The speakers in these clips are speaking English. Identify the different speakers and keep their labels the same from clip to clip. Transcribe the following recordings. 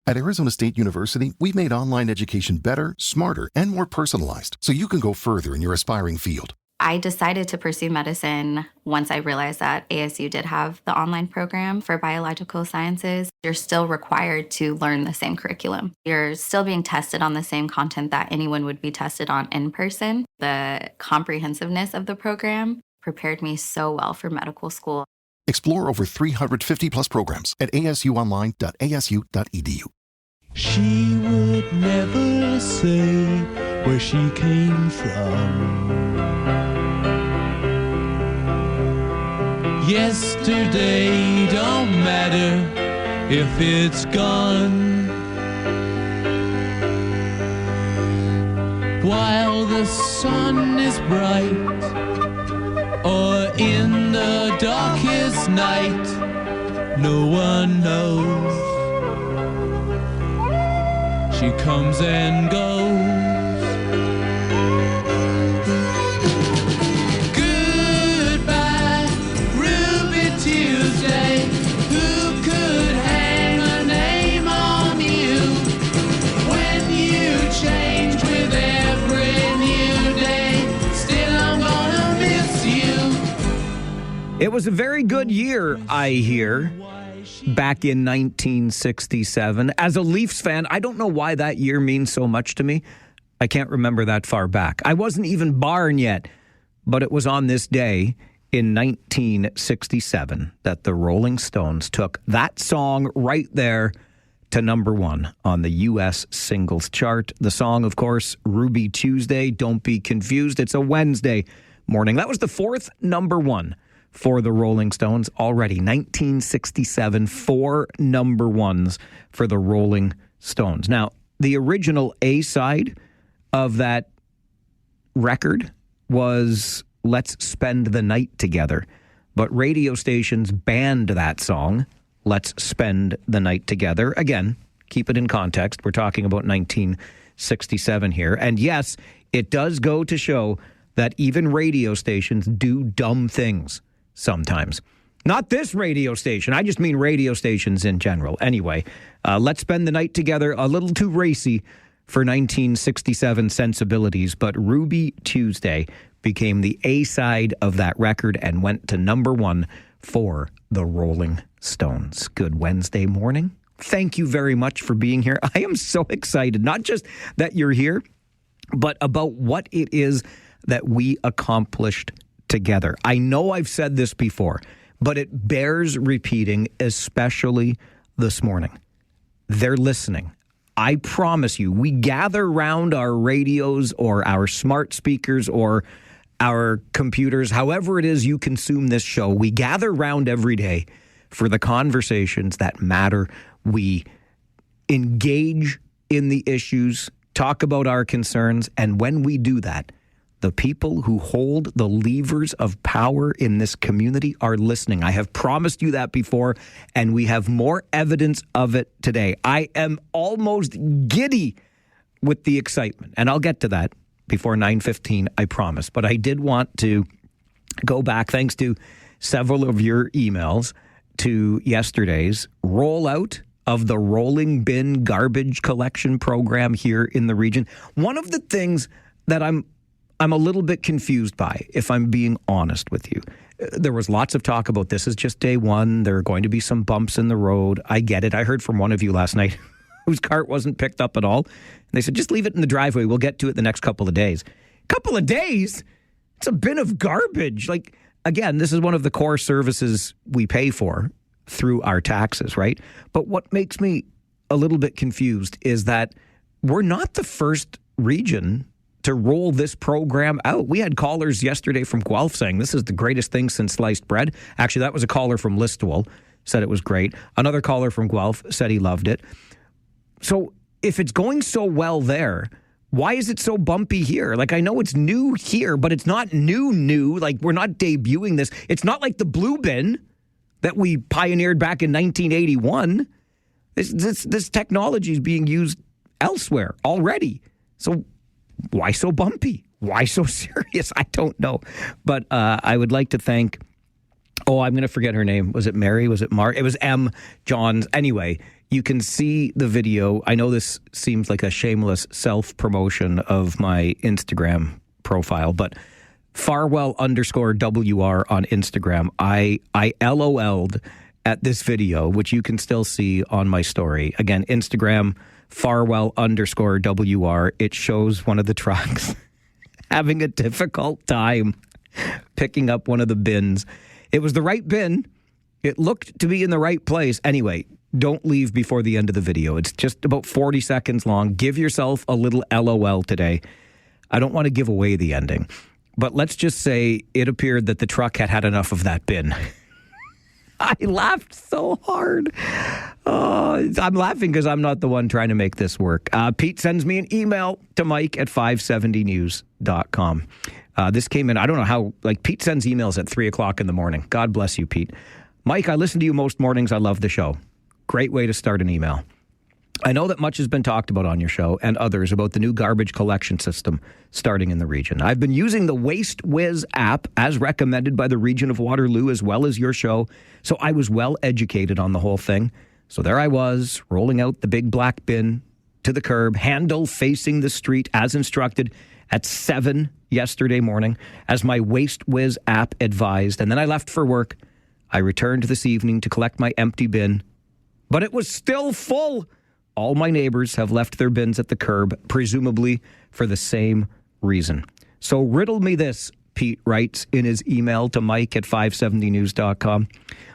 Speaker 1: At Arizona State University, we've made online education better, smarter, and more personalized, so you can go further in your aspiring field.
Speaker 2: I decided to pursue medicine once I realized that ASU did have the online program for biological sciences. You're still required to learn the same curriculum. You're still being tested on the same content that anyone would be tested on in person. The comprehensiveness of the program prepared me so well for medical school.
Speaker 1: Explore over 350 plus programs at asuonline.asu.edu.
Speaker 3: She would never say where she came from. Yesterday don't matter if it's gone. While the sun is bright, or in the darkest night, no one knows. She comes and goes. Goodbye, Ruby Tuesday. Who could hang a name on you when you change with every new day? Still, I'm gonna miss you.
Speaker 4: It was a very good year, I hear, back in 1967. As a Leafs fan, I don't know why that year means so much to me. I can't remember that far back. I wasn't even born yet, but it was on this day in 1967 that the Rolling Stones took that song right there to number one on the U.S. singles chart. The song, of course, Ruby Tuesday. Don't be confused. It's a Wednesday morning. That was the fourth number one for the Rolling Stones already. 1967, 4 number ones for the Rolling Stones. Now, the original A-side of that record was Let's Spend the Night Together. But radio stations banned that song, Let's Spend the Night Together. Again, keep it in context. We're talking about 1967 here. And yes, it does go to show that even radio stations do dumb things sometimes. Not this radio station. I just mean radio stations in general. Anyway, Let's Spend the Night Together, a little too racy for 1967 sensibilities, but Ruby Tuesday became the A-side of that record and went to number one for the Rolling Stones. Good Wednesday morning. Thank you very much for being here. I am so excited, not just that you're here, but about what it is that we accomplished together. I know I've said this before, but it bears repeating, especially this morning. They're listening. I promise you, we gather around our radios or our smart speakers or our computers, however it is you consume this show. We gather around every day for the conversations that matter. We engage in the issues, talk about our concerns, and when we do that, the people who hold the levers of power in this community are listening. I have promised you that before, and we have more evidence of it today. I am almost giddy with the excitement, and I'll get to that before 9:15, I promise. But I did want to go back, thanks to several of your emails, to yesterday's rollout of the rolling bin garbage collection program here in the region. One of the things that I'm a little bit confused by, if I'm being honest with you. There was lots of talk about this is just day one. There are going to be some bumps in the road. I get it. I heard from one of you last night whose cart wasn't picked up at all. And they said, just leave it in the driveway. We'll get to it the next couple of days. Couple of days? It's a bin of garbage. Like, again, this is one of the core services we pay for through our taxes, right? But what makes me a little bit confused is that we're not the first region to roll this program out. We had callers yesterday from Guelph saying this is the greatest thing since sliced bread. Actually, that was a caller from Listowel, said it was great. Another caller from Guelph said he loved it. So if it's going so well there, why is it so bumpy here? Like, I know it's new here, but it's not new. Like, we're not debuting this. It's not like the blue bin that we pioneered back in 1981. This technology is being used elsewhere already. So why so bumpy? Why so serious? I don't know. But I would like to thank, I'm going to forget her name. Was it Mary? Was it Mark? It was M. Johns. Anyway, You can see the video. I know this seems like a shameless self-promotion of my Instagram profile, but Farwell _WR on Instagram. I LOL'd at this video, which you can still see on my story. Again, Instagram, Farwell _WR. It shows one of the trucks having a difficult time picking up one of the bins. It was the right bin. It looked to be in the right place. Anyway, don't leave before the end of the video. It's just about 40 seconds long. Give yourself a little LOL today. I don't want to give away the ending, but let's just say it appeared that the truck had had enough of that bin. I laughed so hard. Oh, I'm laughing because I'm not the one trying to make this work. Pete sends me an email to Mike at 570news.com. This came in, I don't know how, Pete sends emails at 3 o'clock in the morning. God bless you, Pete. Mike, I listen to you most mornings. I love the show. Great way to start an email. I know that much has been talked about on your show and others about the new garbage collection system starting in the region. I've been using the Waste Whiz app as recommended by the region of Waterloo as well as your show, so I was well educated on the whole thing. So there I was, rolling out the big black bin to the curb, handle facing the street as instructed at 7 yesterday morning, as my Waste Whiz app advised, and then I left for work. I returned this evening to collect my empty bin, but it was still full. All my neighbors have left their bins at the curb, presumably for the same reason. So riddle me this, Pete writes in his email to Mike at 570news.com.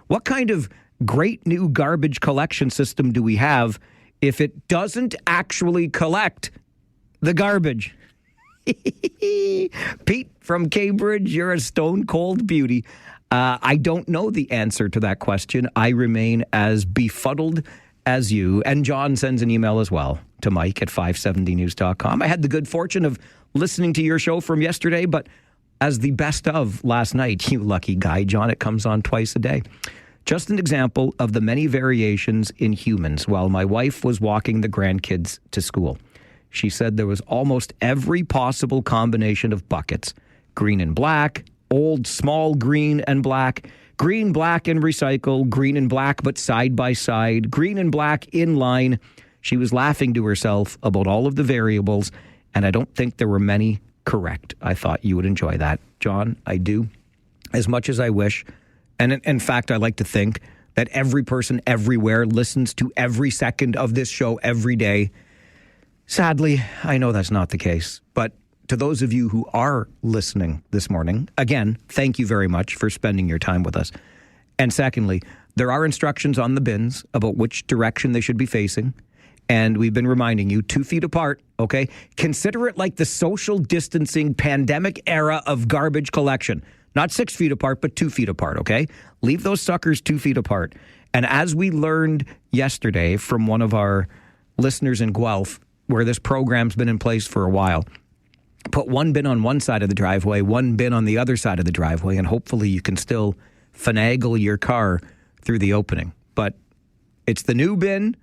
Speaker 4: What kind of great new garbage collection system do we have if it doesn't actually collect the garbage? Pete from Cambridge, you're a stone cold beauty. I don't know the answer to that question. I remain as befuddled as you. And John sends an email as well to Mike at 570news.com. I had the good fortune of listening to your show from yesterday, but as the best of last night, you lucky guy, John, it comes on twice a day. Just an example of the many variations in humans while my wife was walking the grandkids to school. She said there was almost every possible combination of buckets. Green and black, old small green and black, green, black, and recycle, green and black but side by side, green and black in line. She was laughing to herself about all of the variables, and I don't think there were many correct. I thought you would enjoy that. John, I do, as much as I wish. And in fact, I like to think that every person everywhere listens to every second of this show every day. Sadly, I know that's not the case, but to those of you who are listening this morning, again, thank you very much for spending your time with us. And secondly, there are instructions on the bins about which direction they should be facing. And we've been reminding you 2 feet apart, okay? Consider it like the social distancing pandemic era of garbage collection. Not 6 feet apart, but 2 feet apart, okay? Leave those suckers 2 feet apart. And as we learned yesterday from one of our listeners in Guelph, where this program's been in place for a while, put one bin on one side of the driveway, one bin on the other side of the driveway, and hopefully you can still finagle your car through the opening. But it's the new bin,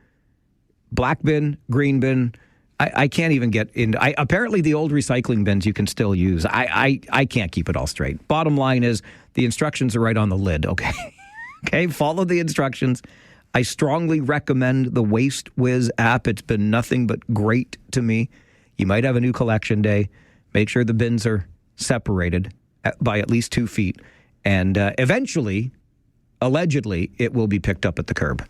Speaker 4: black bin, green bin. I can't even get into... apparently the old recycling bins you can still use. I can't keep it all straight. Bottom line is the instructions are right on the lid, okay? Okay, follow the instructions. I strongly recommend the Waste Whiz app. It's been nothing but great to me. You might have a new collection day. Make sure the bins are separated by at least 2 feet. And eventually, allegedly, it will be picked up at the curb.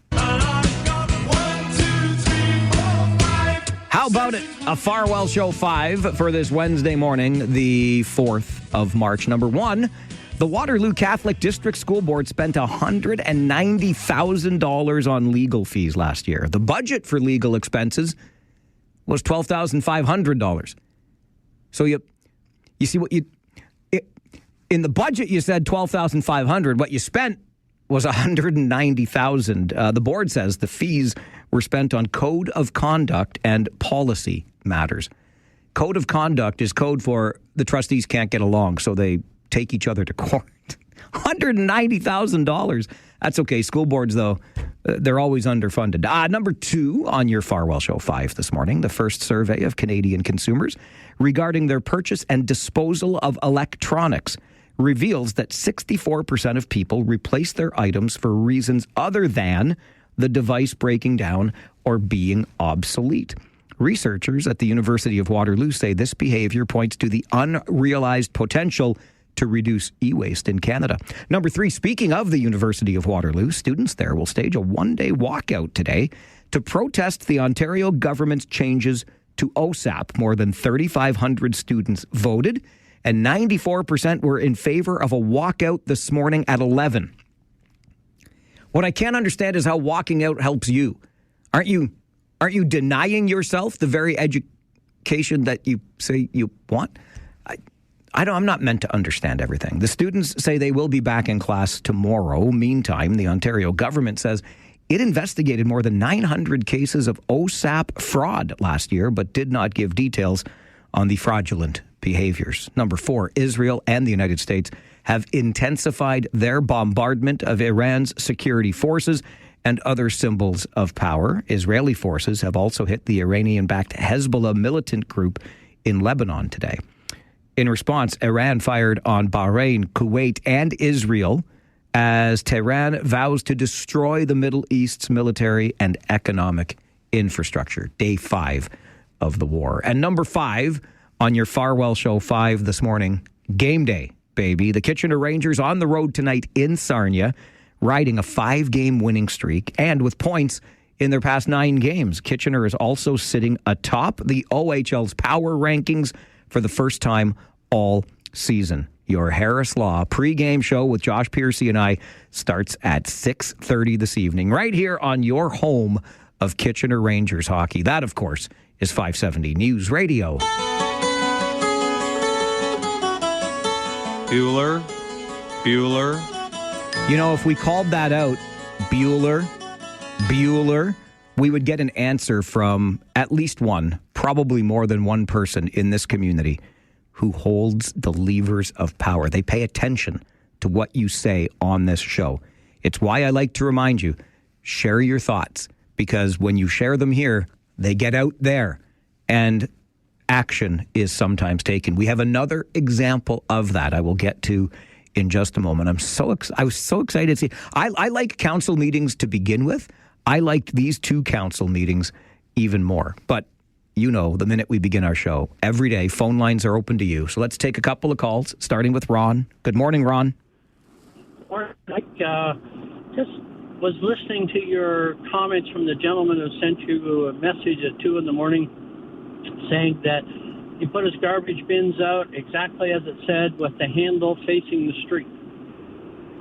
Speaker 4: How about it? A Farwell Show 5 for this Wednesday morning, the 4th of March. Number 1, the Waterloo Catholic District School Board spent $190,000 on legal fees last year. The budget for legal expenses was $12,500. So you see what in the budget you said $12,500. What you spent was $190,000. The board says the fees were spent on code of conduct and policy matters. Code of conduct is code for the trustees can't get along, so they take each other to court. $190,000. That's okay. School boards, though, they're always underfunded. Number 2 on your Farwell Show 5 this morning, the first survey of Canadian consumers regarding their purchase and disposal of electronics reveals that 64% of people replace their items for reasons other than the device breaking down or being obsolete. Researchers at the University of Waterloo say this behavior points to the unrealized potential to reduce e-waste in Canada. Number 3, speaking of the University of Waterloo, students there will stage a one-day walkout today to protest the Ontario government's changes to OSAP. More than 3,500 students voted, and 94% were in favor of a walkout this morning at 11. What I can't understand is how walking out helps you. Aren't you denying yourself the very education that you say you want? I'm not meant to understand everything. The students say they will be back in class tomorrow. Meantime, the Ontario government says it investigated more than 900 cases of OSAP fraud last year, but did not give details on the fraudulent behaviors. Number 4, Israel and the United States have intensified their bombardment of Iran's security forces and other symbols of power. Israeli forces have also hit the Iranian-backed Hezbollah militant group in Lebanon today. In response, Iran fired on Bahrain, Kuwait, and Israel as Tehran vows to destroy the Middle East's military and economic infrastructure. Day 5 of the war. And number 5 on your Farwell Show 5 this morning, game day, baby. The Kitchener Rangers on the road tonight in Sarnia, riding a 5-game winning streak and with points in their past 9 games. Kitchener is also sitting atop the OHL's power rankings for the first time all season. Your Harris Law pregame show with Josh Piercy and I starts at 6:30 this evening, right here on your home of Kitchener Rangers hockey. That, of course, is 570 News Radio.
Speaker 5: Bueller.
Speaker 4: You know, if we called that out, Bueller, we would get an answer from at least one, probably more than one person in this community who holds the levers of power. They pay attention to what you say on this show. It's why I like to remind you, share your thoughts, because when you share them here, they get out there and action is sometimes taken. We have another example of that I will get to in just a moment. I was so excited to see. I like council meetings to begin with. I liked these 2 council meetings even more. But you know, the minute we begin our show, every day, phone lines are open to you. So let's take a couple of calls, starting with Ron. Good morning, Ron.
Speaker 6: Mike, just was listening to your comments from the gentleman who sent you a message at 2 in the morning saying that he put his garbage bins out exactly as it said with the handle facing the street.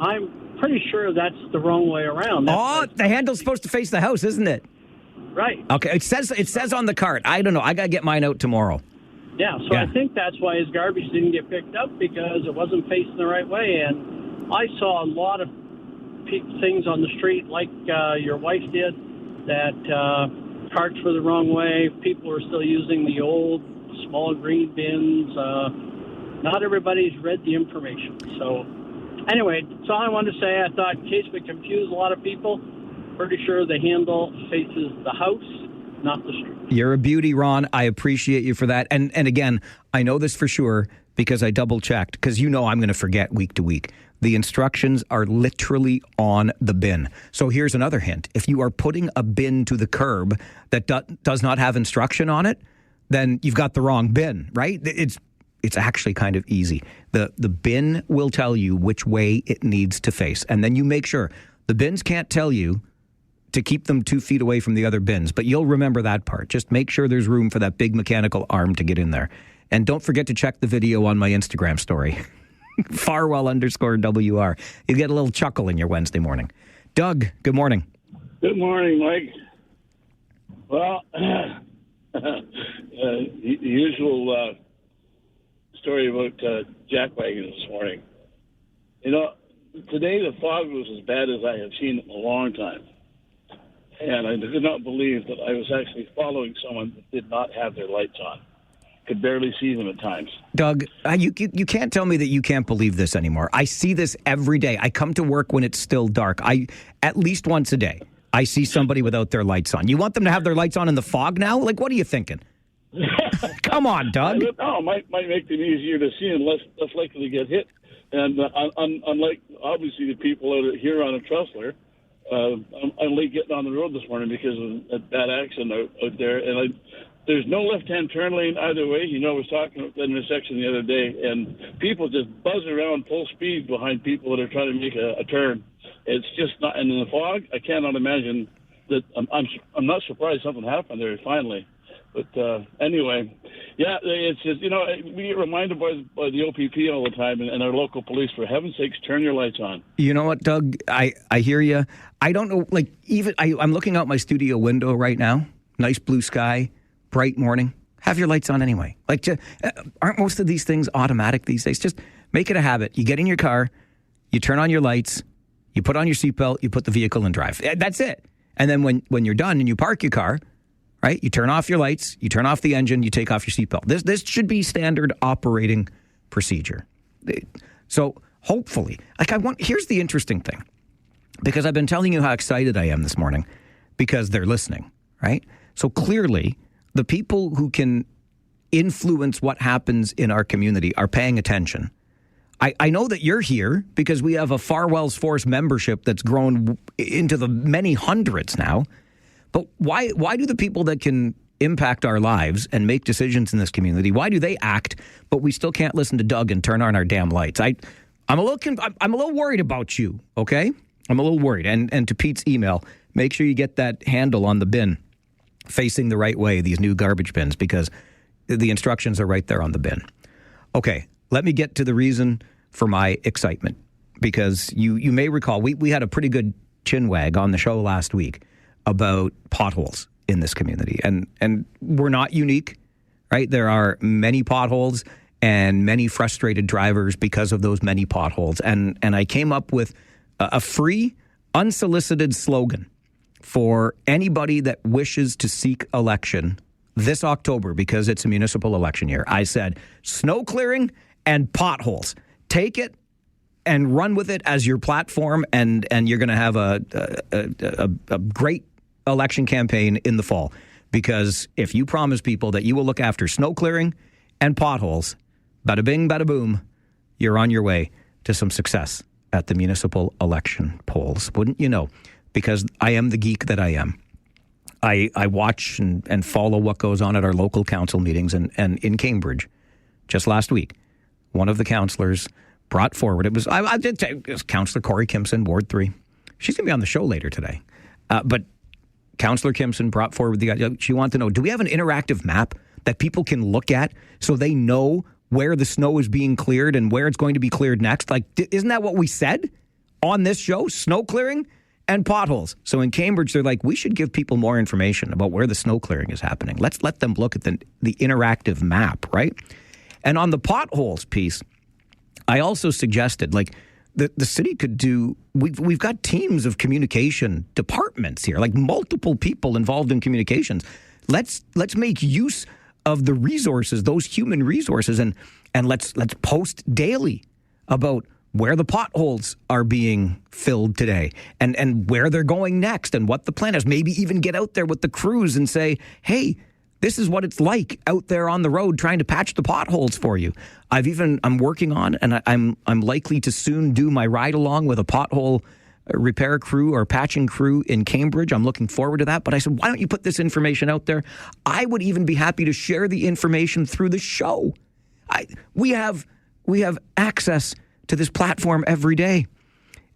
Speaker 6: I'm pretty sure that's the wrong way around.
Speaker 4: The handle's supposed to face the house, isn't it?
Speaker 6: Right.
Speaker 4: Okay, it says on the cart. I don't know. I got to get mine out tomorrow.
Speaker 6: Yeah, so I think that's why his garbage didn't get picked up, because it wasn't facing the right way. And I saw a lot of things on the street, like your wife did, that carts were the wrong way. People were still using the old small green bins. Not everybody's read the information. So anyway, that's all I wanted to say. I thought in case we confuse a lot of people, pretty sure the handle faces the house, not the street.
Speaker 4: You're a beauty, Ron. I appreciate you for that. And again, I know this for sure because I double-checked, because you know I'm going to forget week to week. The instructions are literally on the bin. So here's another hint. If you are putting a bin to the curb that does not have instruction on it, then you've got the wrong bin, right? It's actually kind of easy. The bin will tell you which way it needs to face. And then you make sure. The bins can't tell you to keep them 2 feet away from the other bins, but you'll remember that part. Just make sure there's room for that big mechanical arm to get in there. And don't forget to check the video on my Instagram story, Farwell_WR. You get a little chuckle in your Wednesday morning. Doug, good morning.
Speaker 7: Good morning, Mike. Well, the usual story about jackwagon this morning. You know, today the fog was as bad as I have seen it in a long time. And I did not believe that I was actually following someone that did not have their lights on. Could barely see them at times.
Speaker 4: Doug, you can't tell me that you can't believe this anymore. I see this every day. I come to work when it's still dark. At least once a day, I see somebody without their lights on. You want them to have their lights on in the fog now? Like, what are you thinking? Come on, Doug.
Speaker 7: No, it might make them easier to see and less likely to get hit. And unlike, obviously, the people out here on a Trussler, I'm late getting on the road this morning because of a bad accident out there, and there's no left-hand turn lane either way. I was talking at the intersection the other day, and people just buzz around full speed behind people that are trying to make a turn. It's just not, and in the fog, I cannot imagine that. I'm not surprised something happened there finally. But anyway, yeah, it's just, we get reminded by the OPP all the time and our local police, for heaven's sakes, turn your lights on.
Speaker 4: You know what, Doug? I hear you. I don't know, I'm looking out my studio window right now. Nice blue sky, bright morning. Have your lights on anyway. Aren't most of these things automatic these days? Just make it a habit. You get in your car, you turn on your lights, you put on your seatbelt, you put the vehicle in drive. That's it. And then when you're done and you park your car, right? You turn off your lights, you turn off the engine, you take off your seatbelt. This should be standard operating procedure. So hopefully, here's the interesting thing, because I've been telling you how excited I am this morning because they're listening, right? So clearly, the people who can influence what happens in our community are paying attention. I know that you're here because we have a Farwell's Force membership that's grown into the many hundreds now. But why do the people that can impact our lives and make decisions in this community, why do they act, but we still can't listen to Doug and turn on our damn lights? I'm a little worried about you, okay? I'm a little worried. And to Pete's email, make sure you get that handle on the bin facing the right way, these new garbage bins, because the instructions are right there on the bin. Okay, let me get to the reason for my excitement, because you may recall we had a pretty good chinwag on the show last week about potholes in this community. And we're not unique, right? There are many potholes and many frustrated drivers because of those many potholes. And I came up with a free, unsolicited slogan for anybody that wishes to seek election this October, because it's a municipal election year. I said, snow clearing and potholes. Take it and run with it as your platform, and you're going to have a great election campaign in the fall. Because if you promise people that you will look after snow clearing and potholes, bada bing, bada boom, you're on your way to some success at the municipal election polls. Wouldn't you know? Because I am the geek that I am. I watch and follow what goes on at our local council meetings. And in Cambridge, just last week, one of the councillors brought forward, it was Councillor Corey Kimson, Ward 3. She's going to be on the show later today. But Councillor Kimson brought forward she wanted to know, do we have an interactive map that people can look at so they know where the snow is being cleared and where it's going to be cleared next? Isn't that what we said on this show? Snow clearing and potholes. So in Cambridge, they're like, we should give people more information about where the snow clearing is happening. Let's let them look at the interactive map, right? And on the potholes piece, I also suggested, the city could do, we've got teams of communication departments here, multiple people involved in communications. Let's make use of the resources, those human resources, and let's post daily about where the potholes are being filled today and where they're going next and what the plan is. Maybe even get out there with the crews and say, hey, this is what it's like out there on the road trying to patch the potholes for you. I'm working on, and I'm likely to soon do my ride along with a pothole repair crew or patching crew in Cambridge. I'm looking forward to that. But I said, why don't you put this information out there? I would even be happy to share the information through the show. We have access to this platform every day.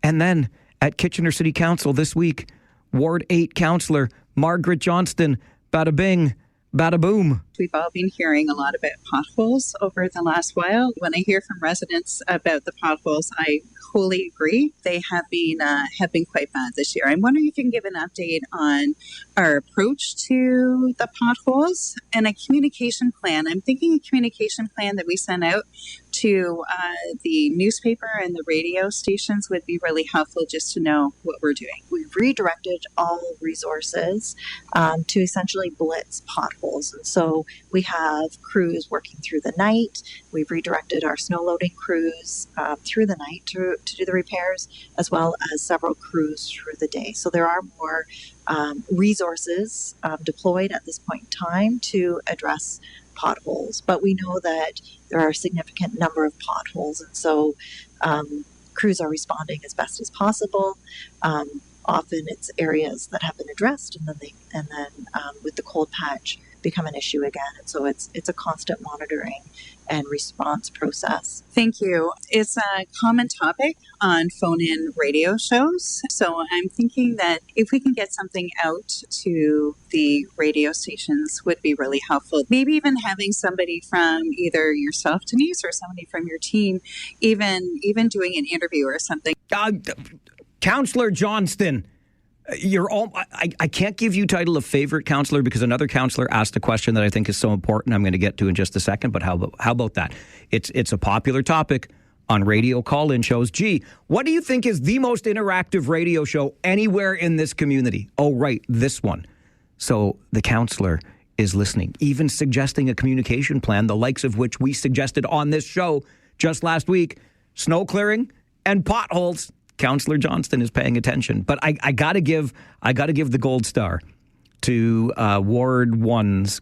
Speaker 4: And then at Kitchener City Council this week, Ward 8 Councillor Margaret Johnston, bada bing, bada boom.
Speaker 5: We've all been hearing a lot about potholes over the last while. When I hear from residents about the potholes, I wholly agree. They have been quite bad this year. I'm wondering if you can give an update on our approach to the potholes and a communication plan. I'm thinking a communication plan that we send out to the newspaper and the radio stations would be really helpful, just to know what we're doing.
Speaker 8: We've redirected all resources to essentially blitz potholes. And so we have crews working through the night. We've redirected our snow loading crews through the night to do the repairs, as well as several crews through the day. So there are more resources deployed at this point in time to address potholes. But we know that there are a significant number of potholes, and so crews are responding as best as possible. often it's areas that have been addressed, and then with the cold patch become an issue again. And so it's a constant monitoring and response process.
Speaker 5: Thank you. It's a common topic on phone-in radio shows. So I'm thinking that if we can get something out to the radio stations would be really helpful. Maybe even having somebody from either yourself, Denise, or somebody from your team, even doing an interview or something.
Speaker 4: Councillor Johnston, I can't give you title of favorite councillor because another councillor asked a question that I think is so important. I'm going to get to in just a second, but how about that? It's a popular topic on radio call-in shows. Gee, what do you think is the most interactive radio show anywhere in this community? Oh, right, this one. So the councillor is listening, even suggesting a communication plan, the likes of which we suggested on this show just last week. Snow clearing and potholes. Councillor Johnston is paying attention, but I gotta give the gold star to Ward 1's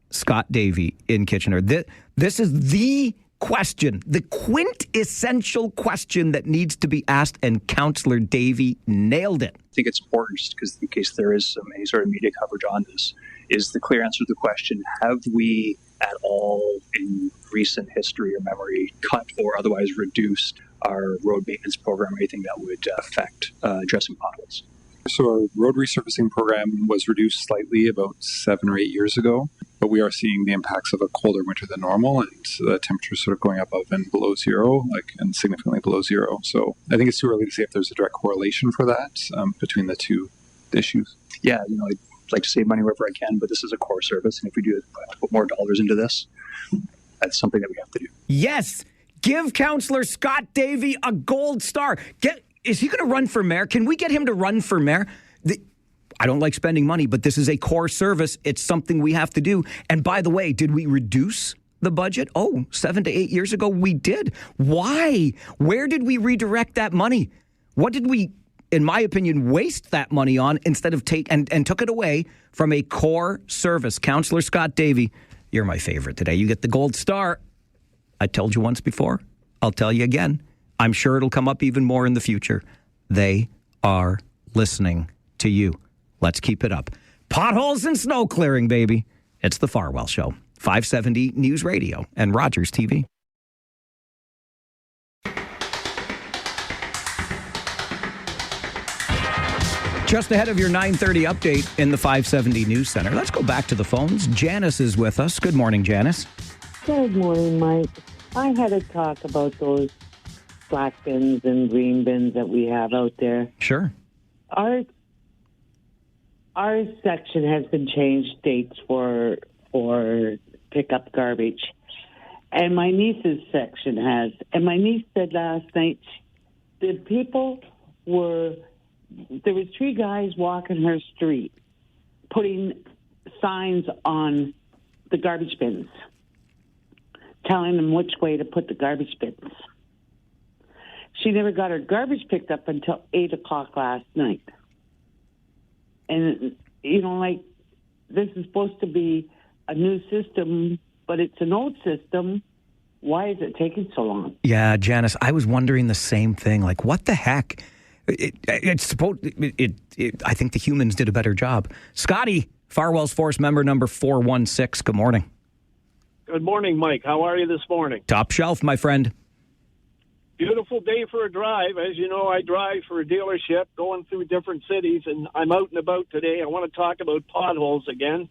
Speaker 4: Scott Davey in Kitchener. This is the question, the quintessential question that needs to be asked, and Councillor Davey nailed it.
Speaker 9: I think it's important, just because in case there is any sort of media coverage on this, is the clear answer to the question: have we at all in recent history or memory cut or otherwise reduced our road maintenance program or anything that would affect addressing potholes?
Speaker 10: So our road resurfacing program was reduced slightly about 7 or 8 years ago, but we are seeing the impacts of a colder winter than normal, and the temperatures sort of going above and below zero, and significantly below zero. So I think it's too early to say if there's a direct correlation for that between the two issues.
Speaker 9: Yeah, I'd like to save money wherever I can, but this is a core service, and if we do have to put more dollars into this, that's something that we have to do.
Speaker 4: Yes. Give Councillor Scott Davey a gold star. Is he going to run for mayor? Can we get him to run for mayor? I don't like spending money, but this is a core service. It's something we have to do. And by the way, did we reduce the budget? 7 to 8 years ago, we did. Why? Where did we redirect that money? What did we, in my opinion, waste that money on instead of and took it away from a core service? Councillor Scott Davey, you're my favorite today. You get the gold star. I told you once before. I'll tell you again. I'm sure it'll come up even more in the future. They are listening to you. Let's keep it up. Potholes and snow clearing, baby. It's the Farwell Show. 570 News Radio and Rogers TV. Just ahead of your 9:30 update in the 570 News Center. Let's go back to the phones. Janice is with us. Good morning, Janice.
Speaker 11: Good morning, Mike. I had a talk about those black bins and green bins that we have out there.
Speaker 4: Sure.
Speaker 11: Our section has been changed dates for pick up garbage, and my niece's section has. And my niece said last night there was 3 guys walking her street, putting signs on the garbage bins, telling them which way to put the garbage bins. She never got her garbage picked up until 8 o'clock last night. And, this is supposed to be a new system, but it's an old system. Why is it taking so long?
Speaker 4: Yeah, Janice, I was wondering the same thing. Like, what the heck? I think the humans did a better job. Scotty, Farwell's Force member number 416. Good morning.
Speaker 6: Good morning, Mike. How are you this morning?
Speaker 4: Top shelf, my friend.
Speaker 6: Beautiful day for a drive. As you know, I drive for a dealership going through different cities, and I'm out and about today. I want to talk about potholes again,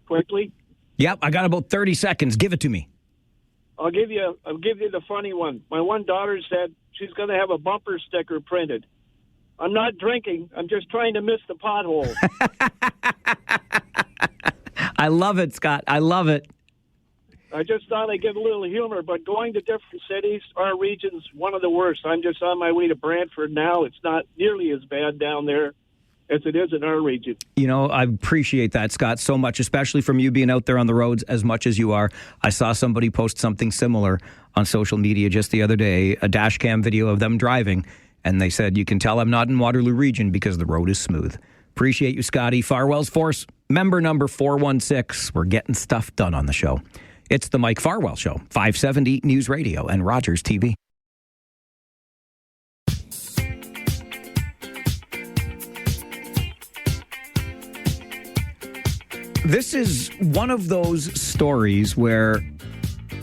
Speaker 6: quickly.
Speaker 4: Yep, I got about 30 seconds. Give it to me.
Speaker 6: I'll give you the funny one. My one daughter said she's going to have a bumper sticker printed. I'm not drinking. I'm just trying to miss the pothole.
Speaker 4: I love it, Scott. I love it.
Speaker 6: I just thought I'd give a little humor, but going to different cities, our region's one of the worst. I'm just on my way to Brantford now. It's not nearly as bad down there as it is in our region.
Speaker 4: I appreciate that, Scott, so much, especially from you being out there on the roads as much as you are. I saw somebody post something similar on social media just the other day, a dash cam video of them driving, and they said, you can tell I'm not in Waterloo region because the road is smooth. Appreciate you, Scotty. Farwell's Force, member number 416. We're getting stuff done on the show. It's the Mike Farwell Show, 570 News Radio and Rogers TV. This is one of those stories where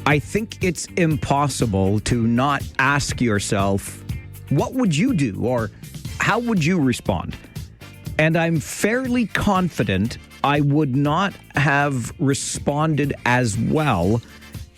Speaker 4: I think it's impossible to not ask yourself, what would you do or how would you respond? And I'm fairly confident I would not have responded as well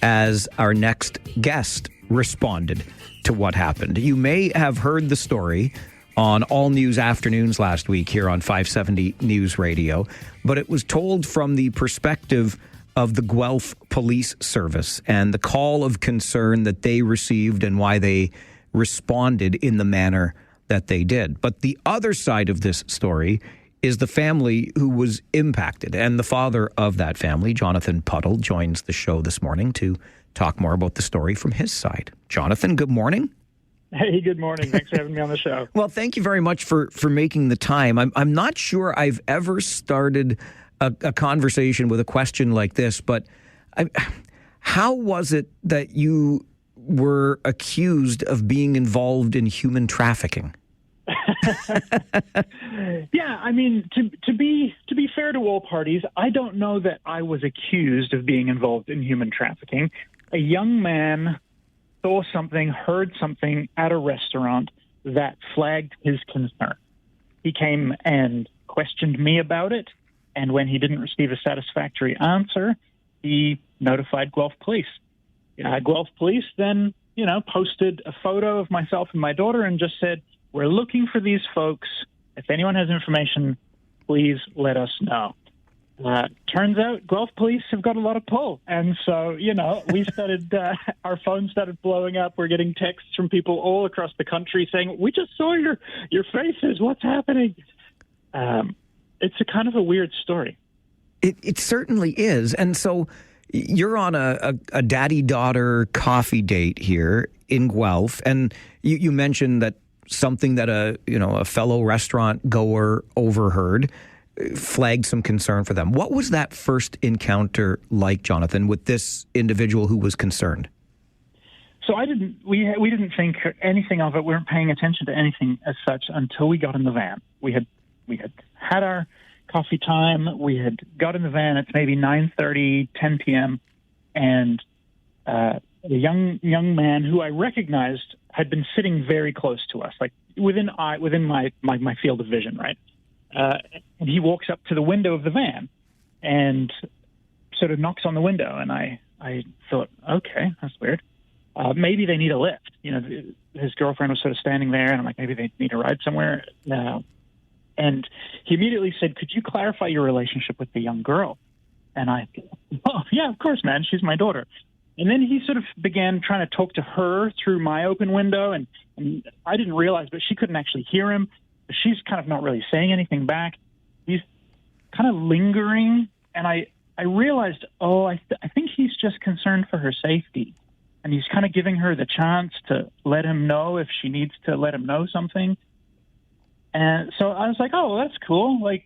Speaker 4: as our next guest responded to what happened. You may have heard the story on All News Afternoons last week here on 570 News Radio, but it was told from the perspective of the Guelph Police Service and the call of concern that they received and why they responded in the manner that they did. But the other side of this story is the family who was impacted, and the father of that family, Jonathan Puddle, joins the show this morning to talk more about the story from his side. Jonathan, good morning.
Speaker 12: Hey, good morning. Thanks for having me on the show.
Speaker 4: Well, thank you very much for making the time. I'm not sure I've ever started a conversation with a question like this, but how was it that you were accused of being involved in human trafficking?
Speaker 12: Yeah, I mean, to be fair to all parties, I don't know that I was accused of being involved in human trafficking. A young man saw something, heard something at a restaurant that flagged his concern. He came and questioned me about it, and when he didn't receive a satisfactory answer, he notified Guelph Police. Guelph Police then, posted a photo of myself and my daughter and just said, "We're looking for these folks. If anyone has information, please let us know." Turns out Guelph Police have got a lot of pull. And so, we started, our phones started blowing up. We're getting texts from people all across the country saying, "We just saw your faces. What's happening?" It's a kind of a weird story.
Speaker 4: It certainly is. And so you're on a daddy-daughter coffee date here in Guelph. And you mentioned that something that a fellow restaurant goer overheard flagged some concern for them. What was that first encounter like, Jonathan, with this individual who was concerned?
Speaker 12: So we didn't think anything of it. We weren't paying attention to anything as such until we got in the van. We had our coffee time. We had got in the van. It's maybe 9:30, 10 p.m. And the young man who I recognized had been sitting very close to us, like within my field of vision, right? And he walks up to the window of the van and sort of knocks on the window. And I thought, okay, that's weird. Maybe they need a lift. His girlfriend was sort of standing there, and I'm like, maybe they need a ride somewhere. And he immediately said, "Could you clarify your relationship with the young girl?" And I, "Oh, yeah, of course, man. She's my daughter." And then he sort of began trying to talk to her through my open window, and I didn't realize, but she couldn't actually hear him. She's kind of not really saying anything back. He's kind of lingering, and I realized, I think he's just concerned for her safety, and he's kind of giving her the chance to let him know if she needs to let him know something. And so I was like, oh, that's cool. Like,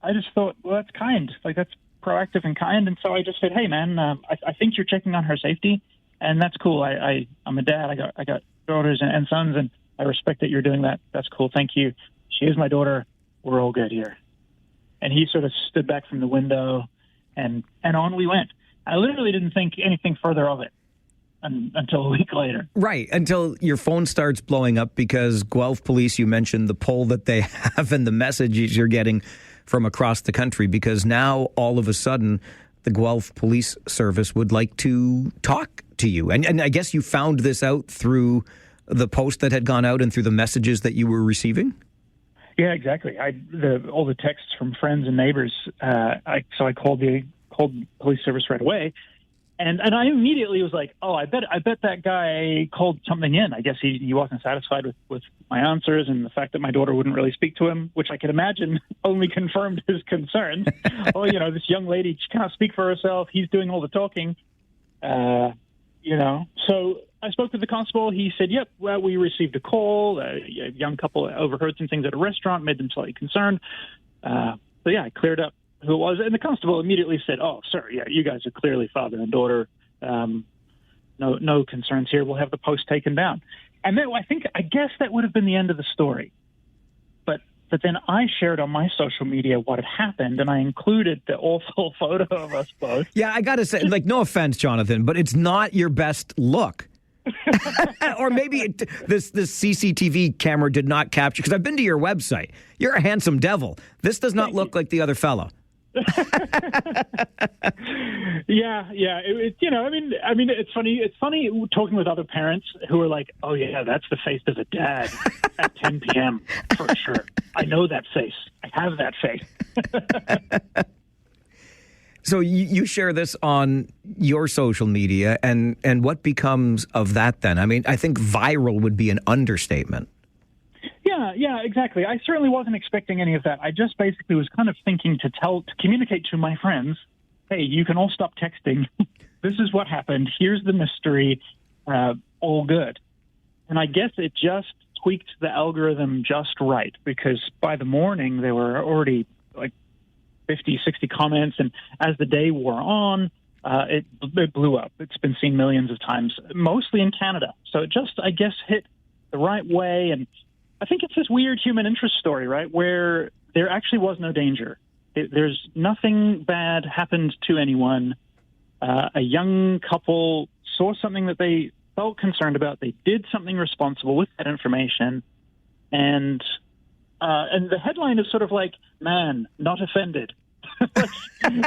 Speaker 12: I just thought, well, that's kind. Like, that's proactive and kind. And so I just said, hey, man, I think you're checking on her safety, and that's cool. I'm a dad. I got daughters and sons, and I respect that you're doing that. That's cool. Thank you. She is my daughter. We're all good here. And he sort of stood back from the window, and on we went. I literally didn't think anything further of it until a week later.
Speaker 4: Right, until your phone starts blowing up because Guelph Police, you mentioned the pull that they have and the messages you're getting from across the country, because now all of a sudden the Guelph Police Service would like to talk to you. And I guess you found this out through the post that had gone out and through the messages that you were receiving?
Speaker 12: Yeah, exactly. All the texts from friends and neighbors. So I called the police service right away, and I immediately was like, oh, I bet that guy called something in. I guess he wasn't satisfied with my answers and the fact that my daughter wouldn't really speak to him, which I could imagine only confirmed his concerns. This young lady, she cannot speak for herself. He's doing all the talking. So I spoke with the constable. He said, yep, well, we received a call. A young couple overheard some things at a restaurant, made them slightly concerned. I cleared up who it was. And the constable immediately said, oh, sir, yeah, you guys are clearly father and daughter. No concerns here. We'll have the post taken down. And then I guess that would have been the end of the story. But But then I shared on my social media what had happened, and I included the awful photo of us both.
Speaker 4: Yeah, I got to say, like, no offense, Jonathan, but it's not your best look. Or maybe this CCTV camera did not capture, because I've been to your website. You're a handsome devil. This does not look like the other fellow.
Speaker 12: Yeah. I mean, it's funny. It's funny talking with other parents who are like, "Oh yeah, that's the face of a dad at 10 p.m. for sure. I know that face. I have that face."
Speaker 4: So you share this on your social media, and what becomes of that then? I mean, I think viral would be an understatement.
Speaker 12: Yeah, exactly. I certainly wasn't expecting any of that. I just basically was kind of thinking to communicate to my friends, hey, you can all stop texting. This is what happened. Here's the mystery. All good. And I guess it just tweaked the algorithm just right, because by the morning there were already like 50, 60 comments. And as the day wore on, it blew up. It's been seen millions of times, mostly in Canada. So it just, I guess, hit the right way. And I think it's this weird human interest story, right, where there actually was no danger. There's nothing bad happened to anyone. A young couple saw something that they felt concerned about. They did something responsible with that information. And the headline is sort of like, man, not offended.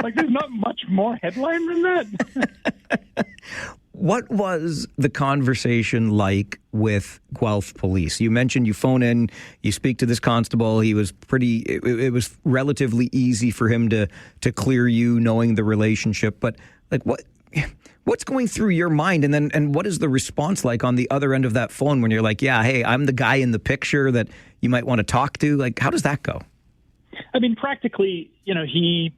Speaker 12: like there's not much more headline than that.
Speaker 4: What was the conversation like with Guelph police? You mentioned you phone in, you speak to this constable. He was it was relatively easy for him to clear you, knowing the relationship. But like, what's going through your mind? And what is the response like on the other end of that phone when you're like, yeah, hey, I'm the guy in the picture that you might want to talk to? Like, how does that go?
Speaker 12: I mean, practically, he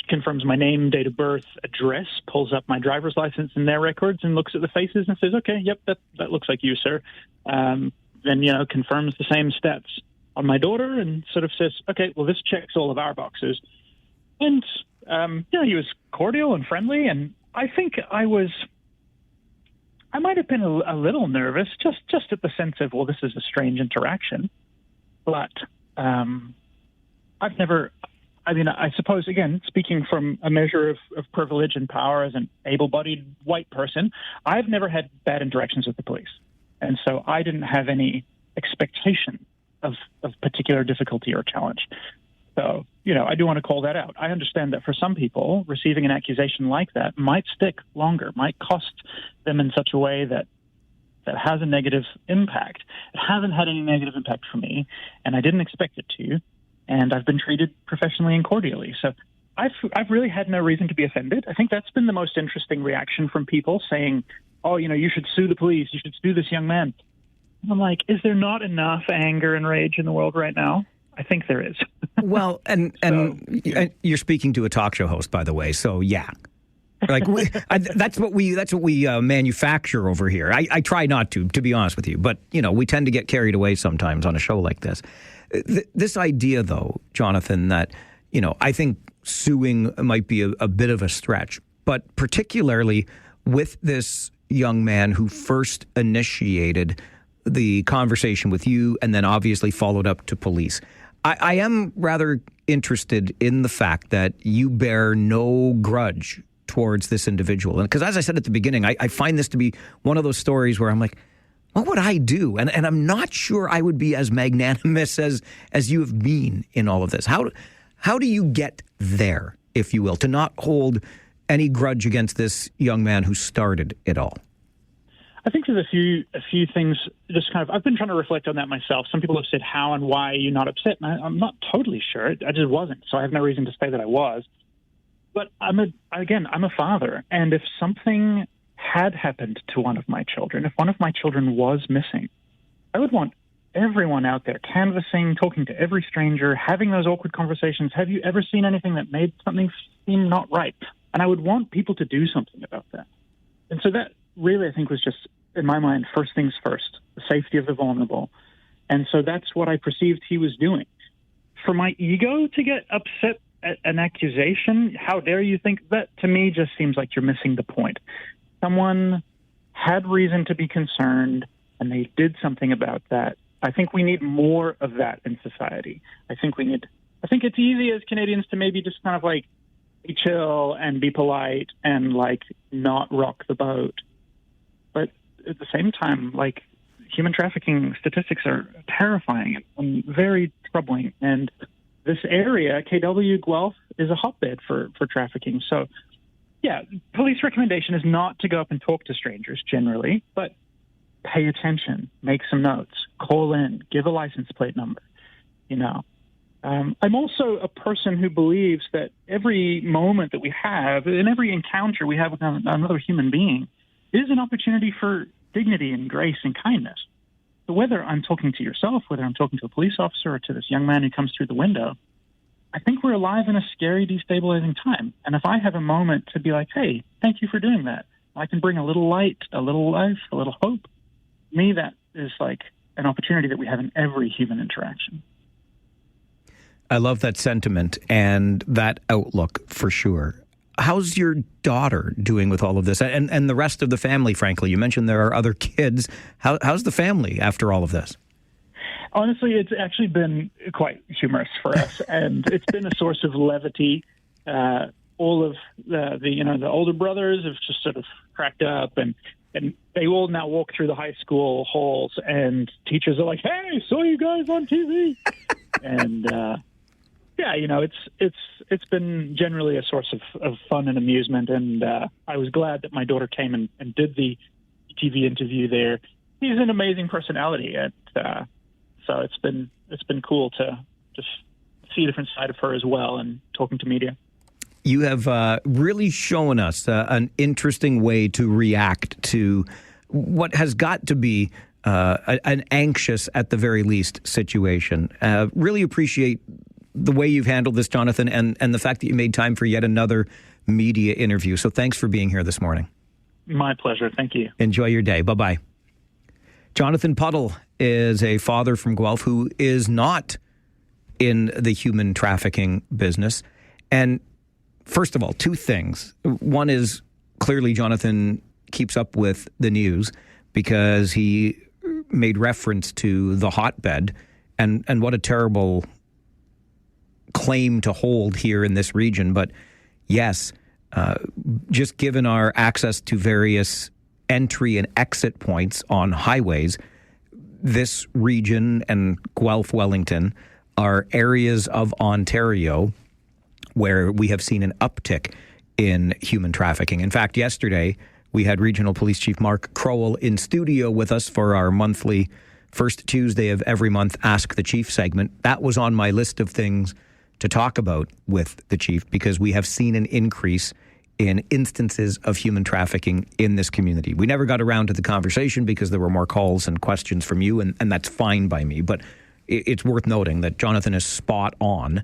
Speaker 12: confirms my name, date of birth, address, pulls up my driver's license and their records and looks at the faces and says, okay, yep, that looks like you, sir. Then, confirms the same steps on my daughter and sort of says, okay, well, this checks all of our boxes. And, he was cordial and friendly. And I think I might have been a little nervous just at the sense of, well, this is a strange interaction. But I suppose, again, speaking from a measure of privilege and power as an able-bodied white person, I've never had bad interactions with the police. And so I didn't have any expectation of particular difficulty or challenge. So, I do want to call that out. I understand that for some people, receiving an accusation like that might stick longer, might cost them in such a way that has a negative impact. It hasn't had any negative impact for me, and I didn't expect it to. And I've been treated professionally and cordially. So I've really had no reason to be offended. I think that's been the most interesting reaction from people saying, oh, you should sue the police. You should sue this young man. And I'm like, is there not enough anger and rage in the world right now? I think there is. Well,
Speaker 4: and you're speaking to a talk show host, by the way. So, yeah. Like that's what we manufacture over here. I try not to be honest with you. But, we tend to get carried away sometimes on a show like this. This idea, though, Jonathan, that, I think suing might be a bit of a stretch, but particularly with this young man who first initiated the conversation with you and then obviously followed up to police. I am rather interested in the fact that you bear no grudge towards this individual. And because as I said at the beginning, I find this to be one of those stories where I'm like, what would I do? And I'm not sure I would be as magnanimous as you have been in all of this. How do you get there, if you will, to not hold any grudge against this young man who started it all?
Speaker 12: I think there's a few things. Just kind of, I've been trying to reflect on that myself. Some people have said, "How and why are you not upset?" And I'm not totally sure. I just wasn't. So I have no reason to say that I was. But I'm a father, and if something had happened to one of my children, if one of my children was missing, I would want everyone out there canvassing, talking to every stranger, having those awkward conversations. Have you ever seen anything that made something seem not right? And I would want people to do something about that. And so that really, I think, was just, in my mind, first things first, the safety of the vulnerable. And so that's what I perceived he was doing. For my ego to get upset at an accusation, how dare you think that? To me, just seems like you're missing the point. Someone had reason to be concerned, and they did something about that. I think we need more of that in society. I think it's easy as Canadians to maybe just kind of like be chill and be polite and like not rock the boat. But at the same time, like human trafficking statistics are terrifying and very troubling. And this area, KW Guelph, is a hotbed for trafficking. So, yeah, police recommendation is not to go up and talk to strangers generally, but pay attention, make some notes, call in, give a license plate number, you know. I'm also a person who believes that every moment that we have and every encounter we have with another human being is an opportunity for dignity and grace and kindness. So whether I'm talking to yourself, whether I'm talking to a police officer or to this young man who comes through the window, I think we're alive in a scary, destabilizing time. And if I have a moment to be like, hey, thank you for doing that, I can bring a little light, a little life, a little hope. To me, that is like an opportunity that we have in every human interaction.
Speaker 4: I love that sentiment and that outlook for sure. How's your daughter doing with all of this and the rest of the family, frankly? You mentioned there are other kids. How's the family after all of this?
Speaker 12: Honestly, it's actually been quite humorous for us, and it's been a source of levity. All of the older brothers have just sort of cracked up, and they all now walk through the high school halls, and teachers are like, "Hey, saw you guys on TV," and yeah, you know, it's been generally a source of fun and amusement, and I was glad that my daughter came and did the TV interview there. He's an amazing personality, and so it's been cool to just see a different side of her as well, and talking to media.
Speaker 4: You have really shown us an interesting way to react to what has got to be an anxious, at the very least, situation. Really appreciate the way you've handled this, Jonathan, and the fact that you made time for yet another media interview. So thanks for being here this morning.
Speaker 12: My pleasure. Thank you.
Speaker 4: Enjoy your day. Bye-bye. Jonathan Puddle is a father from Guelph who is not in the human trafficking business. And first of all, two things. One is clearly Jonathan keeps up with the news because he made reference to the hotbed and what a terrible claim to hold here in this region. But yes, just given our access to various entry and exit points on highways, this region and Guelph, Wellington are areas of Ontario where we have seen an uptick in human trafficking. In fact, yesterday we had Regional Police Chief Mark Crowell in studio with us for our monthly first Tuesday of every month Ask the Chief segment. That was on my list of things to talk about with the chief because we have seen an increase in instances of human trafficking in this community. We never got around to the conversation because there were more calls and questions from you, and that's fine by me. But it's worth noting that Jonathan is spot on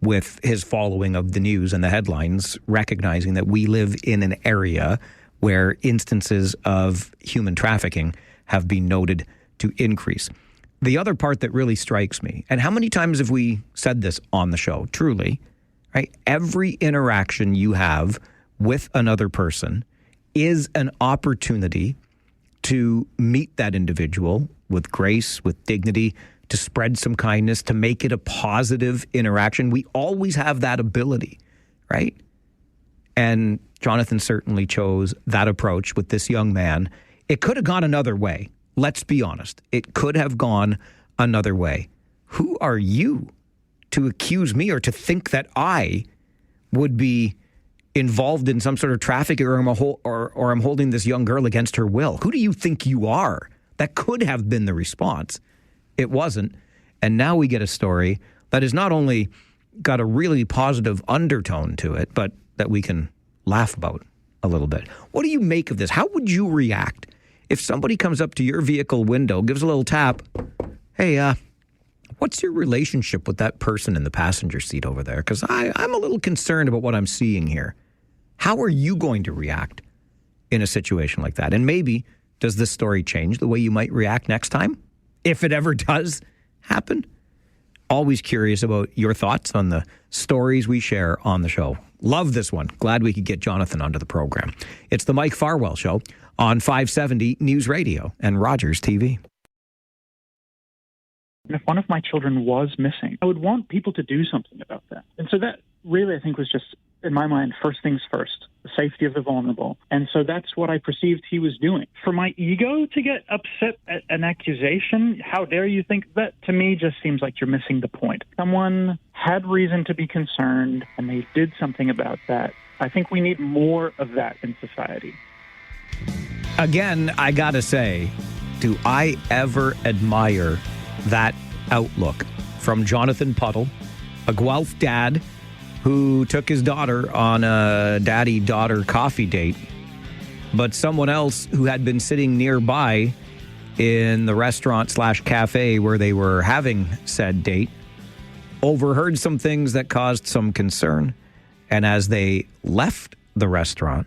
Speaker 4: with his following of the news and the headlines, recognizing that we live in an area where instances of human trafficking have been noted to increase. The other part that really strikes me, and how many times have we said this on the show, truly, right? Every interaction you have with another person is an opportunity to meet that individual with grace, with dignity, to spread some kindness, to make it a positive interaction. We always have that ability, right? And Jonathan certainly chose that approach with this young man. It could have gone another way. Let's be honest. It could have gone another way. Who are you to accuse me or to think that I would be involved in some sort of trafficking or I'm holding this young girl against her will? Who do you think you are? That could have been the response. It wasn't. And now we get a story that has not only got a really positive undertone to it, but that we can laugh about a little bit. What do you make of this? How would you react if somebody comes up to your vehicle window, gives a little tap, hey, what's your relationship with that person in the passenger seat over there? Because I'm a little concerned about what I'm seeing here. How are you going to react in a situation like that? And maybe, does this story change the way you might react next time? If it ever does happen? Always curious about your thoughts on the stories we share on the show. Love this one. Glad we could get Jonathan onto the program. It's the Mike Farwell Show on 570 News Radio and Rogers TV.
Speaker 12: And if one of my children was missing, I would want people to do something about that. And so that really, I think, was just, in my mind, first things first, the safety of the vulnerable. And so that's what I perceived he was doing. For my ego to get upset at an accusation, how dare you think that? To me, just seems like you're missing the point. Someone had reason to be concerned, and they did something about that. I think we need more of that in society.
Speaker 4: Again, I gotta say, do I ever admire that outlook from Jonathan Puddle, a Guelph dad who took his daughter on a daddy-daughter coffee date, but someone else who had been sitting nearby in the restaurant/cafe where they were having said date overheard some things that caused some concern. And as they left the restaurant,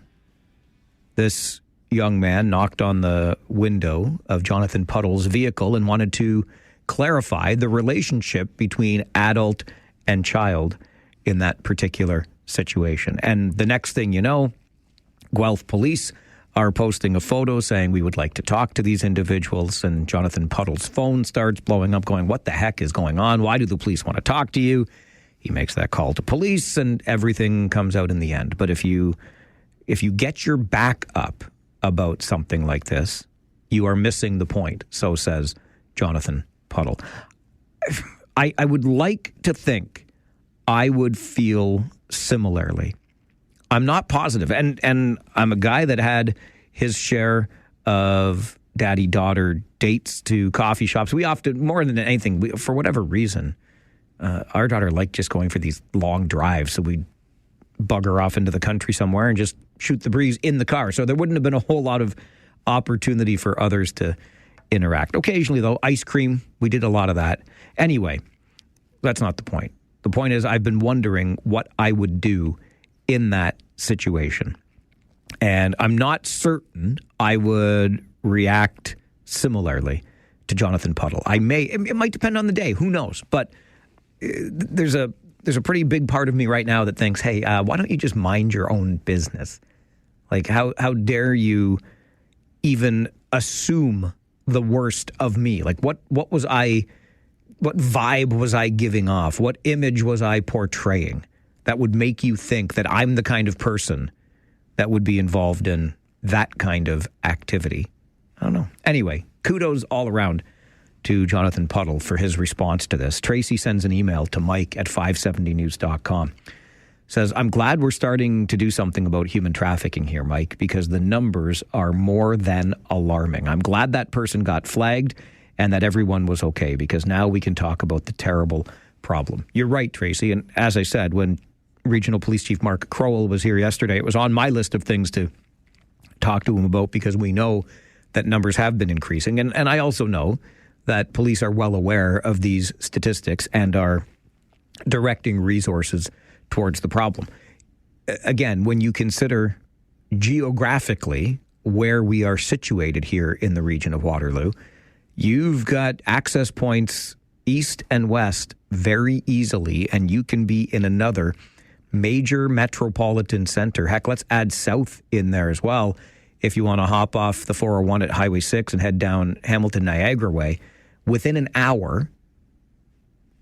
Speaker 4: this young man knocked on the window of Jonathan Puddle's vehicle and wanted to clarify the relationship between adult and child in that particular situation. And the next thing you know, Guelph police are posting a photo saying we would like to talk to these individuals, and Jonathan Puddle's phone starts blowing up going, what the heck is going on? Why do the police want to talk to you? He makes that call to police and everything comes out in the end. But if you get your back up about something like this, you are missing the point, so says Jonathan Puddle. I would like to think I would feel similarly. I'm not positive. And I'm a guy that had his share of daddy-daughter dates to coffee shops. We often, more than anything, for whatever reason, our daughter liked just going for these long drives. So we'd bugger off into the country somewhere and just shoot the breeze in the car. So there wouldn't have been a whole lot of opportunity for others to interact. Occasionally, though, ice cream, we did a lot of that. Anyway, that's not the point. The point is I've been wondering what I would do in that situation. And I'm not certain I would react similarly to Jonathan Puddle. It might depend on the day. Who knows? But there's a pretty big part of me right now that thinks, hey, why don't you just mind your own business? Like, how dare you even assume the worst of me? Like, what vibe was I giving off? What image was I portraying that would make you think that I'm the kind of person that would be involved in that kind of activity? I don't know. Anyway, kudos all around to Jonathan Puddle for his response to this. Tracy sends an email to Mike at 570news.com. Says, I'm glad we're starting to do something about human trafficking here, Mike, because the numbers are more than alarming. I'm glad that person got flagged and that everyone was okay, because now we can talk about the terrible problem. You're right, Tracy. And as I said, when Regional Police Chief Mark Crowell was here yesterday, it was on my list of things to talk to him about, because we know that numbers have been increasing. And I also know that police are well aware of these statistics and are directing resources towards the problem. Again, when you consider geographically where we are situated here in the region of Waterloo, you've got access points east and west very easily, and you can be in another major metropolitan center. Heck, let's add south in there as well. If you want to hop off the 401 at Highway 6 and head down Hamilton Niagara Way, within an hour,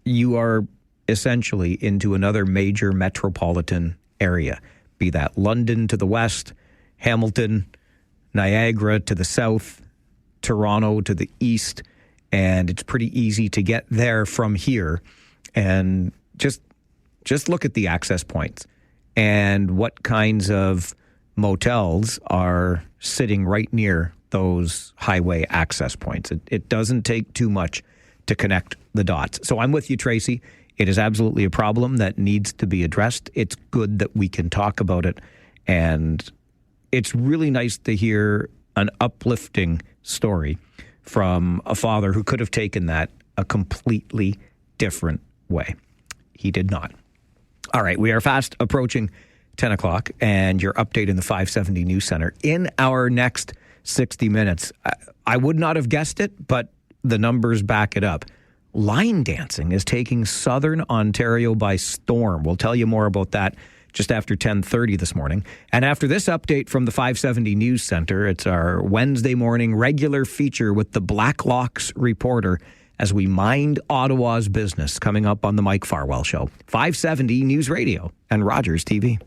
Speaker 4: you are essentially into another major metropolitan area, be that London to the west, Hamilton, Niagara to the south, Toronto to the east, and it's pretty easy to get there from here. And just look at the access points and what kinds of motels are sitting right near those highway access points. It doesn't take too much to connect the dots. So I'm with you, Tracy. It is absolutely a problem that needs to be addressed. It's good that we can talk about it. And it's really nice to hear an uplifting story from a father who could have taken that a completely different way. He did not. All right, we are fast approaching 10 o'clock, and your update in the 570 News Center in our next 60 minutes. I would not have guessed it, but the numbers back it up. Line dancing is taking southern Ontario by storm. We'll tell you more about that just after 10:30 this morning. And after this update from the 570 News Center, it's our Wednesday morning regular feature with the Blacklocks reporter as we mind Ottawa's business, coming up on the Mike Farwell Show. 570 News Radio and Rogers TV.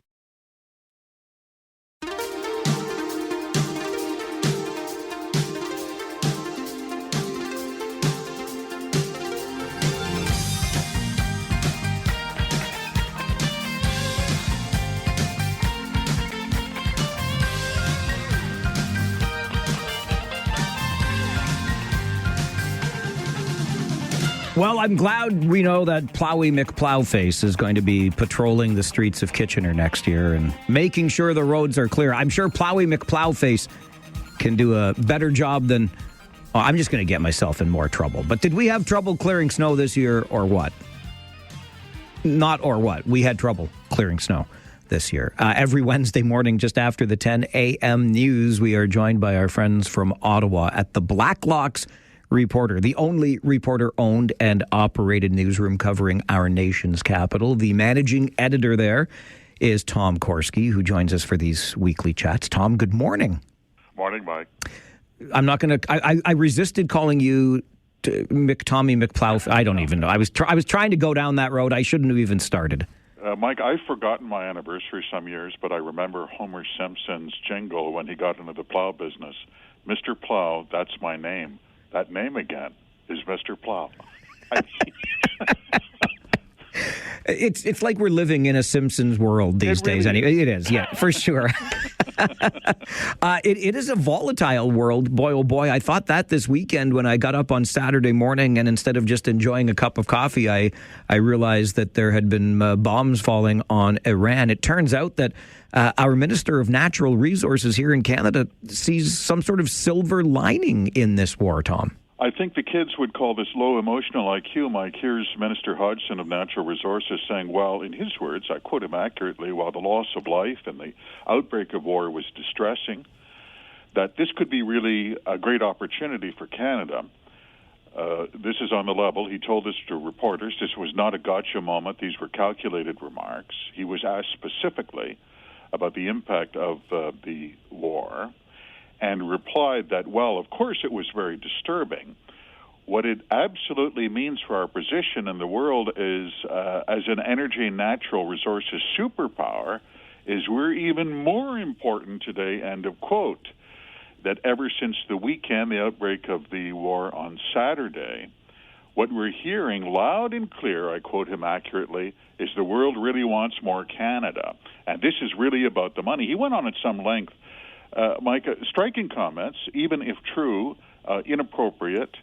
Speaker 4: Well, I'm glad we know that Plowy McPlowface is going to be patrolling the streets of Kitchener next year and making sure the roads are clear. I'm sure Plowy McPlowface can do a better job than... Oh, I'm just going to get myself in more trouble. But did we have trouble clearing snow this year or what? Not or what. We had trouble clearing snow this year. Every Wednesday morning, just after the 10 a.m. news, we are joined by our friends from Ottawa at the Blacklocks Reporter, the only reporter-owned and operated newsroom covering our nation's capital. The managing editor there is Tom Korski, who joins us for these weekly chats. Tom, good morning.
Speaker 13: Morning, Mike.
Speaker 4: I'm not going to... I resisted calling you Tommy McPlow. I don't even know. I was trying to go down that road. I shouldn't have even started.
Speaker 13: Mike, I've forgotten my anniversary some years, but I remember Homer Simpson's jingle when he got into the plow business. Mr. Plow, that's my name. That name again is Mr. Plow.
Speaker 4: It's like we're living in a Simpsons world these days. Anyway, it is, yeah, for sure. It is a volatile world. Boy, oh boy, I thought that this weekend when I got up on Saturday morning and instead of just enjoying a cup of coffee, I realized that there had been bombs falling on Iran. It turns out that our Minister of Natural Resources here in Canada sees some sort of silver lining in this war, Tom.
Speaker 13: I think the kids would call this low emotional IQ, Mike. Here's Minister Hodgson of Natural Resources saying, well, in his words, I quote him accurately, while the loss of life and the outbreak of war was distressing, that this could be really a great opportunity for Canada. This is on the level. He told this to reporters. This was not a gotcha moment. These were calculated remarks. He was asked specifically about the impact of the war, and replied that, well, of course it was very disturbing. What it absolutely means for our position in the world is, as an energy and natural resources superpower, is we're even more important today, end of quote. That ever since the weekend, the outbreak of the war on Saturday, what we're hearing loud and clear, I quote him accurately, is the world really wants more Canada. And this is really about the money. He went on at some length, Mike, striking comments, even if true, inappropriate.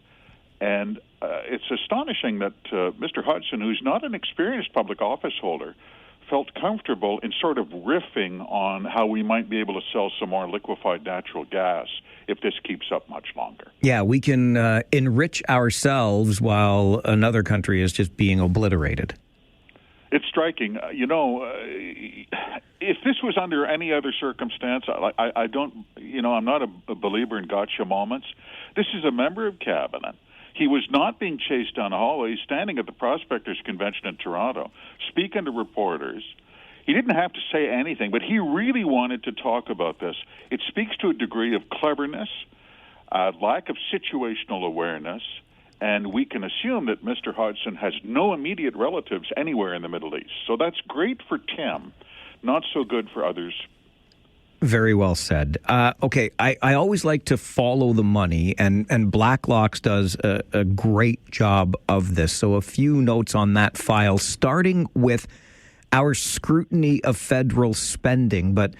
Speaker 13: And it's astonishing that Mr. Hodgson, who's not an experienced public office holder, felt comfortable in sort of riffing on how we might be able to sell some more liquefied natural gas if this keeps up much longer. Yeah, we can enrich ourselves while another country is just being obliterated. It's striking. If this was under any other circumstance, I don't, I'm not a believer in gotcha moments. This is a member of cabinet. He was not being chased down a hallway. He's standing at the Prospectors Convention in Toronto, speaking to reporters. He didn't have to say anything, but he really wanted to talk about this. It speaks to a degree of cleverness, lack of situational awareness, and we can assume that Mr. Hodgson has no immediate relatives anywhere in the Middle East. So that's great for Tim, not so good for others. Very well said. Okay, I always like to follow the money, and Blacklocks does a great job of this. So a few notes on that file, starting with our scrutiny of federal spending, but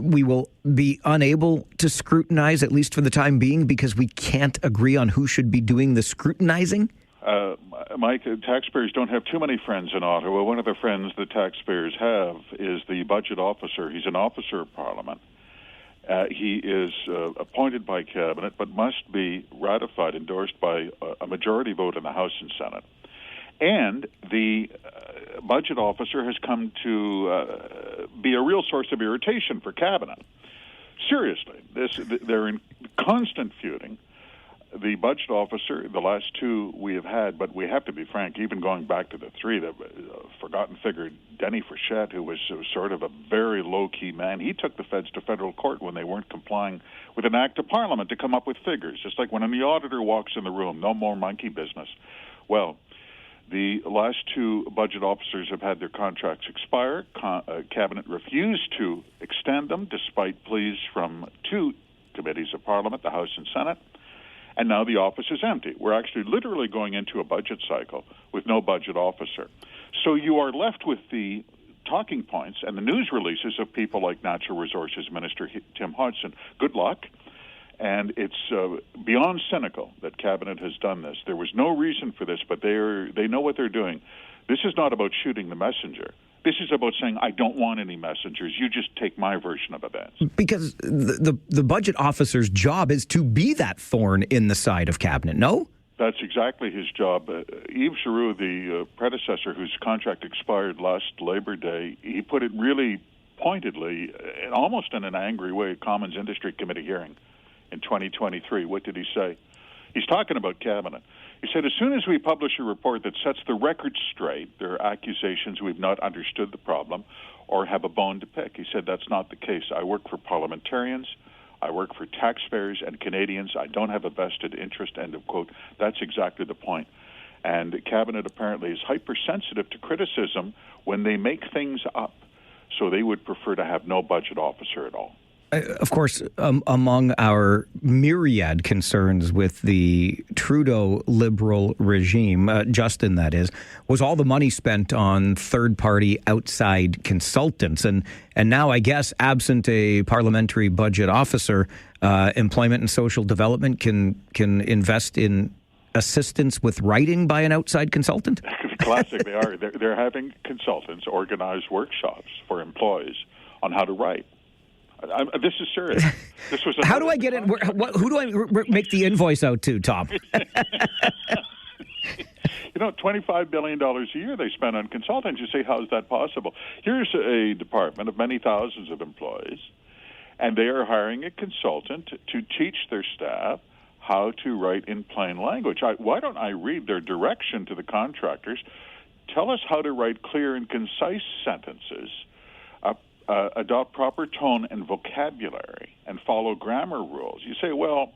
Speaker 13: we will be unable to scrutinize, at least for the time being, because we can't agree on who should be doing the scrutinizing? Mike, taxpayers don't have too many friends in Ottawa. One of the friends the taxpayers have is the budget officer. He's an officer of Parliament. He is appointed by Cabinet, but must be ratified, endorsed by a majority vote in the House and Senate. And the budget officer has come to be a real source of irritation for Cabinet. Seriously, they're in constant feuding. The budget officer, the last two we have had, but we have to be frank, even going back to the three, that forgotten figure, Denny Frechette, who was sort of a very low-key man. He took the feds to federal court when they weren't complying with an act of parliament to come up with figures, just like when the auditor walks in the room, no more monkey business. Well, the last two budget officers have had their contracts expire. Cabinet refused to extend them despite pleas from two committees of Parliament, the House and Senate, and now the office is empty. We're actually literally going into a budget cycle with no budget officer. So you are left with the talking points and the news releases of people like Natural Resources Minister Tim Hodgson. Good luck. And it's beyond cynical that Cabinet has done this. There was no reason for this, but they know what they're doing. This is not about shooting the messenger. This is about saying, I don't want any messengers. You just take my version of events.
Speaker 4: Because the budget officer's job is to be that thorn in the side of Cabinet, no?
Speaker 13: That's exactly his job. Yves Giroux, the predecessor whose contract expired last Labor Day, he put it really pointedly, almost in an angry way, at Commons Industry Committee hearing in 2023. What did he say? He's talking about Cabinet. He said, as soon as we publish a report that sets the record straight, there are accusations we've not understood the problem or have a bone to pick. He said, that's not the case. I work for parliamentarians. I work for taxpayers and Canadians. I don't have a vested interest, end of quote. That's exactly the point. And Cabinet apparently is hypersensitive to criticism when they make things up. So they would prefer to have no budget officer at all.
Speaker 4: Of course, among our myriad concerns with the Trudeau Liberal regime, Justin, that is, was all the money spent on third-party outside consultants. And now, I guess, absent a parliamentary budget officer, Employment and Social Development can invest in assistance with writing by an outside consultant?
Speaker 13: Classic, they are. They're having consultants organize workshops for employees on how to write. This is serious. This was.
Speaker 4: How do I get it? Who do I make the invoice out to, Tom?
Speaker 13: $25 billion a year they spend on consultants. You say, how is that possible? Here's a department of many thousands of employees, and they are hiring a consultant to teach their staff how to write in plain language. Why don't I read their direction to the contractors? Tell us how to write clear and concise sentences. Adopt proper tone and vocabulary, and follow grammar rules. You say, well,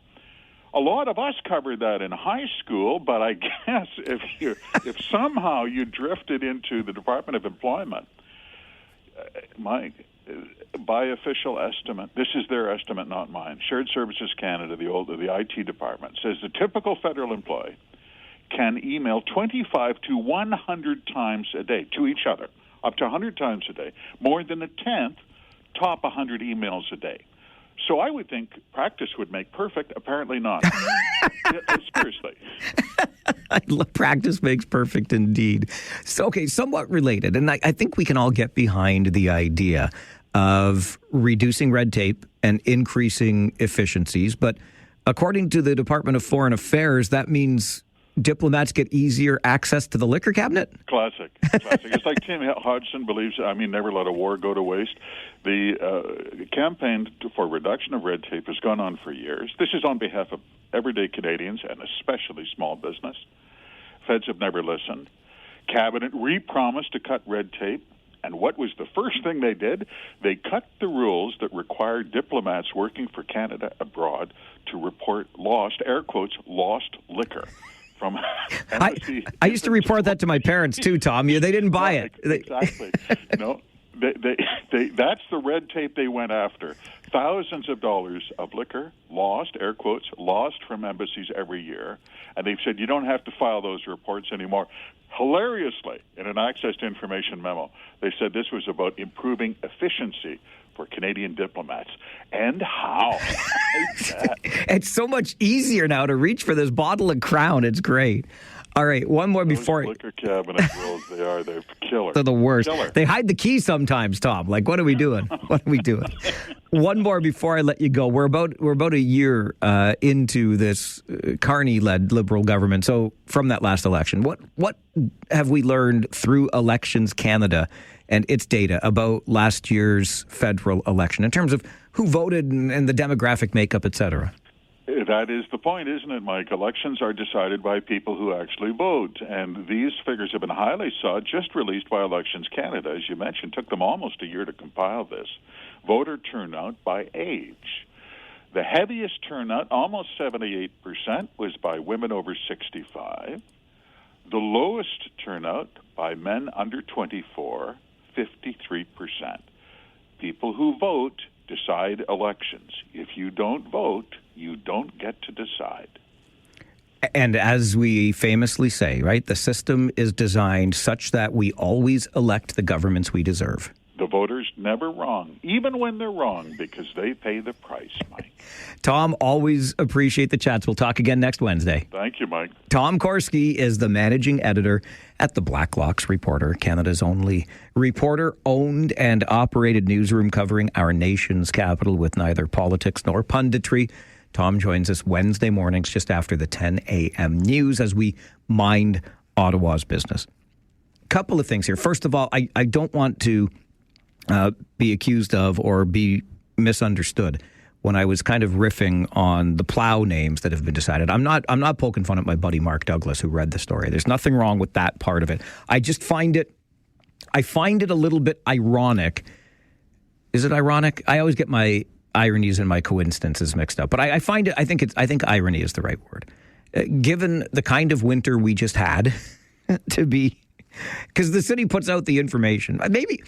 Speaker 13: a lot of us covered that in high school, but I guess if somehow you drifted into the Department of Employment, Mike, by official estimate, this is their estimate, not mine. Shared Services Canada, the IT department, says the typical federal employee can email 25 to 100 times a day to each other. Up to 100 times a day, more than a tenth top 100 emails a day. So I would think practice would make perfect. Apparently not. Seriously.
Speaker 4: Practice makes perfect indeed. So, okay, somewhat related, and I think we can all get behind the idea of reducing red tape and increasing efficiencies. But according to the Department of Foreign Affairs, that means diplomats get easier access to the liquor cabinet?
Speaker 13: Classic. It's like Tim Hodgson believes, never let a war go to waste. The campaign for reduction of red tape has gone on for years. This is on behalf of everyday Canadians and especially small business. Feds have never listened. Cabinet re-promised to cut red tape. And what was the first thing they did? They cut the rules that required diplomats working for Canada abroad to report lost, air quotes, lost liquor. From
Speaker 4: I used to report that to my parents too, Tom. They didn't buy it.
Speaker 13: Exactly. That's the red tape they went after. Thousands of dollars of liquor lost, air quotes, lost from embassies every year. And they've said you don't have to file those reports anymore. Hilariously, in an Access to Information memo, they said this was about improving efficiency for Canadian diplomats. And how?
Speaker 4: It's so much easier now to reach for this bottle of Crown. It's great. All right, one more before...
Speaker 13: liquor cabinet rules, they're killer.
Speaker 4: They're the worst.
Speaker 13: Killer.
Speaker 4: They hide the keys sometimes, Tom. Like, what are we doing? One more before I let you go. We're about a year into this Carney-led Liberal government. So from that last election, what have we learned through Elections Canada and its data about last year's federal election in terms of who voted and the demographic makeup, et cetera?
Speaker 13: That is the point, isn't it, Mike? Elections are decided by people who actually vote, and these figures have been highly sought, just released by Elections Canada, as you mentioned. Took them almost a year to compile this. Voter turnout by age. The heaviest turnout, almost 78%, was by women over 65. The lowest turnout by men under 24, 53%. People who vote decide elections. If you don't vote, you don't get to decide.
Speaker 4: And as we famously say, right, the system is designed such that we always elect the governments we deserve.
Speaker 13: The voters never wrong, even when they're wrong, because they pay the price, Mike.
Speaker 4: Tom, always appreciate the chats. We'll talk again next Wednesday.
Speaker 13: Thank you, Mike.
Speaker 4: Tom Korski is the managing editor at the Blacklocks Reporter, Canada's only reporter-owned and operated newsroom covering our nation's capital with neither politics nor punditry. Tom joins us Wednesday mornings just after the 10 a.m. news as we mind Ottawa's business. Couple of things here. First of all, I don't want to be accused of or be misunderstood when I was kind of riffing on the plow names that have been decided. I'm not poking fun at my buddy Mark Douglas who read the story. There's nothing wrong with that part of it. I just find it a little bit ironic. Is it ironic? I always get my ironies and my coincidences mixed up, but I think irony is the right word. Given the kind of winter we just had to be, because the city puts out the information. Maybe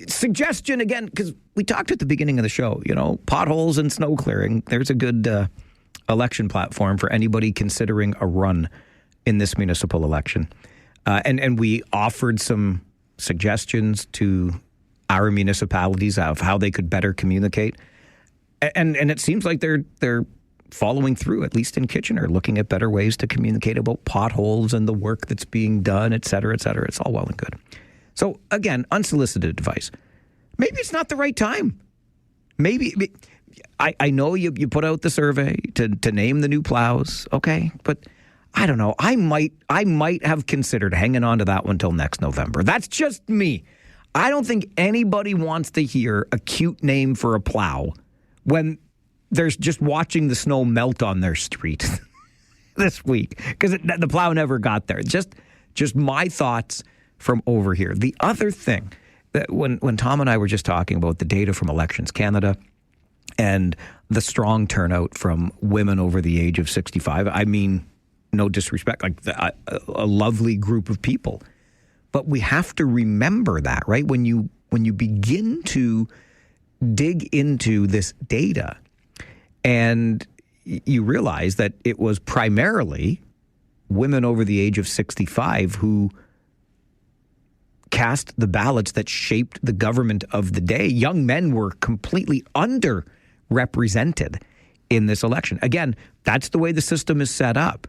Speaker 4: suggestion again, because we talked at the beginning of the show, potholes and snow clearing. There's a good election platform for anybody considering a run in this municipal election. And we offered some suggestions to our municipalities of how they could better communicate. And it seems like they're following through, at least in Kitchener, looking at better ways to communicate about potholes and the work that's being done, et cetera, et cetera. It's all well and good. So, again, unsolicited advice. Maybe it's not the right time. Maybe I know you put out the survey to name the new plows, okay? But I don't know. I might have considered hanging on to that one till next November. That's just me. I don't think anybody wants to hear a cute name for a plow when there's just watching the snow melt on their street this week, because the plow never got there. Just my thoughts from over here. The other thing, that when Tom and I were just talking about the data from Elections Canada and the strong turnout from women over the age of 65, I mean, no disrespect, like a lovely group of people. But we have to remember that, right? When you begin to dig into this data and you realize that it was primarily women over the age of 65 who cast the ballots that shaped the government of the day. Young men were completely underrepresented in this election. Again, that's the way the system is set up.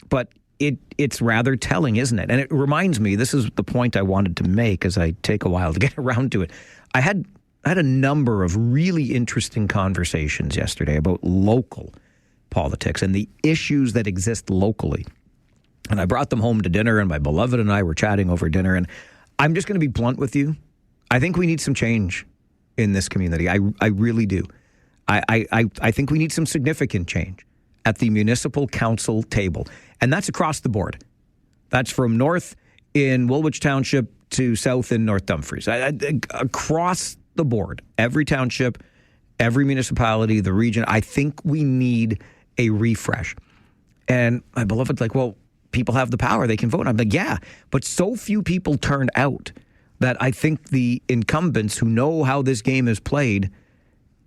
Speaker 4: But it's rather telling, isn't it? And it reminds me, this is the point I wanted to make as I take a while to get around to it. I had a number of really interesting conversations yesterday about local politics and the issues that exist locally. And I brought them home to dinner, and my beloved and I were chatting over dinner. And I'm just going to be blunt with you. I think we need some change in this community. I really do. I think we need some significant change at the municipal council table. And that's across the board. That's from north in Woolwich Township to south in North Dumfries. Across the board, every township, every municipality, the region, I think we need a refresh. And my beloved's like, well, people have the power. They can vote. I'm like, yeah, but so few people turned out that I think the incumbents who know how this game is played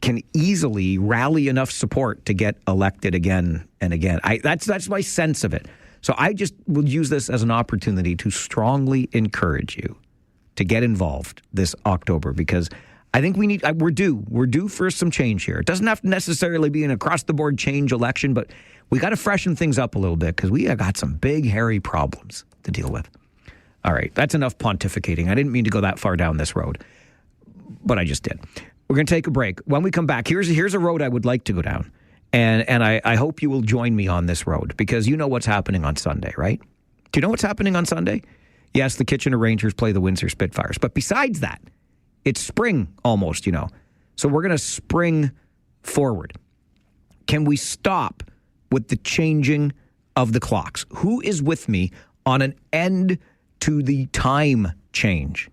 Speaker 4: can easily rally enough support to get elected again and again. That's my sense of it. So I just will use this as an opportunity to strongly encourage you to get involved this October, because I think we're due for some change here. It doesn't have to necessarily be an across-the-board change election, but we got to freshen things up a little bit because we have got some big, hairy problems to deal with. All right, that's enough pontificating. I didn't mean to go that far down this road, but I just did. We're going to take a break. When we come back, here's a road I would like to go down, and I hope you will join me on this road, because you know what's happening on Sunday, right? Do you know what's happening on Sunday? Yes, the Kitchener Rangers play the Windsor Spitfires, but besides that, it's spring almost, So we're going to spring forward. Can we stop with the changing of the clocks? Who is with me on an end to the time change?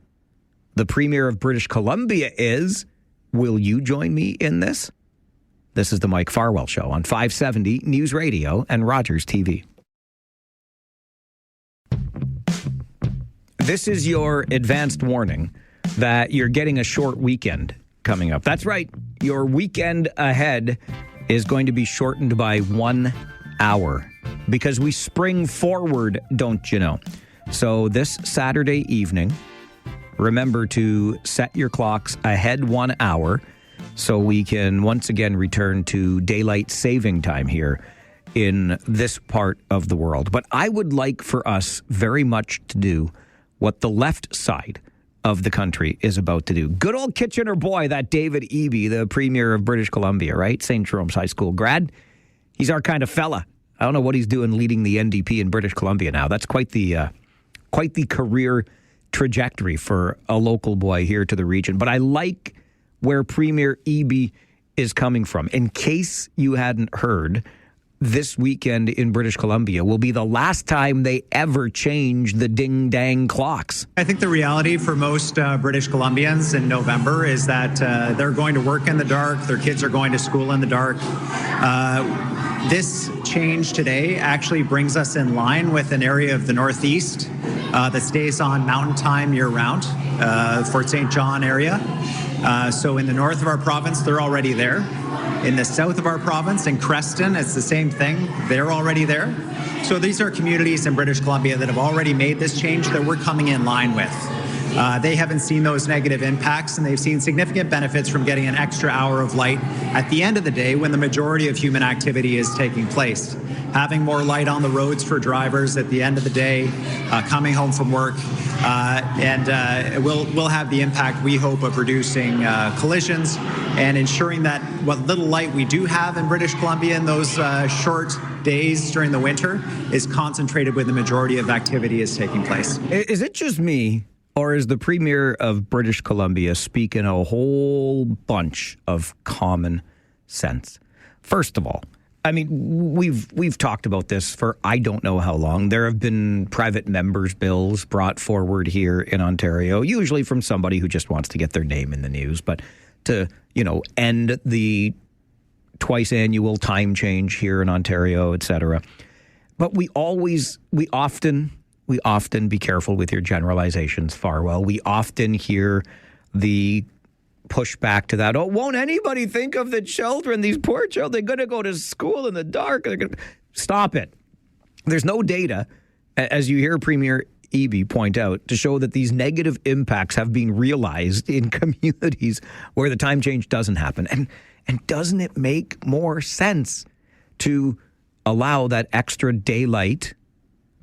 Speaker 4: The Premier of British Columbia is. Will you join me in this? This is the Mike Farwell Show on 570 News Radio and Rogers TV. This is your advanced warning that you're getting a short weekend coming up. That's right. Your weekend ahead is going to be shortened by 1 hour because we spring forward, don't you know? So this Saturday evening, remember to set your clocks ahead 1 hour so we can once again return to daylight saving time here in this part of the world. But I would like for us very much to do what the left side of the country is about to do. Good old Kitchener boy, that David Eby, the Premier of British Columbia, right? St. Jerome's High School grad. He's our kind of fella. I don't know what he's doing leading the NDP in British Columbia now. That's quite the career trajectory for a local boy here to the region. But I like where Premier Eby is coming from. In case you hadn't heard, this weekend in British Columbia will be the last time they ever change the ding-dang clocks.
Speaker 14: I think the reality for most British Columbians in November is that they're going to work in the dark, their kids are going to school in the dark. This change today actually brings us in line with an area of the Northeast that stays on mountain time year-round, Fort St. John area. So in the north of our province, they're already there. In the south of our province, in Creston, it's the same thing. They're already there. So these are communities in British Columbia that have already made this change that we're coming in line with. They haven't seen those negative impacts, and they've seen significant benefits from getting an extra hour of light at the end of the day when the majority of human activity is taking place. Having more light on the roads for drivers at the end of the day, coming home from work, and we'll have the impact, we hope, of reducing collisions and ensuring that what little light we do have in British Columbia in those short days during the winter is concentrated where the majority of activity is taking place.
Speaker 4: Is it just me, or is the Premier of British Columbia speaking a whole bunch of common sense? First of all, I mean, we've talked about this for I don't know how long. There have been private members' bills brought forward here in Ontario, usually from somebody who just wants to get their name in the news, but to, end the twice annual time change here in Ontario, et cetera. But we often, be careful with your generalizations, Farwell. We often hear the push back to that. Oh, won't anybody think of the children, these poor children? They're going to go to school in the dark. Stop it. There's no data, as you hear Premier Eby point out, to show that these negative impacts have been realized in communities where the time change doesn't happen. And doesn't it make more sense to allow that extra daylight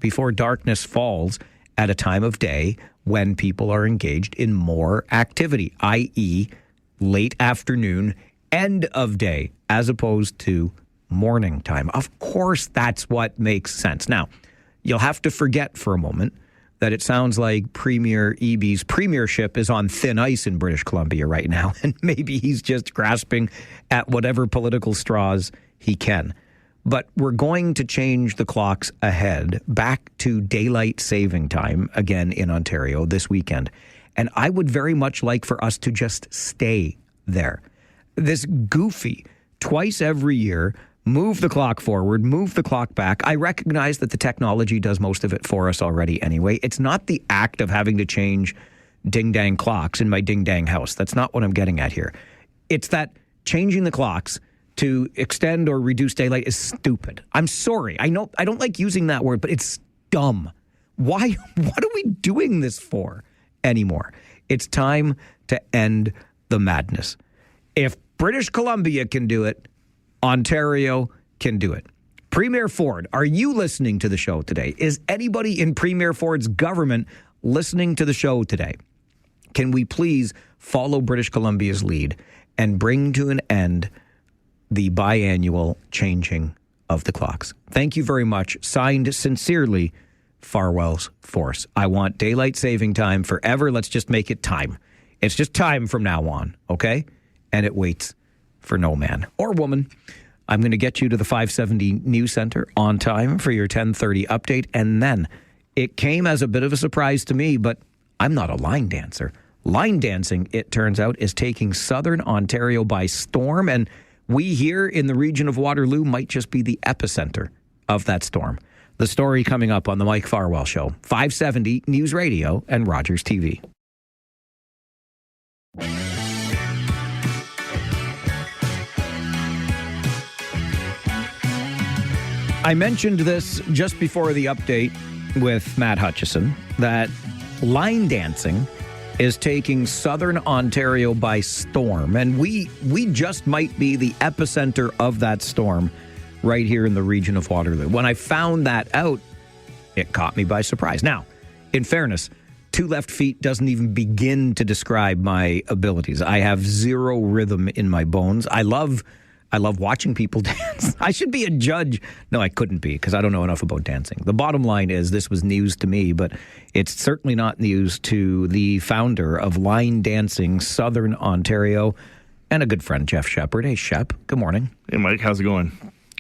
Speaker 4: before darkness falls at a time of day when people are engaged in more activity, i.e. late afternoon, end of day, as opposed to morning time? Of course, that's what makes sense. Now, you'll have to forget for a moment that it sounds like Premier Eby's premiership is on thin ice in British Columbia right now, and maybe he's just grasping at whatever political straws he can. But we're going to change the clocks ahead back to daylight saving time again in Ontario this weekend. And I would very much like for us to just stay there. This goofy, twice every year, move the clock forward, move the clock back. I recognize that the technology does most of it for us already anyway. It's not the act of having to change ding-dang clocks in my ding-dang house. That's not what I'm getting at here. It's that changing the clocks to extend or reduce daylight is stupid. I'm sorry. I know I don't like using that word, but it's dumb. Why? What are we doing this for anymore? It's time to end the madness. If British Columbia can do it, Ontario can do it. Premier Ford, are you listening to the show today? Is anybody in Premier Ford's government listening to the show today? Can we please follow British Columbia's lead and bring to an end the biannual changing of the clocks? Thank you very much. Signed sincerely, Farwell's Force. I want daylight saving time forever. Let's just make it time. It's just time from now on, okay? And it waits for no man or woman. I'm going to get you to the 570 News Center on time for your 10:30 update. And then it came as a bit of a surprise to me, but I'm not a line dancer. Line dancing, it turns out, is taking southern Ontario by storm. And we here in the region of Waterloo might just be the epicenter of that storm. The story coming up on the Mike Farwell Show, 570 News Radio and Rogers TV. I mentioned this just before the update with Matt Hutchison, that line dancing is taking southern Ontario by storm. And we just might be the epicenter of that storm right here in the region of Waterloo. When I found that out, it caught me by surprise. Now, in fairness, 2 left feet doesn't even begin to describe my abilities. I have zero rhythm in my bones. I love watching people dance. I should be a judge. No, I couldn't be because I don't know enough about dancing. The bottom line is this was news to me, but it's certainly not news to the founder of Line Dancing Southern Ontario and a good friend, Jeff Shepard. Hey, Shep, good morning.
Speaker 15: Hey, Mike, how's it going?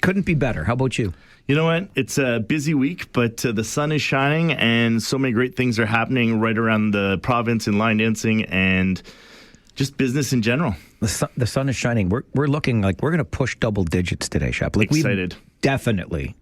Speaker 4: Couldn't be better. How about you?
Speaker 15: You know what? It's a busy week, but the sun is shining and so many great things are happening right around the province in line dancing and just business in general.
Speaker 4: The sun is shining. We're looking like we're going to push double digits today, Shep. Like
Speaker 15: excited.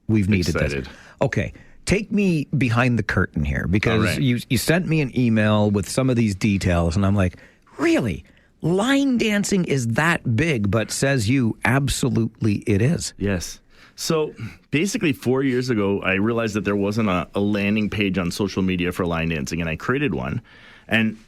Speaker 4: We've needed
Speaker 15: excited.
Speaker 4: This. Okay, take me behind the curtain here because
Speaker 15: right.
Speaker 4: you sent me an email with some of these details, and I'm like, really? Line dancing is that big, but says you, absolutely it is.
Speaker 15: Yes. So basically 4 years ago, I realized that there wasn't a landing page on social media for line dancing, and I created one. And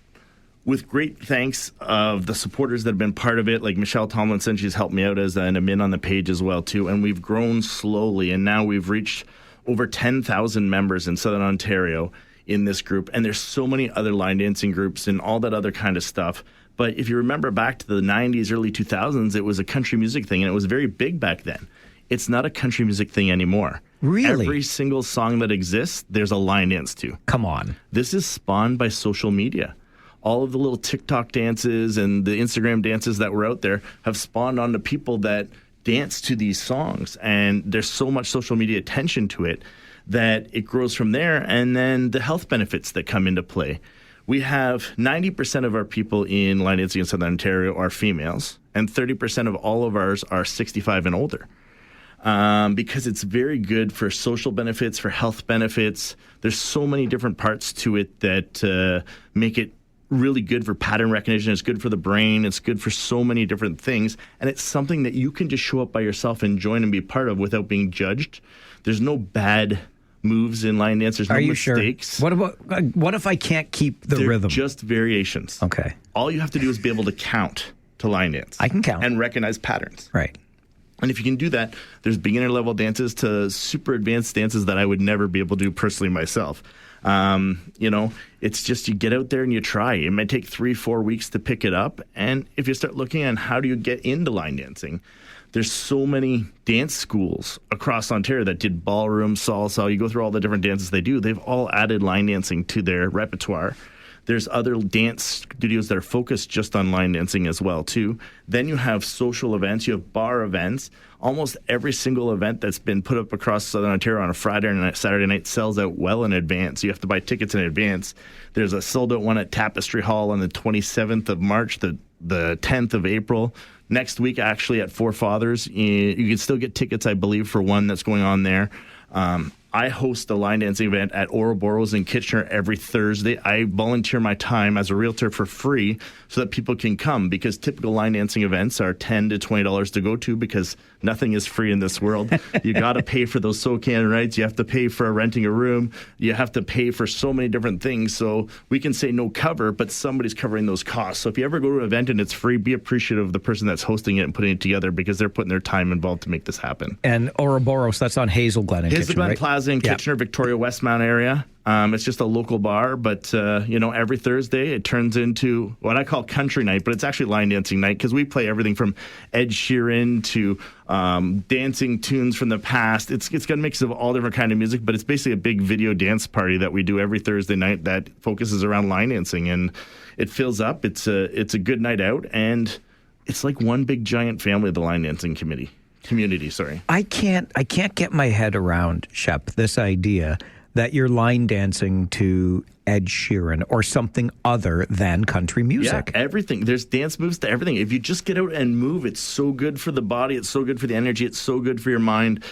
Speaker 15: with great thanks of the supporters that have been part of it, like Michelle Tomlinson, she's helped me out as an admin on the page as well, too. And we've grown slowly, and now we've reached over 10,000 members in Southern Ontario in this group. And there's so many other line dancing groups and all that other kind of stuff. But if you remember back to the 90s, early 2000s, it was a country music thing, and it was very big back then. It's not a country music thing anymore.
Speaker 4: Really?
Speaker 15: Every single song that exists, there's a line dance to.
Speaker 4: Come on.
Speaker 15: This is spawned by social media. All of the little TikTok dances and the Instagram dances that were out there have spawned onto people that dance to these songs. And there's so much social media attention to it that it grows from there. And then the health benefits that come into play. We have 90% of our people in line dancing in Southern Ontario are females, and 30% of all of ours are 65 and older. Because it's very good for social benefits, for health benefits. There's so many different parts to it that make it really good for pattern recognition. It's good for the brain. It's good for so many different things. And it's something that you can just show up by yourself and join and be part of without being judged. There's no bad moves in line dance. There's no mistakes.
Speaker 4: Sure? What if I can't keep the
Speaker 15: They're
Speaker 4: rhythm?
Speaker 15: Just variations.
Speaker 4: Okay.
Speaker 15: All you have to do is be able to count to line dance.
Speaker 4: I can count.
Speaker 15: And recognize patterns.
Speaker 4: Right.
Speaker 15: And if you can do that, there's beginner level dances to super advanced dances that I would never be able to do personally myself. It's just you get out there and you try. It might take 3-4 weeks to pick it up. And if you start looking at how do you get into line dancing, there's so many dance schools across Ontario that did ballroom, salsa. You go through all the different dances they do. They've all added line dancing to their repertoire. There's other dance studios that are focused just on line dancing as well, too. Then you have social events. You have bar events. Almost every single event that's been put up across Southern Ontario on a Friday and a Saturday night sells out well in advance. You have to buy tickets in advance. There's a sold-out one at Tapestry Hall on the 27th of March, the 10th of April. Next week, actually, at Four Fathers, you can still get tickets, I believe, for one that's going on there. I host a line dancing event at Ouroboros in Kitchener every Thursday. I volunteer my time as a realtor for free so that people can come, because typical line dancing events are $10 to $20 to go to, because nothing is free in this world. You got to pay for those SoCan rights. You have to pay for renting a room. You have to pay for so many different things. So we can say no cover, but somebody's covering those costs. So if you ever go to an event and it's free, be appreciative of the person that's hosting it and putting it together, because they're putting their time involved to make this happen.
Speaker 4: And Ouroboros, that's on Hazel Glen in
Speaker 15: Hazel
Speaker 4: Kitchener,
Speaker 15: Glen
Speaker 4: right?
Speaker 15: Plaza in Kitchener, Victoria Westmount area. It's just a local bar, but every Thursday it turns into what I call country night, but it's actually line dancing night, because we play everything from Ed Sheeran to dancing tunes from the past. It's got a mix of all different kind of music, but it's basically a big video dance party that we do every Thursday night that focuses around line dancing, and it fills up. It's a good night out, and it's like one big giant family, the line dancing committee. community. Sorry.
Speaker 4: I can't get my head around, Shep, this idea that you're line dancing to Ed Sheeran or something other than country music.
Speaker 15: Yeah, everything. There's dance moves to everything. If you just get out and move, it's so good for the body. It's so good for the energy. It's so good for your mind.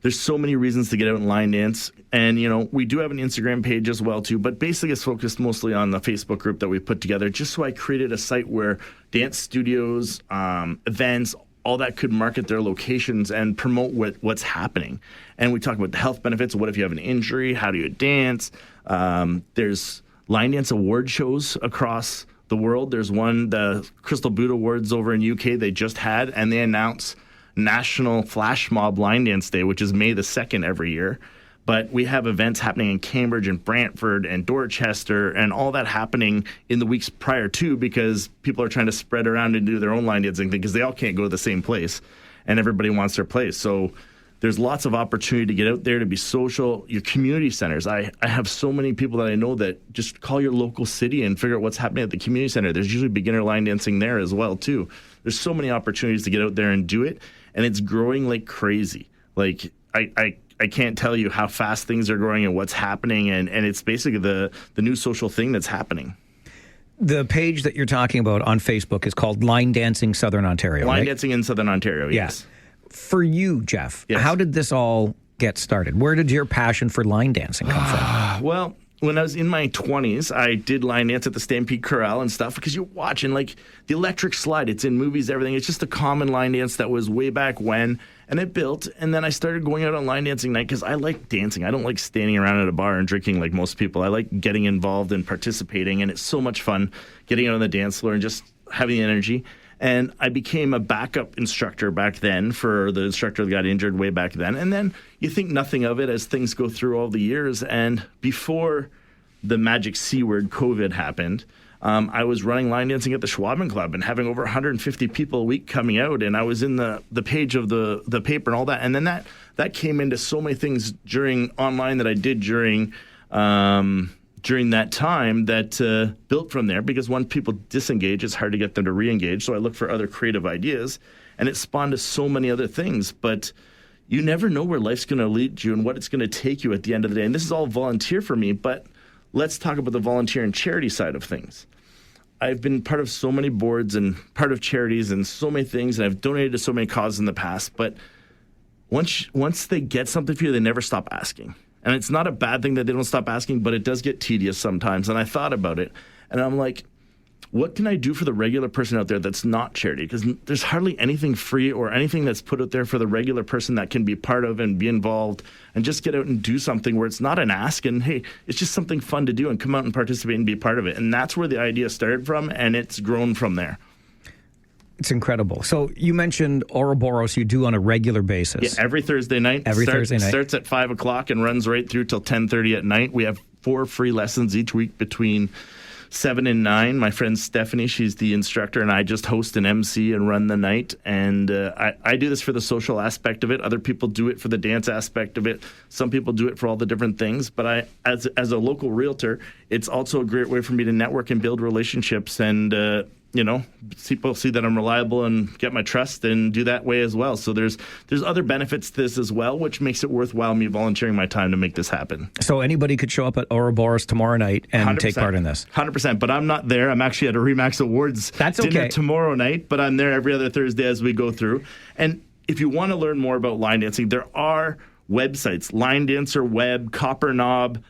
Speaker 15: There's so many reasons to get out and line dance. And, we do have an Instagram page as well, too. But basically, it's focused mostly on the Facebook group that we put together. Just so I created a site where dance studios, events, all that could market their locations and promote what's happening. And we talk about the health benefits. What if you have an injury? How do you dance? There's line dance award shows across the world. There's one, the Crystal Boot Awards over in UK they just had, and they announce National Flash Mob Line Dance Day, which is May the 2nd every year. But we have events happening in Cambridge and Brantford and Dorchester and all that happening in the weeks prior to, because people are trying to spread around and do their own line dancing thing because they all can't go to the same place and everybody wants their place. So there's lots of opportunity to get out there, to be social. Your community centers. I have so many people that I know that just call your local city and figure out what's happening at the community center. There's usually beginner line dancing there as well, too. There's so many opportunities to get out there and do it, and it's growing like crazy. Like, I can't tell you how fast things are growing and what's happening, and it's basically the new social thing that's happening.
Speaker 4: The page that you're talking about on Facebook is called Line Dancing Southern Ontario,
Speaker 15: Line
Speaker 4: right?
Speaker 15: Dancing in Southern Ontario, yes.
Speaker 4: For you, Jeff, how did this all get started? Where did your passion for line dancing come from?
Speaker 15: Well, when I was in my 20s, I did line dance at the Stampede Corral and stuff, because you're watching, like, the electric slide. It's in movies, everything. It's just a common line dance that was way back when, and it built. And then I started going out on line dancing night because I like dancing. I don't like standing around at a bar and drinking like most people. I like getting involved and participating, and it's so much fun getting out on the dance floor and just having the energy. And I became a backup instructor back then for the instructor that got injured way back then. And then you think nothing of it as things go through all the years. And before the magic C word, COVID, happened, I was running line dancing at the Schwaben Club and having over 150 people a week coming out. And I was in the page of the paper and all that. And then that came into so many things during online that I did during that time that built from there, because once people disengage, it's hard to get them to re-engage. So I look for other creative ideas, and it spawned to so many other things. But you never know where life's going to lead you and what it's going to take you at the end of the day. And this is all volunteer for me, but let's talk about the volunteer and charity side of things. I've been part of so many boards and part of charities and so many things, and I've donated to so many causes in the past. But once they get something for you, they never stop asking. And it's not a bad thing that they don't stop asking, but it does get tedious sometimes. And I thought about it, and I'm like, what can I do for the regular person out there that's not charity? Because there's hardly anything free or anything that's put out there for the regular person that can be part of and be involved and just get out and do something where it's not an ask and, hey, it's just something fun to do and come out and participate and be part of it. And that's where the idea started from, and it's grown from there.
Speaker 4: It's incredible. So you mentioned Ouroboros you do on a regular basis.
Speaker 15: Yeah, every Thursday night.
Speaker 4: Thursday night.
Speaker 15: Starts at 5 o'clock and runs right through till 10:30 at night. We have 4 free lessons each week between 7 and 9. My friend Stephanie, she's the instructor, and I just host an MC and run the night. And I do this for the social aspect of it. Other people do it for the dance aspect of it. Some people do it for all the different things. But as a local realtor, it's also a great way for me to network and build relationships and people see that I'm reliable and get my trust and do that way as well. So there's other benefits to this as well, which makes it worthwhile me volunteering my time to make this happen.
Speaker 4: So anybody could show up at Ouroboros tomorrow night and
Speaker 15: 100%,
Speaker 4: take part in this?
Speaker 15: 100%, but I'm not there. I'm actually at a Remax Awards dinner tomorrow night, but I'm there every other Thursday as we go through. And if you want to learn more about line dancing, there are websites, Line Dancer Web, Copperknob.co.uk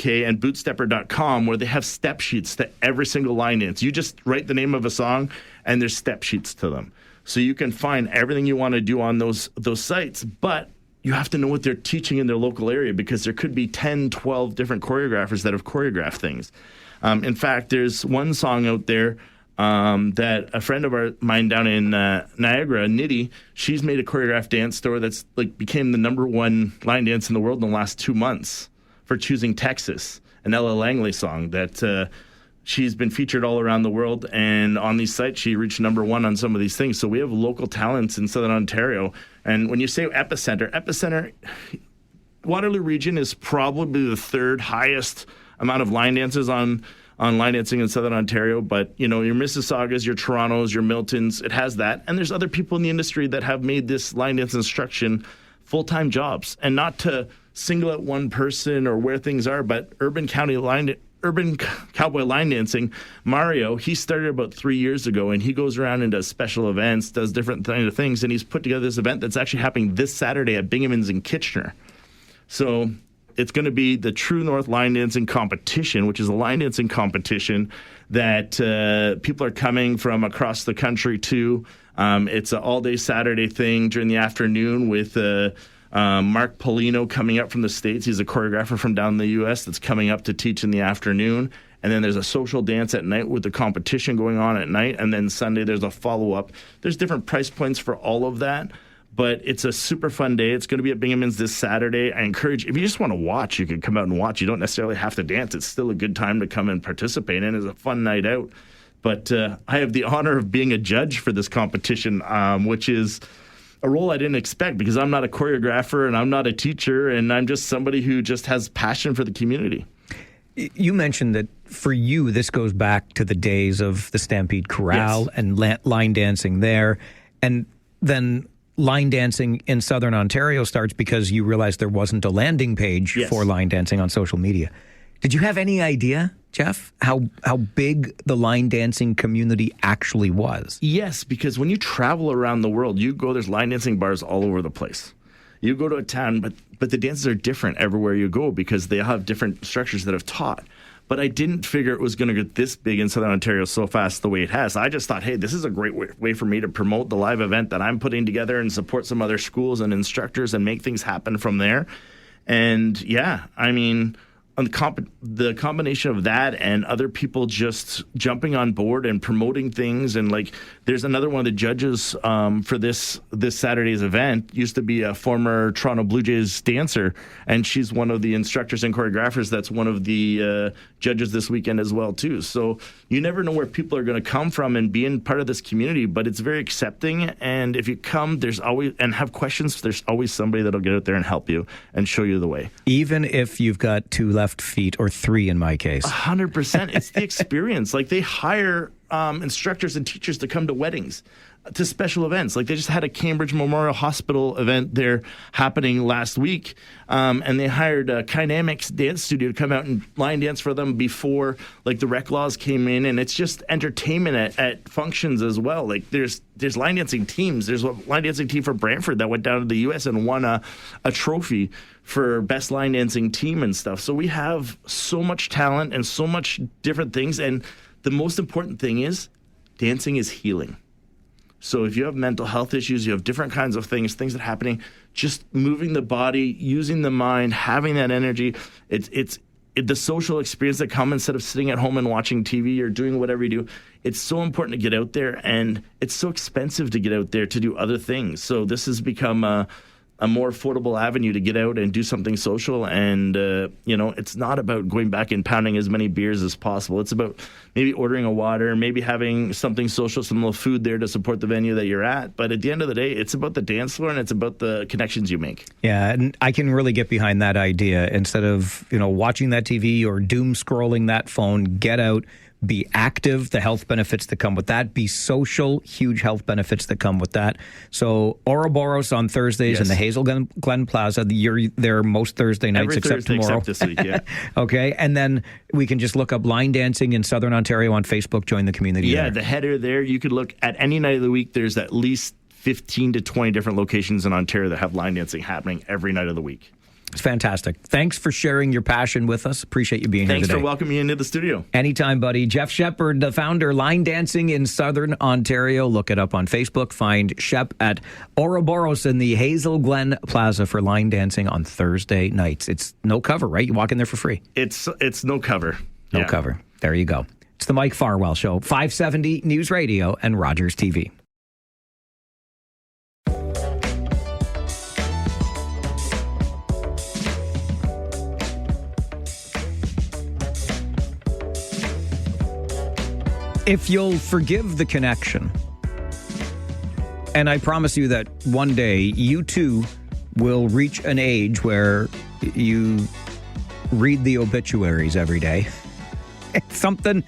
Speaker 15: and bootstepper.com, where they have step sheets to every single line dance. You just write the name of a song and there's step sheets to them. So you can find everything you want to do on those sites, but you have to know what they're teaching in their local area, because there could be 10, 12 different choreographers that have choreographed things. In fact, there's one song out there that a friend of mine down in Niagara, Nitty, she's made a choreographed dance store that's became the #1 line dance in the world in the last 2 months for Choosing Texas, an Ella Langley song that she's been featured all around the world, and on these sites she reached #1 on some of these things. So we have local talents in Southern Ontario. And when you say epicenter, Waterloo region is probably the 3rd highest amount of line dancers on on line dancing in Southern Ontario, but, you know, your Mississaugas, your Torontos, your Miltons, it has that. And there's other people in the industry that have made this line dance instruction full-time jobs. And not to single out one person or where things are, but Urban Cowboy Line Dancing, Mario, he started about 3 years ago, and he goes around and does special events, does different kind of things, and he's put together this event that's actually happening this Saturday at Binghamton's in Kitchener. So it's going to be the True North Line Dancing Competition, which is a line dancing competition that people are coming from across the country to. It's an all-day Saturday thing during the afternoon with Mark Polino coming up from the States. He's a choreographer from down in the U.S. that's coming up to teach in the afternoon. And then there's a social dance at night with the competition going on at night. And then Sunday there's a follow-up. There's different price points for all of that. But it's a super fun day. It's going to be at Binghamton's this Saturday. I encourage, if you just want to watch, you can come out and watch. You don't necessarily have to dance. It's still a good time to come and participate in. It's a fun night out. But I have the honor of being a judge for this competition, which is a role I didn't expect because I'm not a choreographer and I'm not a teacher, and I'm just somebody who just has passion for the community.
Speaker 4: You mentioned that for you, this goes back to the days of the Stampede Corral and line dancing there. And then line dancing in Southern Ontario starts because you realized there wasn't a landing page for line dancing on social media. Did you have any idea, Jeff, how big the line dancing community actually was?
Speaker 15: Yes, because when you travel around the world, there's line dancing bars all over the place. You go to a town, but the dances are different everywhere you go because they have different structures that have taught. But I didn't figure it was going to get this big in Southern Ontario so fast the way it has. I just thought, hey, this is a great way for me to promote the live event that I'm putting together and support some other schools and instructors and make things happen from there. And yeah, I mean, the combination of that and other people just jumping on board and promoting things, and like there's another one of the judges for this Saturday's event used to be a former Toronto Blue Jays dancer, and she's one of the instructors and choreographers that's one of the judges this weekend as well too. So you never know where people are going to come from and being part of this community, but it's very accepting. And if you come, there's always and have questions, there's always somebody that'll get out there and help you and show you the way.
Speaker 4: Even if you've got two left feet, or three in my case.
Speaker 15: 100%. It's the experience. Like they hire instructors and teachers to come to weddings, to special events. Like they just had a Cambridge Memorial Hospital event there happening last week, and they hired a Kinamics dance studio to come out and line dance for them before like the rec laws came in, and it's just entertainment at functions as well. Like there's line dancing teams. There's a line dancing team for Brantford that went down to the U.S. and won a trophy for best line dancing team and stuff. So we have so much talent and so much different things, and the most important thing is dancing is healing. So if you have mental health issues, you have different kinds of things that are happening, just moving the body, using the mind, having that energy, it's the social experience that comes instead of sitting at home and watching TV or doing whatever you do. It's so important to get out there, and it's so expensive to get out there to do other things. So this has become a more affordable avenue to get out and do something social. And, it's not about going back and pounding as many beers as possible. It's about maybe ordering a water, maybe having something social, some little food there to support the venue that you're at. But at the end of the day, it's about the dance floor and it's about the connections you make.
Speaker 4: Yeah, and I can really get behind that idea. Instead of, watching that TV or doom scrolling that phone, get out, be active, the health benefits that come with that, be social, huge health benefits that come with that. So Ouroboros on Thursdays in the Hazel Glen Plaza. You're there most Thursday nights
Speaker 15: Every
Speaker 4: except
Speaker 15: Thursday
Speaker 4: tomorrow.
Speaker 15: except this week, yeah.
Speaker 4: Okay, and then we can just look up line dancing in Southern Ontario on Facebook, join the community there.
Speaker 15: The header there, you could look at any night of the week. There's at least 15 to 20 different locations in Ontario that have line dancing happening every night of the week.
Speaker 4: It's fantastic. Thanks for sharing your passion with us. Appreciate you being here today.
Speaker 15: Thanks for welcoming me into the studio.
Speaker 4: Anytime, buddy. Jeff Shepard, the founder, Line Dancing in Southern Ontario. Look it up on Facebook. Find Shep at Ouroboros in the Hazel Glen Plaza for line dancing on Thursday nights. It's no cover, right? You walk in there for free.
Speaker 15: It's no cover.
Speaker 4: No cover. There you go. It's the Mike Farwell Show, 570 News Radio and Rogers TV. If you'll forgive the connection, and I promise you that one day you too will reach an age where you read the obituaries every day It's something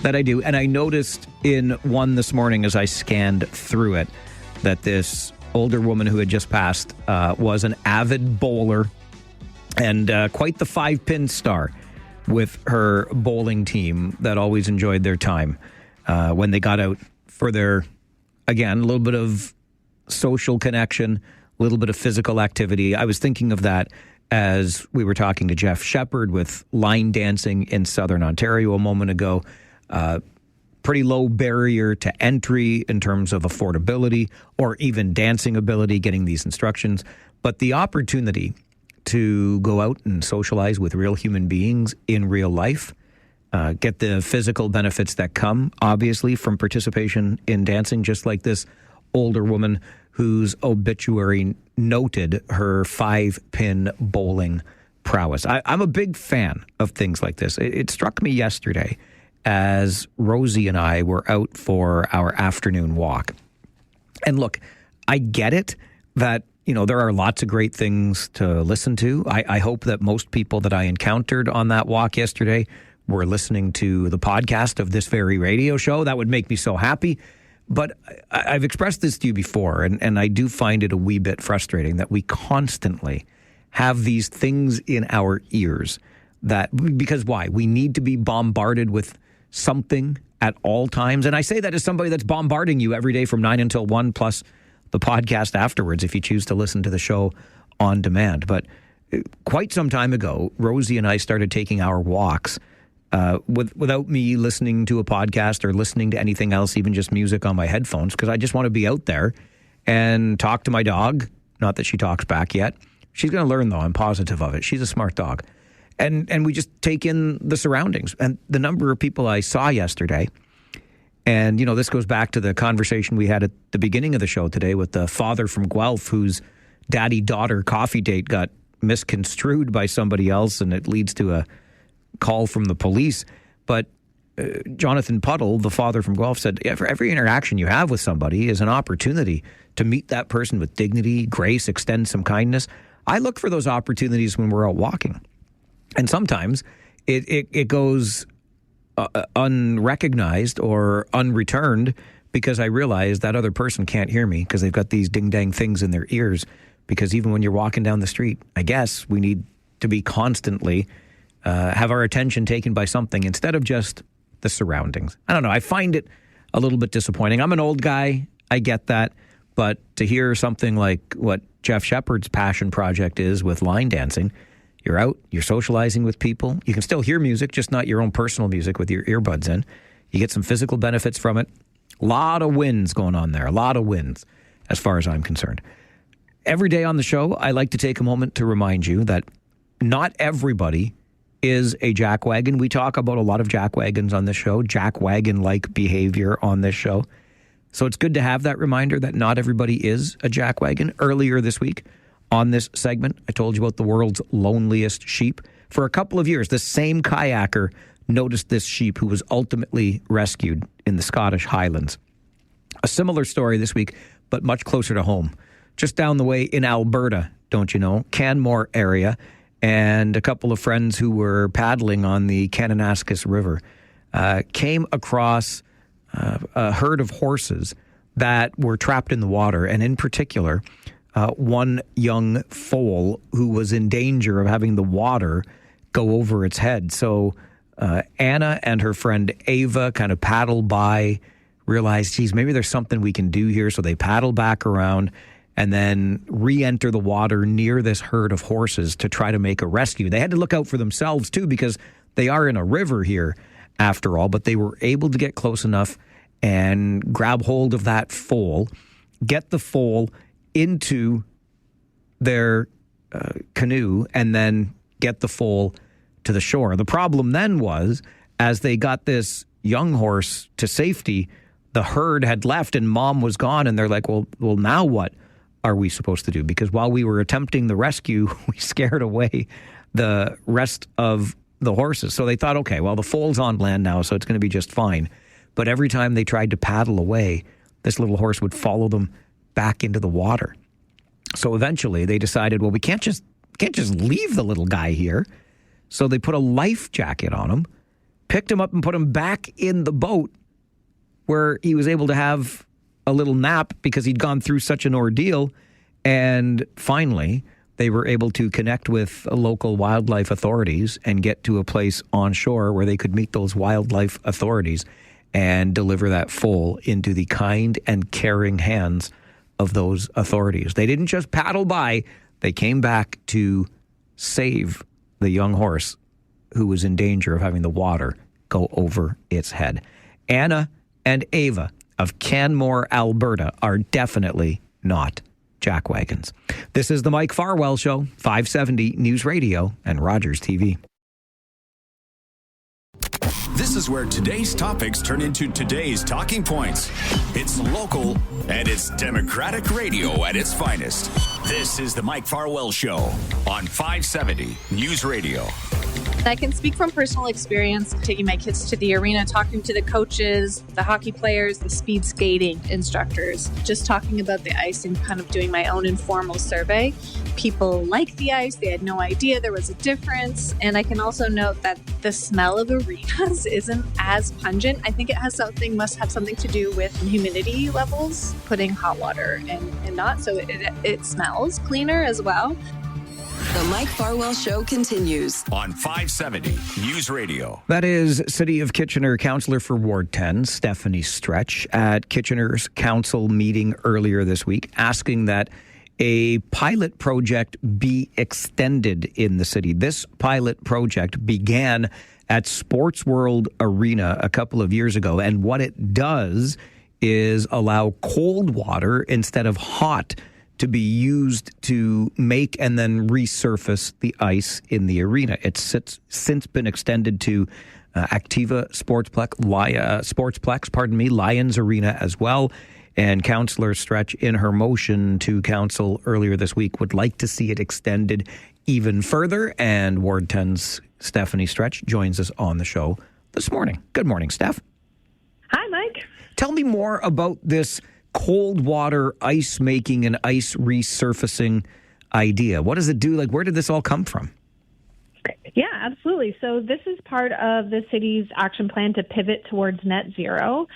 Speaker 4: that I do. And I noticed in one this morning as I scanned through it that this older woman who had just passed was an avid bowler and quite the 5-pin star with her bowling team that always enjoyed their time when they got out for their, again, a little bit of social connection, a little bit of physical activity. I was thinking of that as we were talking to Jeff Shepard with line dancing in Southern Ontario a moment ago. Pretty low barrier to entry in terms of affordability or even dancing ability, getting these instructions. But the opportunity to go out and socialize with real human beings in real life, get the physical benefits that come, obviously, from participation in dancing, just like this older woman whose obituary noted her 5-pin bowling prowess. I'm a big fan of things like this. It struck me yesterday as Rosie and I were out for our afternoon walk. And look, I get it that, you know, there are lots of great things to listen to. I hope that most people that I encountered on that walk yesterday were listening to the podcast of this very radio show. That would make me so happy. But I've expressed this to you before, and I do find it a wee bit frustrating that we constantly have these things in our ears that, because why? We need to be bombarded with something at all times. And I say that as somebody that's bombarding you every day from 9 until 1, plus the podcast afterwards if you choose to listen to the show on demand. But quite some time ago, Rosie and I started taking our walks without me listening to a podcast or listening to anything else, even just music on my headphones, because I just want to be out there and talk to my dog. Not that she talks back yet. She's going to learn, though. I'm positive of it. She's a smart dog. And we just take in the surroundings. And the number of people I saw yesterday, and, you know, this goes back to the conversation we had at the beginning of the show today with the father from Guelph whose daddy-daughter coffee date got misconstrued by somebody else, and it leads to a call from the police. But Jonathan Puddle, the father from Guelph, said every interaction you have with somebody is an opportunity to meet that person with dignity, grace, extend some kindness. I look for those opportunities when we're out walking. And sometimes it goes unrecognized or unreturned because I realize that other person can't hear me because they've got these ding-dang things in their ears. Because even when you're walking down the street, I guess we need to be constantly have our attention taken by something instead of just the surroundings. I don't know. I find it a little bit disappointing. I'm an old guy. I get that. But to hear something like what Jeff Shepard's passion project is with line dancing, you're out, you're socializing with people. You can still hear music, just not your own personal music with your earbuds in. You get some physical benefits from it. A lot of wins going on there. A lot of wins as far as I'm concerned. Every day on the show, I like to take a moment to remind you that not everybody is a jackwagon. We talk about a lot of jackwagons on this show, jackwagon-like behavior on this show. So it's good to have that reminder that not everybody is a jackwagon. Earlier this week on this segment, I told you about the world's loneliest sheep. For a couple of years, the same kayaker noticed this sheep who was ultimately rescued in the Scottish Highlands. A similar story this week, but much closer to home. Just down the way in Alberta, don't you know, Canmore area, and a couple of friends who were paddling on the Kananaskis River came across a herd of horses that were trapped in the water, and in particular, one young foal who was in danger of having the water go over its head. So Anna and her friend Ava kind of paddled by, realized, geez, maybe there's something we can do here. So they paddle back around and then re-enter the water near this herd of horses to try to make a rescue. They had to look out for themselves, too, because they are in a river here, after all, but they were able to get close enough and grab hold of that foal, get the foal into their canoe, and then get the foal to the shore. The problem then was, as they got this young horse to safety, the herd had left and Mom was gone, and they're like, well, now what are we supposed to do? Because while we were attempting the rescue, we scared away the rest of the horses. So they thought, okay, well, the foal's on land now, so it's going to be just fine. But every time they tried to paddle away, this little horse would follow them back into the water. So eventually they decided, well, we can't just leave the little guy here. So they put a life jacket on him picked him up and put him back in the boat where he was able to have a little nap because he'd gone through such an ordeal. And finally, they were able to connect with local wildlife authorities and get to a place on shore where they could meet those wildlife authorities and deliver that foal into the kind and caring hands of those authorities. They didn't just paddle by, they came back to save the young horse who was in danger of having the water go over its head. Anna and Ava of Canmore, Alberta are definitely not jackwagons. This is the Mike Farwell Show, 570 News Radio and Rogers TV.
Speaker 16: This is where today's topics turn into today's talking points. It's local and it's democratic radio at its finest. This is the Mike Farwell Show on 570 News Radio.
Speaker 17: I can speak from personal experience, taking my kids to the arena, talking to the coaches, the hockey players, the speed skating instructors, just talking about the ice and kind of doing my own informal survey. People like the ice. They had no idea there was a difference. And I can also note that the smell of arenas isn't as pungent. I think it must have something to do with humidity levels, putting hot water and not. So it smells cleaner as well.
Speaker 18: The Mike Farwell Show continues
Speaker 16: on 570 News Radio.
Speaker 4: That is City of Kitchener Councillor for Ward 10, Stephanie Stretch, at Kitchener's council meeting earlier this week, asking that a pilot project be extended in the city. This pilot project began at Sports World Arena a couple of years ago, and what it does is allow cold water instead of hot to be used to make and then resurface the ice in the arena. It's since been extended to Activa Sportsplex, Lions Arena as well. And Councillor Stretch, in her motion to council earlier this week, would like to see it extended even further. And Ward 10's Stephanie Stretch joins us on the show this morning. Good morning, Steph.
Speaker 19: Hi, Mike.
Speaker 4: Tell me more about this cold water ice making and ice resurfacing idea. What does it do? Like, where did this all come from?
Speaker 19: Yeah, absolutely. So this is part of the city's action plan to pivot towards net zero.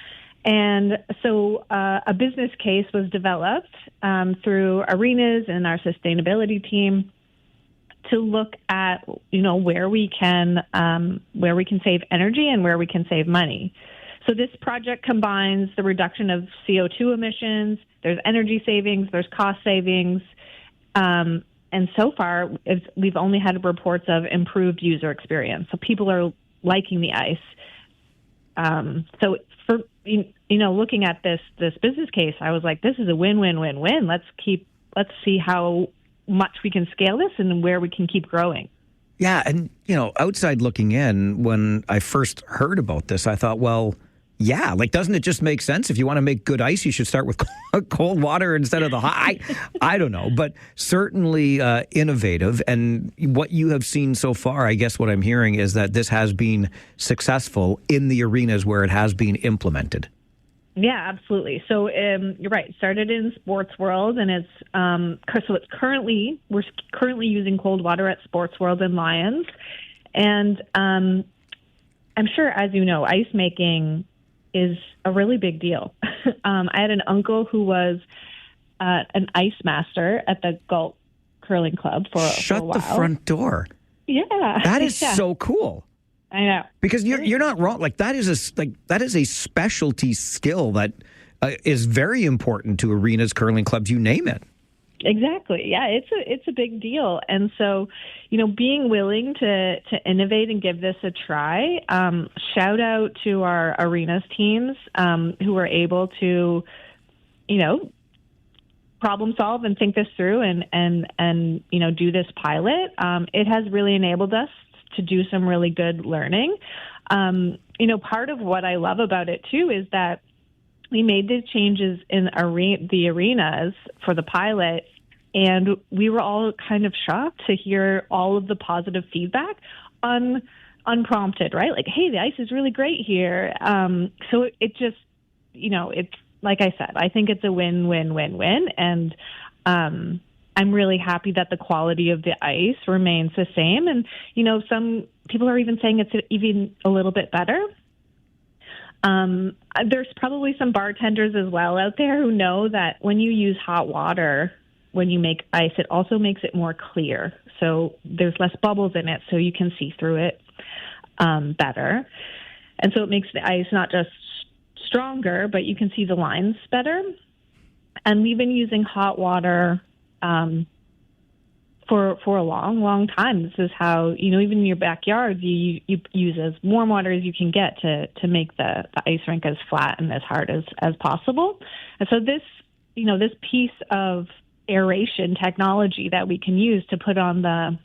Speaker 19: And so a business case was developed through arenas and our sustainability team to look at, where we can save energy and where we can save money. So this project combines the reduction of CO2 emissions, there's energy savings, there's cost savings, and so far we've only had reports of improved user experience. So people are liking the ice. So for looking at this business case, I was like, this is a win-win-win-win. Let's see how much we can scale this and where we can keep growing.
Speaker 4: Yeah, and outside looking in, when I first heard about this, I thought, well, yeah, doesn't it just make sense? If you want to make good ice, you should start with cold water instead of the hot. I don't know, but certainly innovative. And what you have seen so far, I guess what I'm hearing is that this has been successful in the arenas where it has been implemented.
Speaker 19: Yeah, absolutely. So you're right. It started in Sports World, and we're currently using cold water at Sports World and Lions. And I'm sure, as you know, ice making is a really big deal. I had an uncle who was an ice master at the Guelph Curling Club for a while.
Speaker 4: Shut the front door.
Speaker 19: Yeah.
Speaker 4: That is so cool.
Speaker 19: I know.
Speaker 4: Because you're not wrong. That is a specialty skill that is very important to arenas, curling clubs, you name it.
Speaker 19: Exactly. Yeah, it's a big deal. And so, being willing to innovate and give this a try, shout out to our arenas teams who were able to, problem solve and think this through and do this pilot. It has really enabled us to do some really good learning. Part of what I love about it too is that we made the changes in the arenas for the pilot, and we were all kind of shocked to hear all of the positive feedback unprompted, right? Like, hey, the ice is really great here. So it just, it's like I said, I think it's a win-win-win-win. And I'm really happy that the quality of the ice remains the same. And, some people are even saying it's even a little bit better. There's probably some bartenders as well out there who know that when you use hot water, when you make ice, it also makes it more clear. So there's less bubbles in it, so you can see through it better. And so it makes the ice not just stronger, but you can see the lines better. And we've been using hot water for a long time. This is how, even in your backyard, you use as warm water as you can get to make the ice rink as flat and as hard as possible. And so this piece of aeration technology that we can use to put on the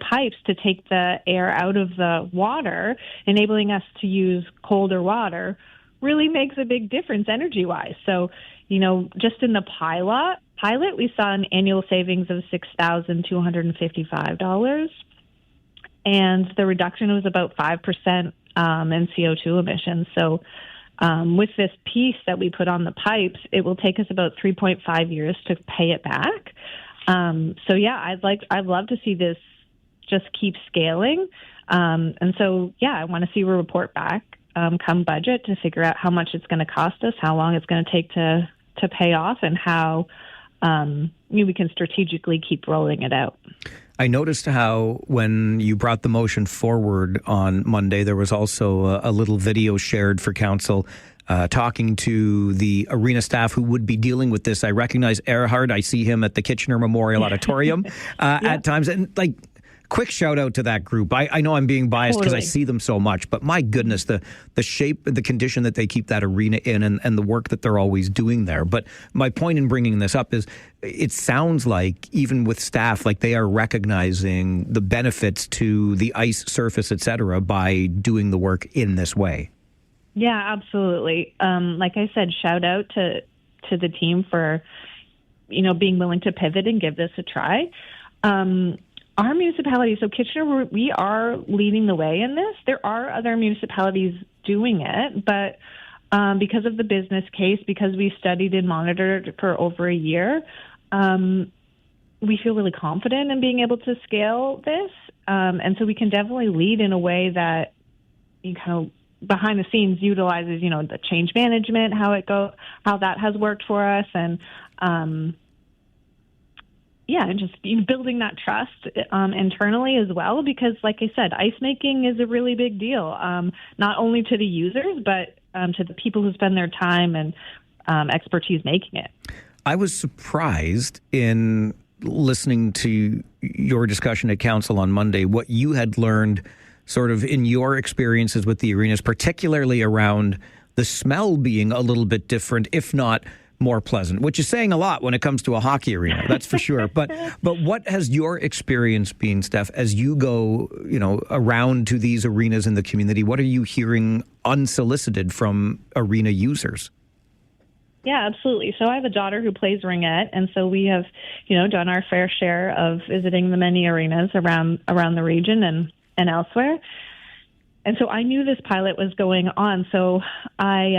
Speaker 19: pipes to take the air out of the water, enabling us to use colder water, really makes a big difference energy-wise. So, just in the pilot, we saw an annual savings of $6,255, and the reduction was about 5% in CO2 emissions. So, with this piece that we put on the pipes, it will take us about 3.5 years to pay it back. So, yeah, I'd love to see this just keep scaling. And so, yeah, I want to see a report back come budget to figure out how much it's going to cost us, how long it's going to take to pay off, and how we can strategically keep rolling it out.
Speaker 4: I noticed how when you brought the motion forward on Monday, there was also a little video shared for council talking to the arena staff who would be dealing with this. I recognize Erhard. I see him at the Kitchener Memorial Auditorium at times. And quick shout out to that group. I know I'm being biased because I see them so much, but my goodness, the shape, the condition that they keep that arena in, and the work that they're always doing there. But my point in bringing this up is it sounds like even with staff, like they are recognizing the benefits to the ice surface, et cetera, by doing the work in this way.
Speaker 19: Yeah, absolutely. Like I said, shout out to the team for, being willing to pivot and give this a try. Our municipality, so Kitchener, we are leading the way in this. There are other municipalities doing it, but because of the business case, because we studied and monitored for over a year, we feel really confident in being able to scale this. And so we can definitely lead in a way that behind the scenes utilizes, the change management, how that has worked for us, and and just building that trust internally as well, because like I said, ice making is a really big deal, not only to the users, but to the people who spend their time and expertise making it.
Speaker 4: I was surprised in listening to your discussion at council on Monday, what you had learned sort of in your experiences with the arenas, particularly around the smell being a little bit different, if not more pleasant, which is saying a lot when it comes to a hockey arena, that's for sure. But what has your experience been, Steph, as you go, around to these arenas in the community? What are you hearing unsolicited from arena users?
Speaker 19: Yeah, absolutely. So I have a daughter who plays ringette, and so we have, done our fair share of visiting the many arenas around the region and elsewhere. And so I knew this pilot was going on, so I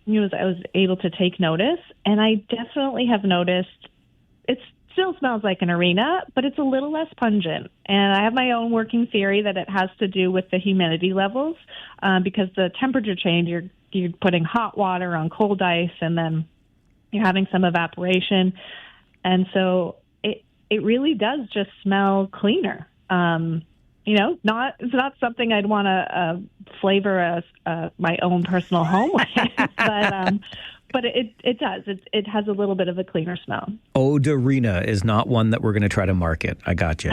Speaker 19: was able to take notice, and I definitely have noticed it still smells like an arena, but it's a little less pungent. And I have my own working theory that it has to do with the humidity levels, because the temperature change, you're putting hot water on cold ice, and then you're having some evaporation, and so it really does just smell cleaner. It's not something I'd want to flavor my own personal home with, but it does. It has a little bit of a cleaner smell.
Speaker 4: Ode Arena is not one that we're going to try to market. I got you.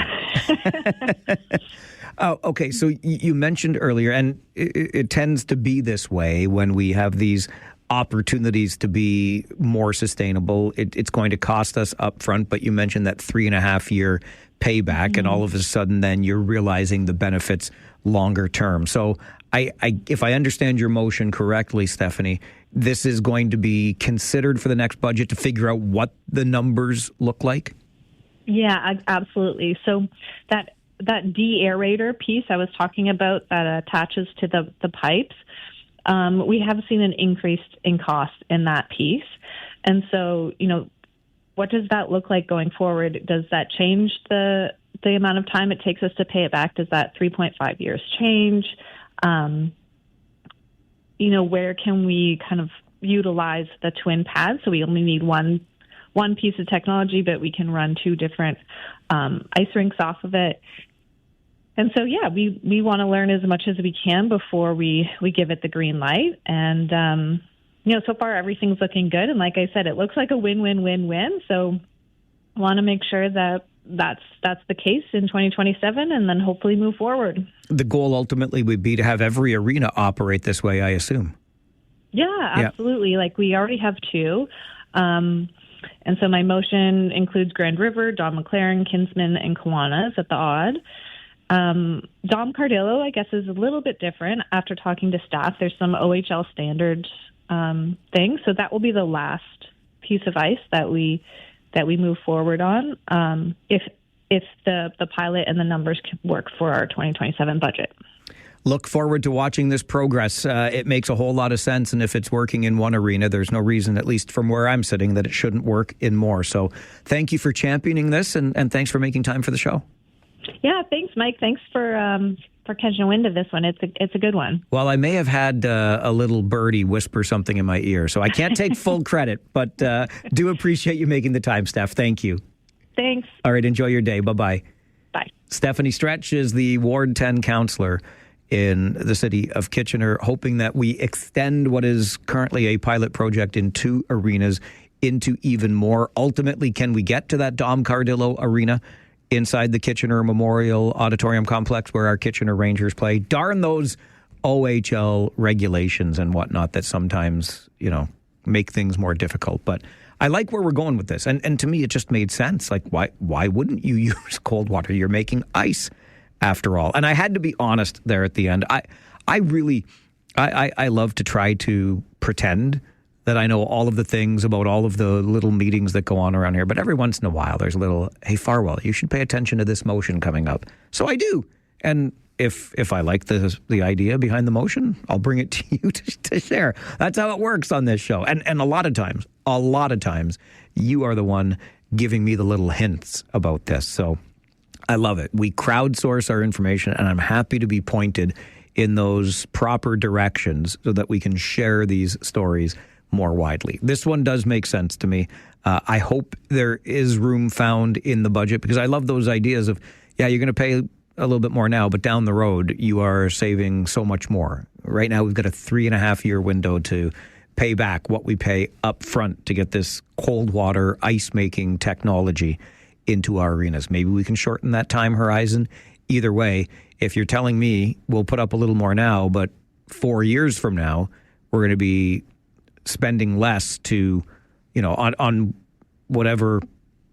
Speaker 4: Oh, okay. So you mentioned earlier, and it tends to be this way when we have these opportunities to be more sustainable. It's going to cost us up front, but you mentioned that 3.5 year payback, and all of a sudden then you're realizing the benefits longer term. So if I understand your motion correctly, Stephanie, this is going to be considered for the next budget to figure out what the numbers look like?
Speaker 19: Yeah, absolutely. So that de-aerator piece I was talking about that attaches to the pipes, we have seen an increase in cost in that piece. And so, what does that look like going forward? Does that change the amount of time it takes us to pay it back? Does that 3.5 years change? Where can we kind of utilize the twin pads? So we only need one piece of technology, but we can run 2 different ice rinks off of it. And so, we want to learn as much as we can before we give it the green light. And, so far everything's looking good. And like I said, it looks like a win-win-win-win. So I want to make sure that that's the case in 2027 and then hopefully move forward.
Speaker 4: The goal ultimately would be to have every arena operate this way, I assume.
Speaker 19: Yeah, absolutely. Like we already have 2. And so my motion includes Grand River, Don McLaren, Kinsman, and Kiwanis at the odd. Dom Cardillo, I guess, is a little bit different. After talking to staff, there's some OHL standards things. So that will be the last piece of ice that we move forward on if the pilot and the numbers can work for our 2027 budget.
Speaker 4: Look forward to watching this progress. It makes a whole lot of sense. And if it's working in one arena, there's no reason, at least from where I'm sitting, that it shouldn't work in more. So thank you for championing this and thanks for making time for the show.
Speaker 19: Yeah, thanks, Mike. Thanks for catching a wind of this one. It's a good one.
Speaker 4: Well, I may have had a little birdie whisper something in my ear, so I can't take full credit, but do appreciate you making the time, Steph. Thank you.
Speaker 19: Thanks.
Speaker 4: All right, enjoy your day. Bye-bye.
Speaker 19: Bye.
Speaker 4: Stephanie Stretch is the Ward 10 councillor in the city of Kitchener, hoping that we extend what is currently a pilot project in 2 arenas into even more. Ultimately, can we get to that Dom Cardillo arena inside the Kitchener Memorial Auditorium Complex where our Kitchener Rangers play? Darn those OHL regulations and whatnot that sometimes, make things more difficult. But I like where we're going with this. And to me, it just made sense. Like, why wouldn't you use cold water? You're making ice after all. And I had to be honest there at the end. I really love to try to pretend that I know all of the things about all of the little meetings that go on around here. But every once in a while, there's a little, hey, Farwell, you should pay attention to this motion coming up. So I do. And if I like the idea behind the motion, I'll bring it to you to share. That's how it works on this show. And a lot of times, you are the one giving me the little hints about this. So I love it. We crowdsource our information, and I'm happy to be pointed in those proper directions so that we can share these stories more widely. This one does make sense to me. I hope there is room found in the budget, because I love those ideas of, you're going to pay a little bit more now, but down the road, you are saving so much more. Right now, we've got a 3.5-year window to pay back what we pay up front to get this cold water ice-making technology into our arenas. Maybe we can shorten that time horizon. Either way, if you're telling me we'll put up a little more now, but 4 years from now, we're going to be spending less to, on whatever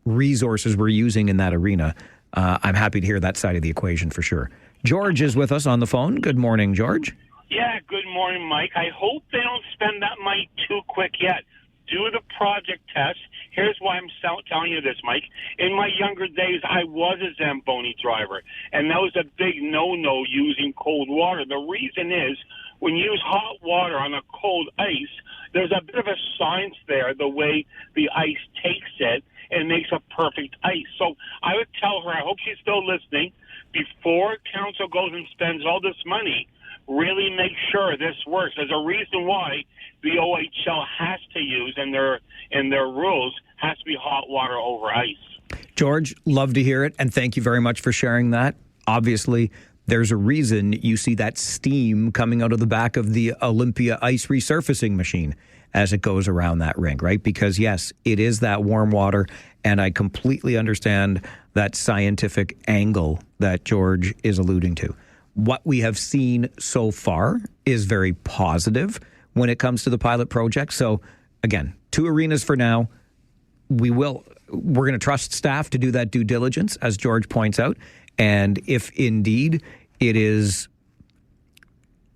Speaker 4: resources we're using in that arena, I'm happy to hear that side of the equation for sure. George is with us on the phone. Good morning, George.
Speaker 20: Yeah, good morning, Mike. I hope they don't spend that money too quick yet. Do the project test. Here's why I'm telling you this, Mike. In my younger days, I was a Zamboni driver, and that was a big no-no using cold water. The reason is, when you use hot water on a cold ice, there's a bit of a science there, the way the ice takes it and makes a perfect ice. So I would tell her, I hope she's still listening, before council goes and spends all this money, really make sure this works. There's a reason why the OHL has to use in their rules has to be hot water over ice.
Speaker 4: George, love to hear it, and thank you very much for sharing that. Obviously, there's a reason you see that steam coming out of the back of the Olympia ice resurfacing machine as it goes around that rink, right? Because yes, it is that warm water, and I completely understand that scientific angle that George is alluding to. What we have seen so far is very positive when it comes to the pilot project. So again, 2 arenas for now. We're going to trust staff to do that due diligence, as George points out. And if indeed it is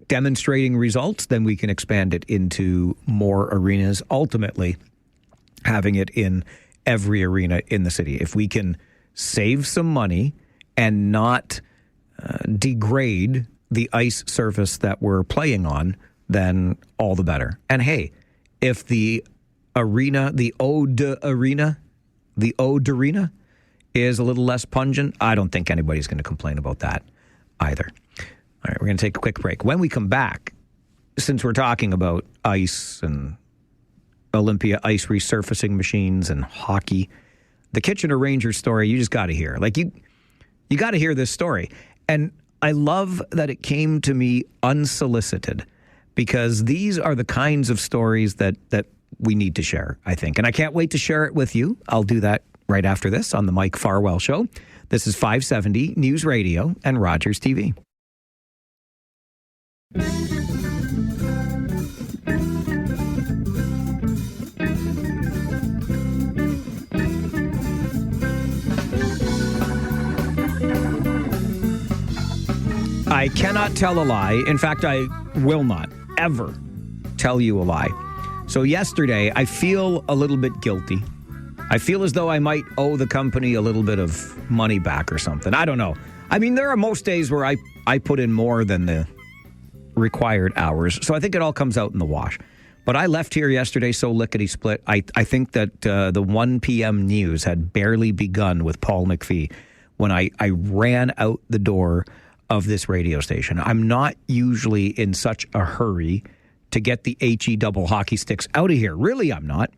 Speaker 4: demonstrating results, then we can expand it into more arenas, ultimately having it in every arena in the city. If we can save some money and not degrade the ice surface that we're playing on, then all the better. And hey, if the arena, the Ode Arena, the eau d'arena is a little less pungent. I don't think anybody's going to complain about that either. All right, we're going to take a quick break. When we come back, since we're talking about ice and Olympia ice resurfacing machines and hockey, the Kitchener Rangers story, you just got to hear. Like, you got to hear this story. And I love that it came to me unsolicited, because these are the kinds of stories that we need to share, I think. And I can't wait to share it with you. I'll do that right after this on the Mike Farwell Show. This is 570 News Radio and Rogers TV. I cannot tell a lie. In fact, I will not ever tell you a lie. So yesterday, I feel a little bit guilty. I feel as though I might owe the company a little bit of money back or something. I don't know. I mean, there are most days where I put in more than the required hours. So I think it all comes out in the wash. But I left here yesterday so lickety-split. I think that the 1 p.m. news had barely begun with Paul McPhee when I ran out the door of this radio station. I'm not usually in such a hurry to get the HE double hockey sticks out of here. Really, I'm not.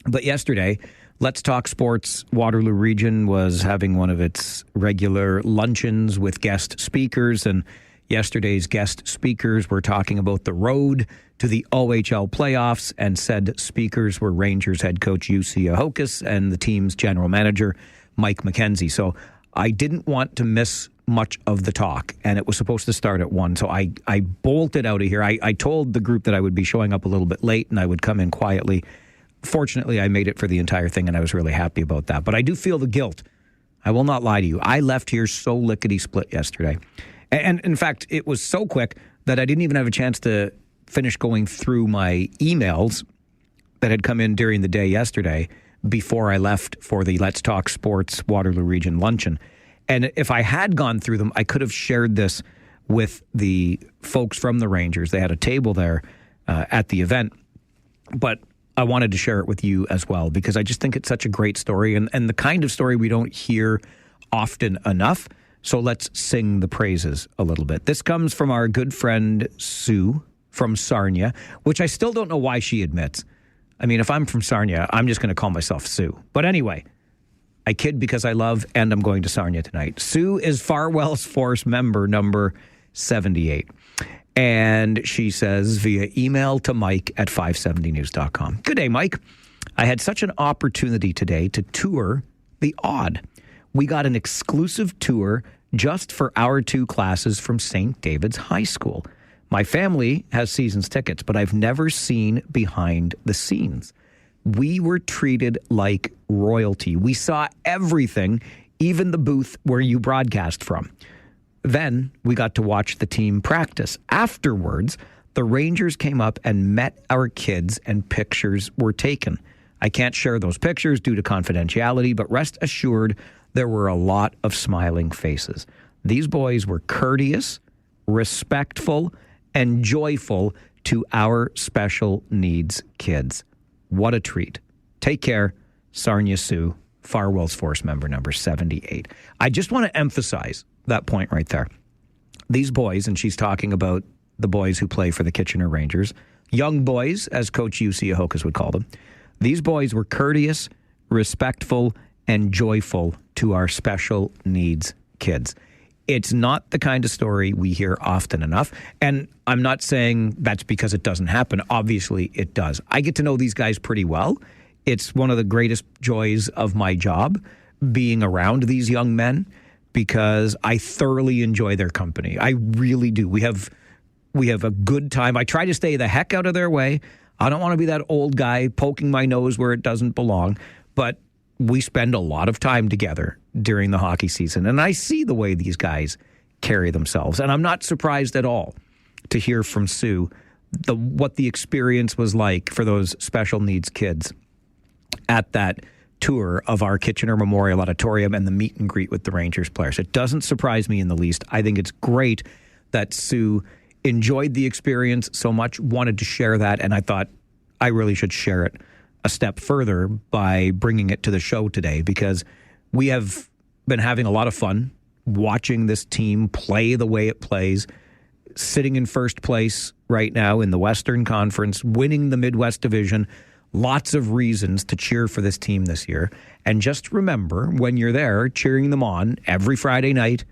Speaker 4: But yesterday, Let's Talk Sports Waterloo Region was having one of its regular luncheons with guest speakers, and yesterday's guest speakers were talking about the road to the OHL playoffs, and said speakers were Rangers head coach Jussi Ahokas and the team's general manager, Mike McKenzie. So I didn't want to miss much of the talk, and it was supposed to start at 1. So I bolted out of here. I told the group that I would be showing up a little bit late and I would come in quietly. Fortunately, I made it for the entire thing, and I was really happy about that. But I do feel the guilt. I will not lie to you. I left here so lickety-split yesterday. And in fact, it was so quick that I didn't even have a chance to finish going through my emails that had come in during the day yesterday before I left for the Let's Talk Sports Waterloo Region luncheon. And if I had gone through them, I could have shared this with the folks from the Rangers. They had a table there at the event. But I wanted to share it with you as well, because I just think it's such a great story and the kind of story we don't hear often enough. So let's sing the praises a little bit. This comes from our good friend Sue from Sarnia, which I still don't know why she admits. I mean, if I'm from Sarnia, I'm just going to call myself Sue. But anyway, I kid because I love, and I'm going to Sarnia tonight. Sue is Farwell's Force member number 78. And she says via email to Mike at 570news.com. Good day, Mike. I had such an opportunity today to tour the Odd. We got an exclusive tour just for our 2 classes from St. David's High School. My family has season's tickets, but I've never seen behind the scenes. We were treated like royalty. We saw everything, even the booth where you broadcast from. Then we got to watch the team practice. Afterwards, the Rangers came up and met our kids and pictures were taken. I can't share those pictures due to confidentiality, but rest assured there were a lot of smiling faces. These boys were courteous, respectful, and joyful to our special needs kids. What a treat. Take care, Sarnia Sue, Farwell's Force member number 78. I just want to emphasize that point right there. These boys, and she's talking about the boys who play for the Kitchener Rangers, young boys, as Coach Jussi Ahokas would call them. These boys were courteous, respectful, and joyful to our special needs kids. It's not the kind of story we hear often enough. And I'm not saying that's because it doesn't happen. Obviously, it does. I get to know these guys pretty well. It's one of the greatest joys of my job, being around these young men, because I thoroughly enjoy their company. I really do. We have a good time. I try to stay the heck out of their way. I don't want to be that old guy poking my nose where it doesn't belong. But we spend a lot of time together during the hockey season. And I see the way these guys carry themselves. And I'm not surprised at all to hear from Sue what the experience was like for those special needs kids at that tour of our Kitchener Memorial Auditorium and the meet and greet with the Rangers players. It doesn't surprise me in the least. I think it's great that Sue enjoyed the experience so much, wanted to share that, and I thought I really should share it a step further by bringing it to the show today, because we have been having a lot of fun watching this team play the way it plays, sitting in first place right now in the Western Conference, winning the Midwest Division. Lots of reasons to cheer for this team this year. And just remember, when you're there cheering them on every Friday night,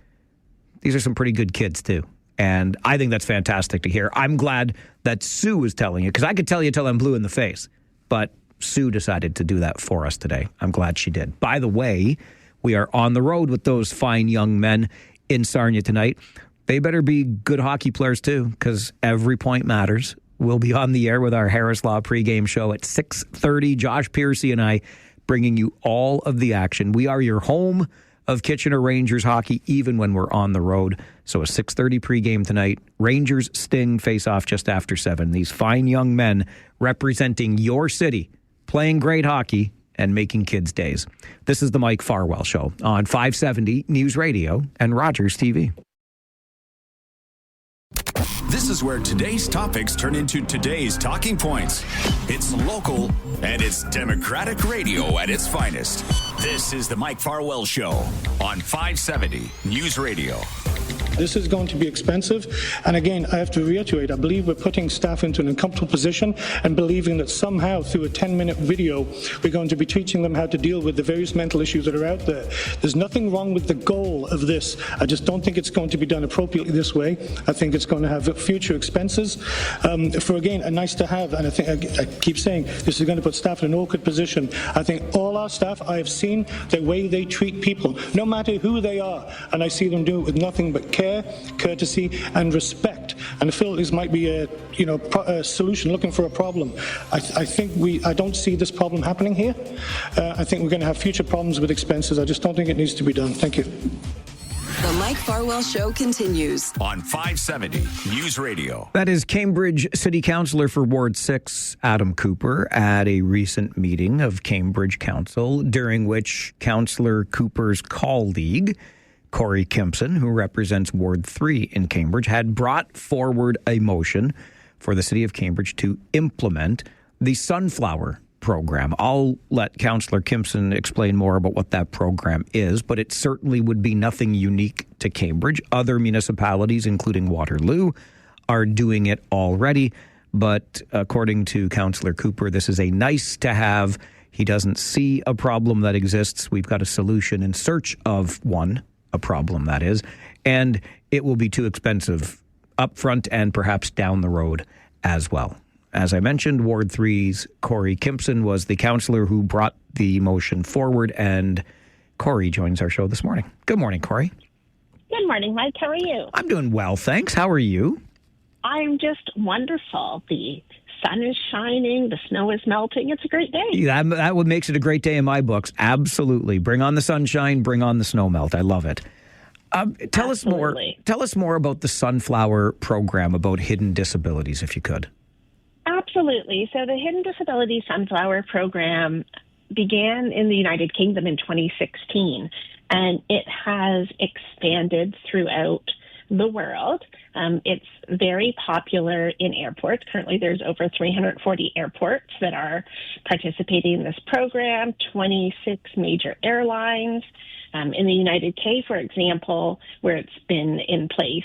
Speaker 4: these are some pretty good kids too. And I think that's fantastic to hear. I'm glad that Sue is telling you, because I could tell you till I'm blue in the face. But Sue decided to do that for us today. I'm glad she did. By the way, we are on the road with those fine young men in Sarnia tonight. They better be good hockey players too, because every point matters. We'll be on the air with our Harris Law pregame show at 6:30. Josh Piercy and I bringing you all of the action. We are your home of Kitchener Rangers hockey, even when we're on the road. So a 6:30 pregame tonight. Rangers Sting face off just after 7. These fine young men representing your city, playing great hockey and making kids' days. This is the Mike Farwell Show on 570 News Radio and Rogers TV.
Speaker 16: This is where today's topics turn into today's talking points. It's local and it's Democratic radio at its finest. This is the Mike Farwell Show on 570 News Radio.
Speaker 21: This is going to be expensive. And again, I have to reiterate, I believe we're putting staff into an uncomfortable position and believing that somehow through a 10-minute video, we're going to be teaching them how to deal with the various mental issues that are out there. There's nothing wrong with the goal of this. I just don't think it's going to be done appropriately this way. I think it's going to have future expenses for, again, a nice to have. And I think, I keep saying, this is going to put staff in an awkward position. I think all our staff, I have seen the way they treat people, no matter who they are. And I see them do it with nothing but care, courtesy and respect, and I feel this might be a solution looking for a problem. I don't see this problem happening here. I think we're going to have future problems with expenses. I just don't think it needs to be done. Thank you.
Speaker 18: The Mike Farwell Show continues
Speaker 16: on 570 News Radio.
Speaker 4: That is Cambridge City Councillor for Ward 6, Adam Cooper, at a recent meeting of Cambridge Council, during which Councillor Cooper's colleague, Corey Kimpson, who represents Ward 3 in Cambridge, had brought forward a motion for the City of Cambridge to implement the Sunflower program. I'll let Councillor Kimpson explain more about what that program is, but it certainly would be nothing unique to Cambridge. Other municipalities, including Waterloo, are doing it already, but according to Councillor Cooper, this is a nice to have. He doesn't see a problem that exists. We've got a solution in search of one, a problem that is, and it will be too expensive up front and perhaps down the road as well. As I mentioned, Ward 3's Corey Kimpson was the councillor who brought the motion forward, and Corey joins our show this morning. Good morning, Corey.
Speaker 22: Good morning, Mike. How are you?
Speaker 4: I'm doing well, thanks. How are you?
Speaker 22: I'm just wonderful. The sun is shining, the snow is melting. It's a great day.
Speaker 4: That what makes it a great day in my books. Absolutely. Bring on the sunshine, bring on the snow melt. I love it. Tell us more about the Sunflower program, about hidden disabilities, if you could.
Speaker 22: Absolutely. So the Hidden Disability Sunflower program began in the United Kingdom in 2016, and it has expanded throughout the world. It's very popular in airports. Currently, there's over 340 airports that are participating in this program, 26 major airlines. In the United K, for example, where it's been in place,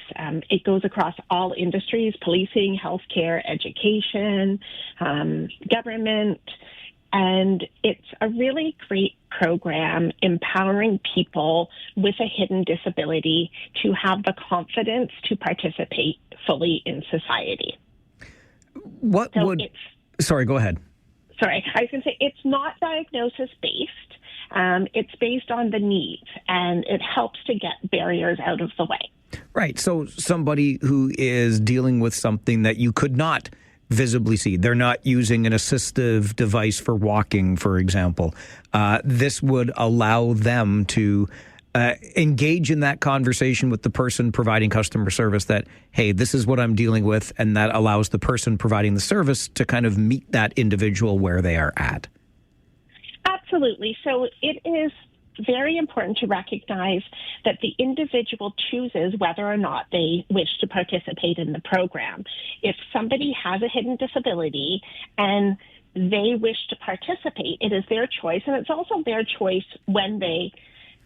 Speaker 22: it goes across all industries: policing, healthcare, education, government. And it's a really great program empowering people with a hidden disability to have the confidence to participate fully in society.
Speaker 4: Sorry, go ahead.
Speaker 22: Sorry, I was going to say it's not diagnosis-based. It's based on the needs, and it helps to get barriers out of the way.
Speaker 4: Right. So somebody who is dealing with something that you could not visibly see, they're not using an assistive device for walking, for example, this would allow them to engage in that conversation with the person providing customer service that, hey, this is what I'm dealing with, and that allows the person providing the service to kind of meet that individual where they are at.
Speaker 22: Absolutely. So it is very important to recognize that the individual chooses whether or not they wish to participate in the program. If somebody has a hidden disability and they wish to participate, it is their choice, and it's also their choice when they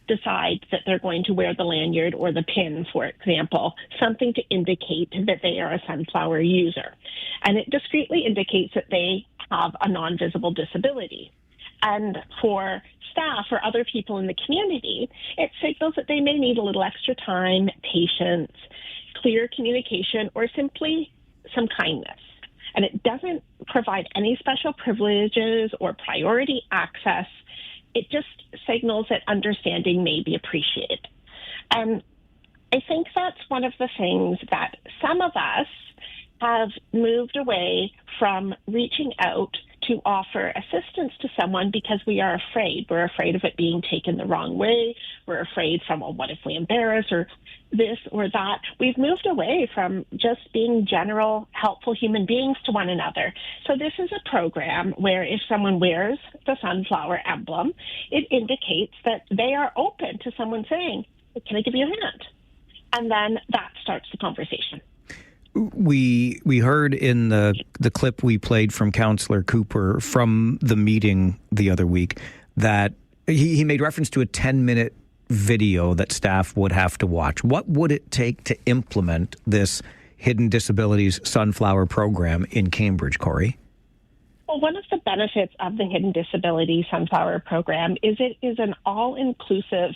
Speaker 22: decide that they're going to wear the lanyard or the pin, for example, something to indicate that they are a sunflower user. And it discreetly indicates that they have a non-visible disability. And for staff or other people in the community, it signals that they may need a little extra time, patience, clear communication, or simply some kindness. And it doesn't provide any special privileges or priority access. It just signals that understanding may be appreciated. And I think that's one of the things that some of us have moved away from reaching out to offer assistance to someone because we are afraid. We're afraid of it being taken the wrong way. We're afraid from, well, what if we embarrass or this or that? We've moved away from just being general, helpful human beings to one another. So this is a program where if someone wears the sunflower emblem, it indicates that they are open to someone saying, can I give you a hand? And then that starts the conversation.
Speaker 4: We heard in the clip we played from Councillor Cooper from the meeting the other week that he made reference to a 10-minute video that staff would have to watch. What would it take to implement this Hidden Disabilities Sunflower program in Cambridge, Corey?
Speaker 22: Well, one of the benefits of the Hidden Disabilities Sunflower program is it is an all-inclusive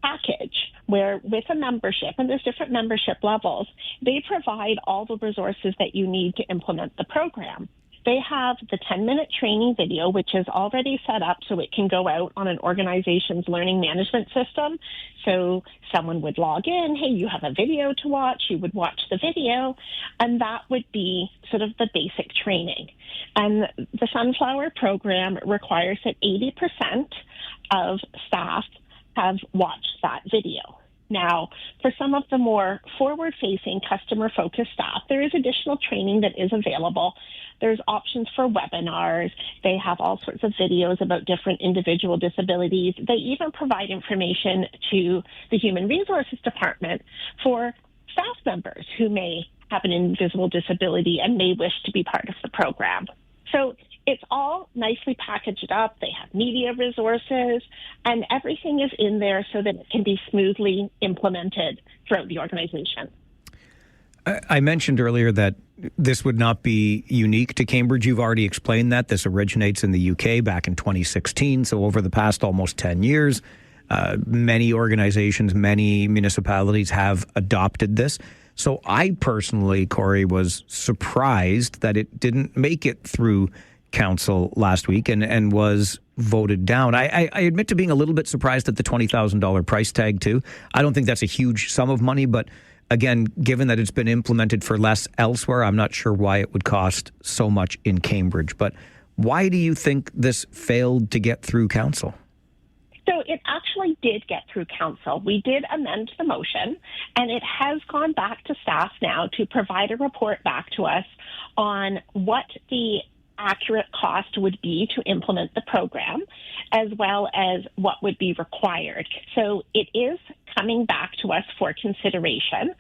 Speaker 22: package where with a membership, and there's different membership levels, they provide all the resources that you need to implement the program. They have the 10-minute training video, which is already set up so it can go out on an organization's learning management system. So someone would log in, hey, you have a video to watch, you would watch the video, and that would be sort of the basic training. And the Sunflower program requires that 80% of staff have watched that video. Now, for some of the more forward-facing, customer-focused staff, there is additional training that is available. There's options for webinars. They have all sorts of videos about different individual disabilities. They even provide information to the Human Resources Department for staff members who may have an invisible disability and may wish to be part of the program. So it's all nicely packaged up. They have media resources, and everything is in there so that it can be smoothly implemented throughout the organization.
Speaker 4: I mentioned earlier that this would not be unique to Cambridge. You've already explained that. This originates in the UK back in 2016. So over the past almost 10 years, many organizations, many municipalities have adopted this. So I personally, Corey, was surprised that it didn't make it through council last week and was voted down. I admit to being a little bit surprised at the $20,000 price tag too. I don't think that's a huge sum of money, but again, given that it's been implemented for less elsewhere, I'm not sure why it would cost so much in Cambridge. But why do you think this failed to get through council?
Speaker 22: So it actually did get through council. We did amend the motion, and it has gone back to staff now to provide a report back to us on what the accurate cost would be to implement the program, as well as what would be required. So it is coming back to us for consideration.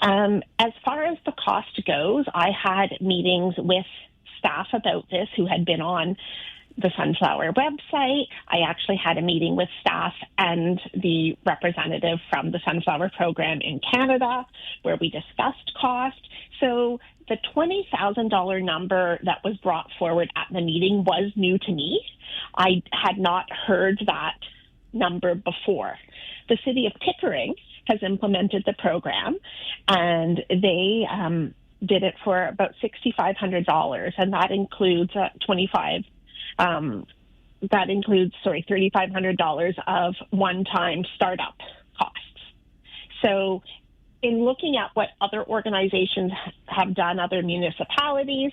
Speaker 22: As far as the cost goes, I had meetings with staff about this who had been on the Sunflower website. I actually had a meeting with staff and the representative from the Sunflower program in Canada where we discussed cost. So the $20,000 number that was brought forward at the meeting was new to me. I had not heard that number before. The city of Pickering has implemented the program, and they did it for about $6,500, and that includes $3,500 of one-time startup costs. So in looking at what other organizations have done, other municipalities,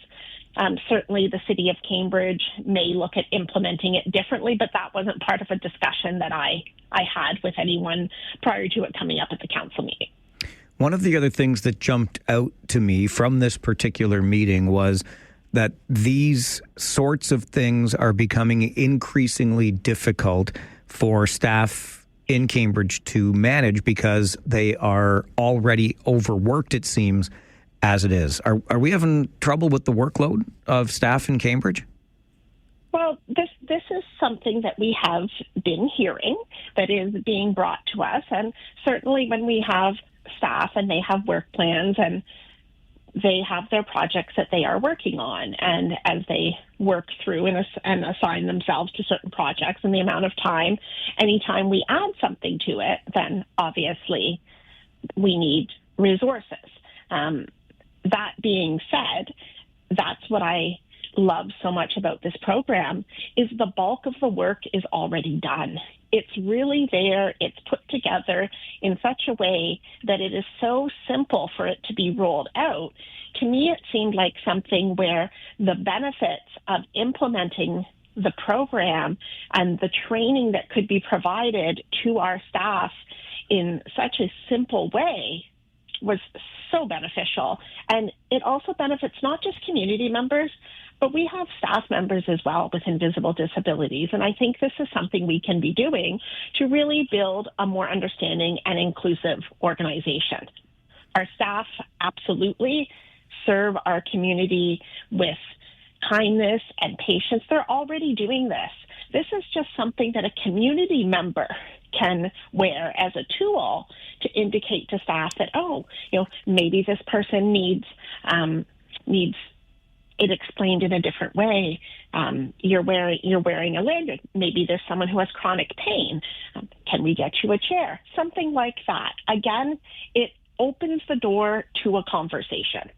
Speaker 22: certainly the city of Cambridge may look at implementing it differently, but that wasn't part of a discussion that I had with anyone prior to it coming up at the council meeting.
Speaker 4: One of the other things that jumped out to me from this particular meeting was that these sorts of things are becoming increasingly difficult for staff in Cambridge to manage because they are already overworked, it seems, as it is. Are we having trouble with the workload of staff in Cambridge?
Speaker 22: Well, this is something that we have been hearing that is being brought to us, and certainly when we have staff and they have work plans and they have their projects that they are working on, and as they work through and assign themselves to certain projects and the amount of time, anytime we add something to it, then obviously we need resources. That being said, that's what I love so much about this program is the bulk of the work is already done. It's really there. It's put together in such a way that it is so simple for it to be rolled out. To me, it seemed like something where the benefits of implementing the program and the training that could be provided to our staff in such a simple way was so beneficial. And it also benefits not just community members, but we have staff members as well with invisible disabilities. And I think this is something we can be doing to really build a more understanding and inclusive organization. Our staff absolutely serve our community with kindness and patience. They're already doing this. This is just something that a community member can wear as a tool to indicate to staff that, maybe this person needs it explained in a different way. You're wearing a lanyard. Maybe there's someone who has chronic pain. Can we get you a chair? Something like that. Again, it opens the door to a conversation.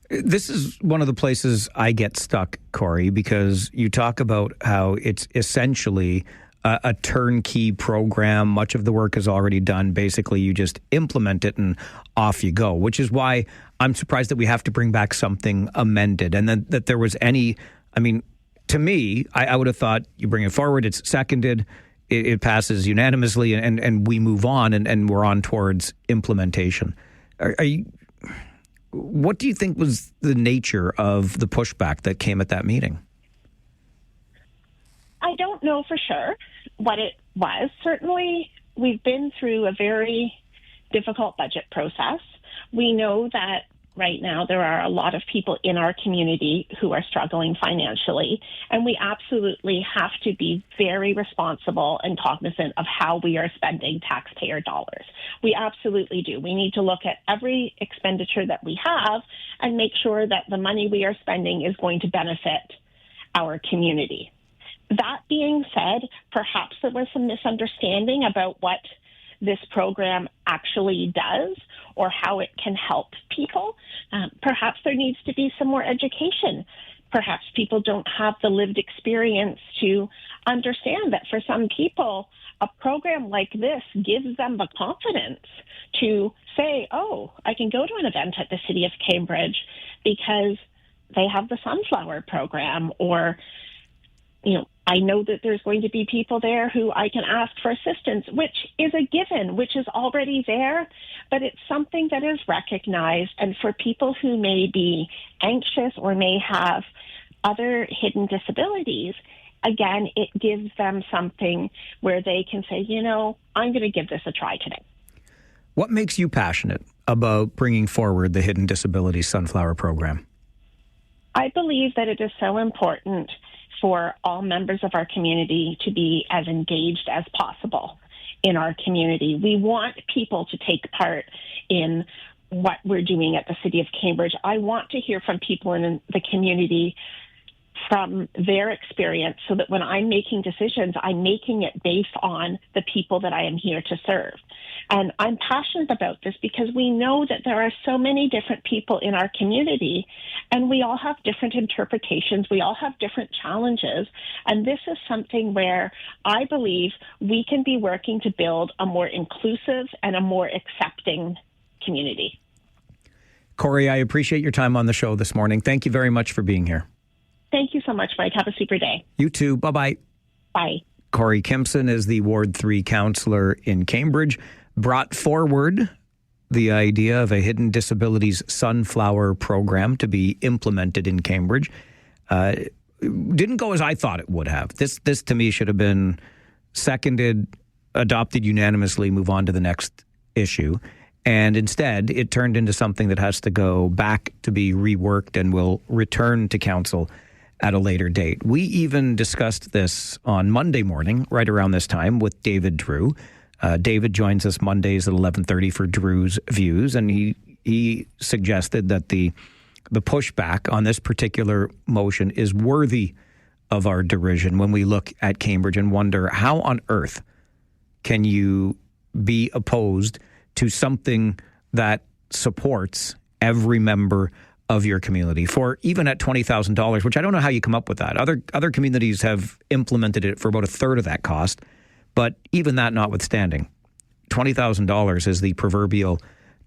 Speaker 4: This is one of the places I get stuck, Corey, because you talk about how it's essentially a turnkey program. Much of the work is already done. Basically, you just implement it and off you go, which is why I'm surprised that we have to bring back something amended and then that there was any, to me, I would have thought you bring it forward, it's seconded, it passes unanimously and we move on and we're on towards implementation. What do you think was the nature of the pushback that came at that meeting?
Speaker 22: I don't know for sure what it was. Certainly, we've been through a very difficult budget process. We know that right now there are a lot of people in our community who are struggling financially, and we absolutely have to be very responsible and cognizant of how we are spending taxpayer dollars. We absolutely do. We need to look at every expenditure that we have and make sure that the money we are spending is going to benefit our community. That being said, perhaps there was some misunderstanding about what this program actually does or how it can help people. Perhaps there needs to be some more education. Perhaps people don't have the lived experience to understand that for some people, a program like this gives them the confidence to say, I can go to an event at the City of Cambridge because they have the Sunflower program, or I know that there's going to be people there who I can ask for assistance, which is a given, which is already there, but it's something that is recognized. And for people who may be anxious or may have other hidden disabilities, again, it gives them something where they can say, I'm going to give this a try today.
Speaker 4: What makes you passionate about bringing forward the Hidden Disabilities Sunflower program?
Speaker 22: I believe that it is so important for all members of our community to be as engaged as possible in our community. We want people to take part in what we're doing at the City of Cambridge. I want to hear from people in the community from their experience so that when I'm making decisions, I'm making it based on the people that I am here to serve. And I'm passionate about this because we know that there are so many different people in our community, and we all have different interpretations. We all have different challenges. And this is something where I believe we can be working to build a more inclusive and a more accepting community.
Speaker 4: Corey, I appreciate your time on the show this morning. Thank you very much for being here.
Speaker 22: Thank you so much, Mike. Have a super day.
Speaker 4: You too. Bye-bye.
Speaker 22: Bye.
Speaker 4: Corey Kimpson is the Ward 3 councillor in Cambridge, brought forward the idea of a Hidden Disabilities Sunflower program to be implemented in Cambridge. Didn't go as I thought it would have. This to me should have been seconded, adopted unanimously, move on to the next issue. And instead, it turned into something that has to go back to be reworked and will return to council at a later date. We even discussed this on Monday morning, right around this time, with David Drew. David joins us Mondays at 11:30 for Drew's Views, and he suggested that the pushback on this particular motion is worthy of our derision when we look at Cambridge and wonder, how on earth can you be opposed to something that supports every member of your community for even at $20,000, which I don't know how you come up with that. Other communities have implemented it for about a third of that cost, but even that notwithstanding, $20,000 is the proverbial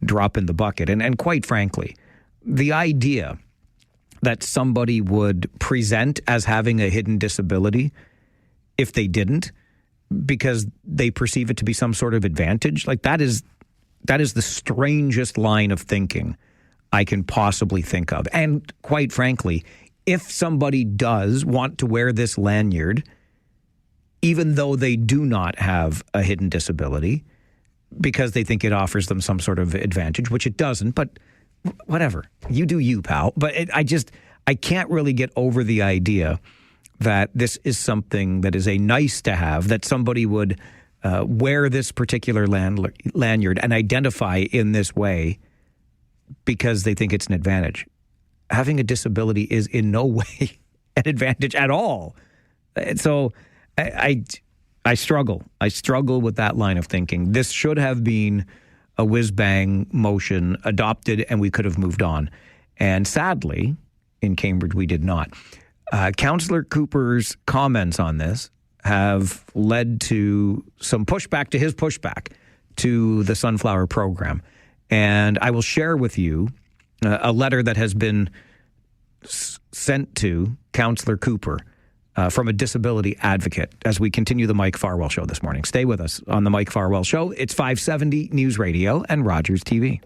Speaker 4: drop in the bucket. And quite frankly, the idea that somebody would present as having a hidden disability if they didn't, because they perceive it to be some sort of advantage, like that is the strangest line of thinking I can possibly think of. And quite frankly, if somebody does want to wear this lanyard, even though they do not have a hidden disability, because they think it offers them some sort of advantage, which it doesn't, but whatever. You do you, pal. But I can't really get over the idea that this is something that is a nice to have, that somebody would wear this particular lanyard and identify in this way because they think it's an advantage. Having a disability is in no way an advantage at all. So I struggle. I struggle with that line of thinking. This should have been a whiz-bang motion adopted and we could have moved on. And sadly, in Cambridge, we did not. Councillor Cooper's comments on this have led to some pushback to his pushback to the Sunflower program. And I will share with you a letter that has been sent to Councillor Cooper from a disability advocate as we continue the Mike Farwell Show this morning. Stay with us on the Mike Farwell Show. It's 570 News Radio and Rogers TV.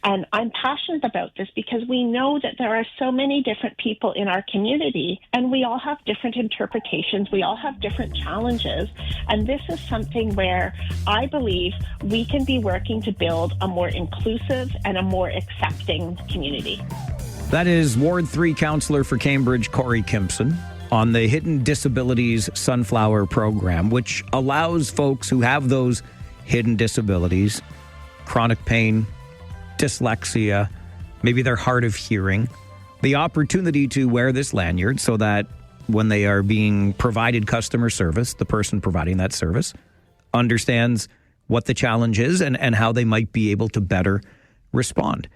Speaker 22: And I'm passionate about this because we know that there are so many different people in our community, and we all have different interpretations. We all have different challenges. And this is something where I believe we can be working to build a more inclusive and a more accepting community.
Speaker 4: That is Ward 3 Councillor for Cambridge, Corey Kimpson, on the Hidden Disabilities Sunflower program, which allows folks who have those hidden disabilities, chronic pain, dyslexia, maybe they're hard of hearing, the opportunity to wear this lanyard so that when they are being provided customer service, the person providing that service understands what the challenge is and how they might be able to better respond.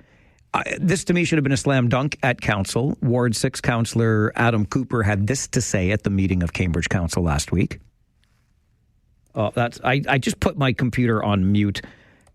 Speaker 4: This to me should have been a slam dunk at council. Ward 6 Councillor Adam Cooper had this to say at the meeting of Cambridge Council last week. I just put my computer on mute.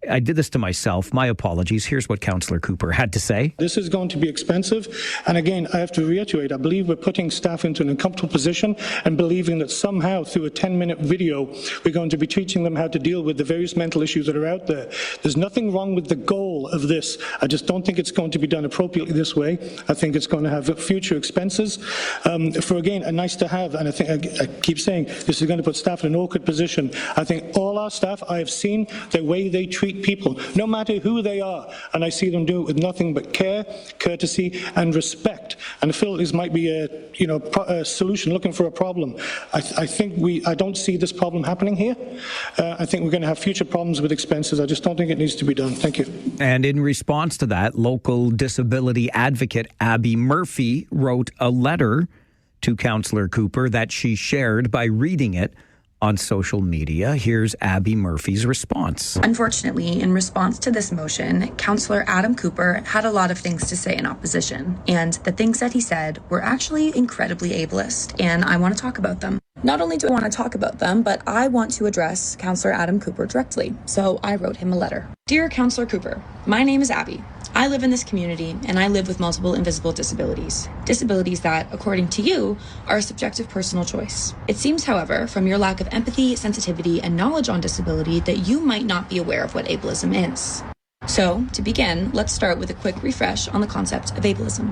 Speaker 4: I did this to myself. My apologies. Here's what Councillor Cooper had to say.
Speaker 21: This is going to be expensive. And again, I have to reiterate, I believe we're putting staff into an uncomfortable position and believing that somehow through a 10-minute video, we're going to be teaching them how to deal with the various mental issues that are out there. There's nothing wrong with the goal of this. I just don't think it's going to be done appropriately this way. I think it's going to have future expenses for, again, a nice to have. And I think, I keep saying, this is going to put staff in an awkward position. I think all our staff, I have seen the way they treat people, no matter who they are, and I see them do it with nothing but care, courtesy, and respect. And I feel this might be a solution looking for a problem. I don't see this problem happening here. I think we're going to have future problems with expenses. I just don't think it needs to be done. Thank you.
Speaker 4: And in response to that, local disability advocate Abby Murphy wrote a letter to Councillor Cooper that she shared by reading it on social media. Here's Abby Murphy's response.
Speaker 1: Unfortunately, in response to this motion, Councillor Adam Cooper had a lot of things to say in opposition, and the things that he said were actually incredibly ableist, and I want to talk about them. Not only do I want to talk about them, but I want to address Councillor Adam Cooper directly, so I wrote him a letter. Dear Councillor Cooper, my name is Abby. I live in this community, and I live with multiple invisible disabilities. Disabilities that, according to you, are a subjective personal choice. It seems, however, from your lack of empathy, sensitivity, and knowledge on disability that you might not be aware of what ableism is. So, to begin, let's start with a quick refresh on the concept of ableism.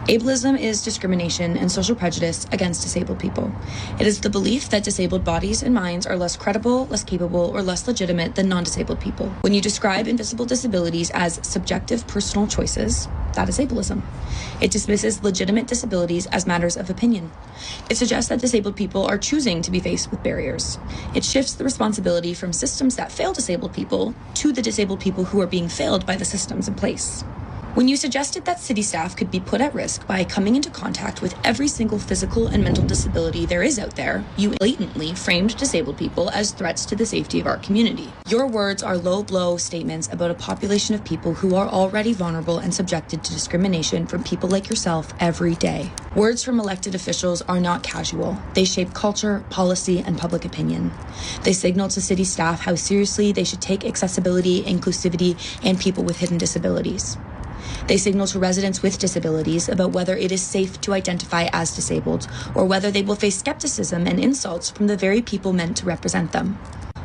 Speaker 1: Ableism is discrimination and social prejudice against disabled people. It is the belief that disabled bodies and minds are less credible, less capable, or less legitimate than non-disabled people. When you describe invisible disabilities as subjective personal choices, That is ableism. It dismisses legitimate disabilities as matters of opinion. It suggests that disabled people are choosing to be faced with barriers. It shifts the responsibility from systems that fail disabled people to the disabled people who are being failed by the systems in place. When you suggested that city staff could be put at risk by coming into contact with every single physical and mental disability there is out there, you blatantly framed disabled people as threats to the safety of our community. Your words are low-blow statements about a population of people who are already vulnerable and subjected to discrimination from people like yourself every day. Words from elected officials are not casual. They shape culture, policy, and public opinion. They signal to city staff how seriously they should take accessibility, inclusivity, and people with hidden disabilities. They signal to residents with disabilities about whether it is safe to identify as disabled or whether they will face skepticism and insults from the very people meant to represent them.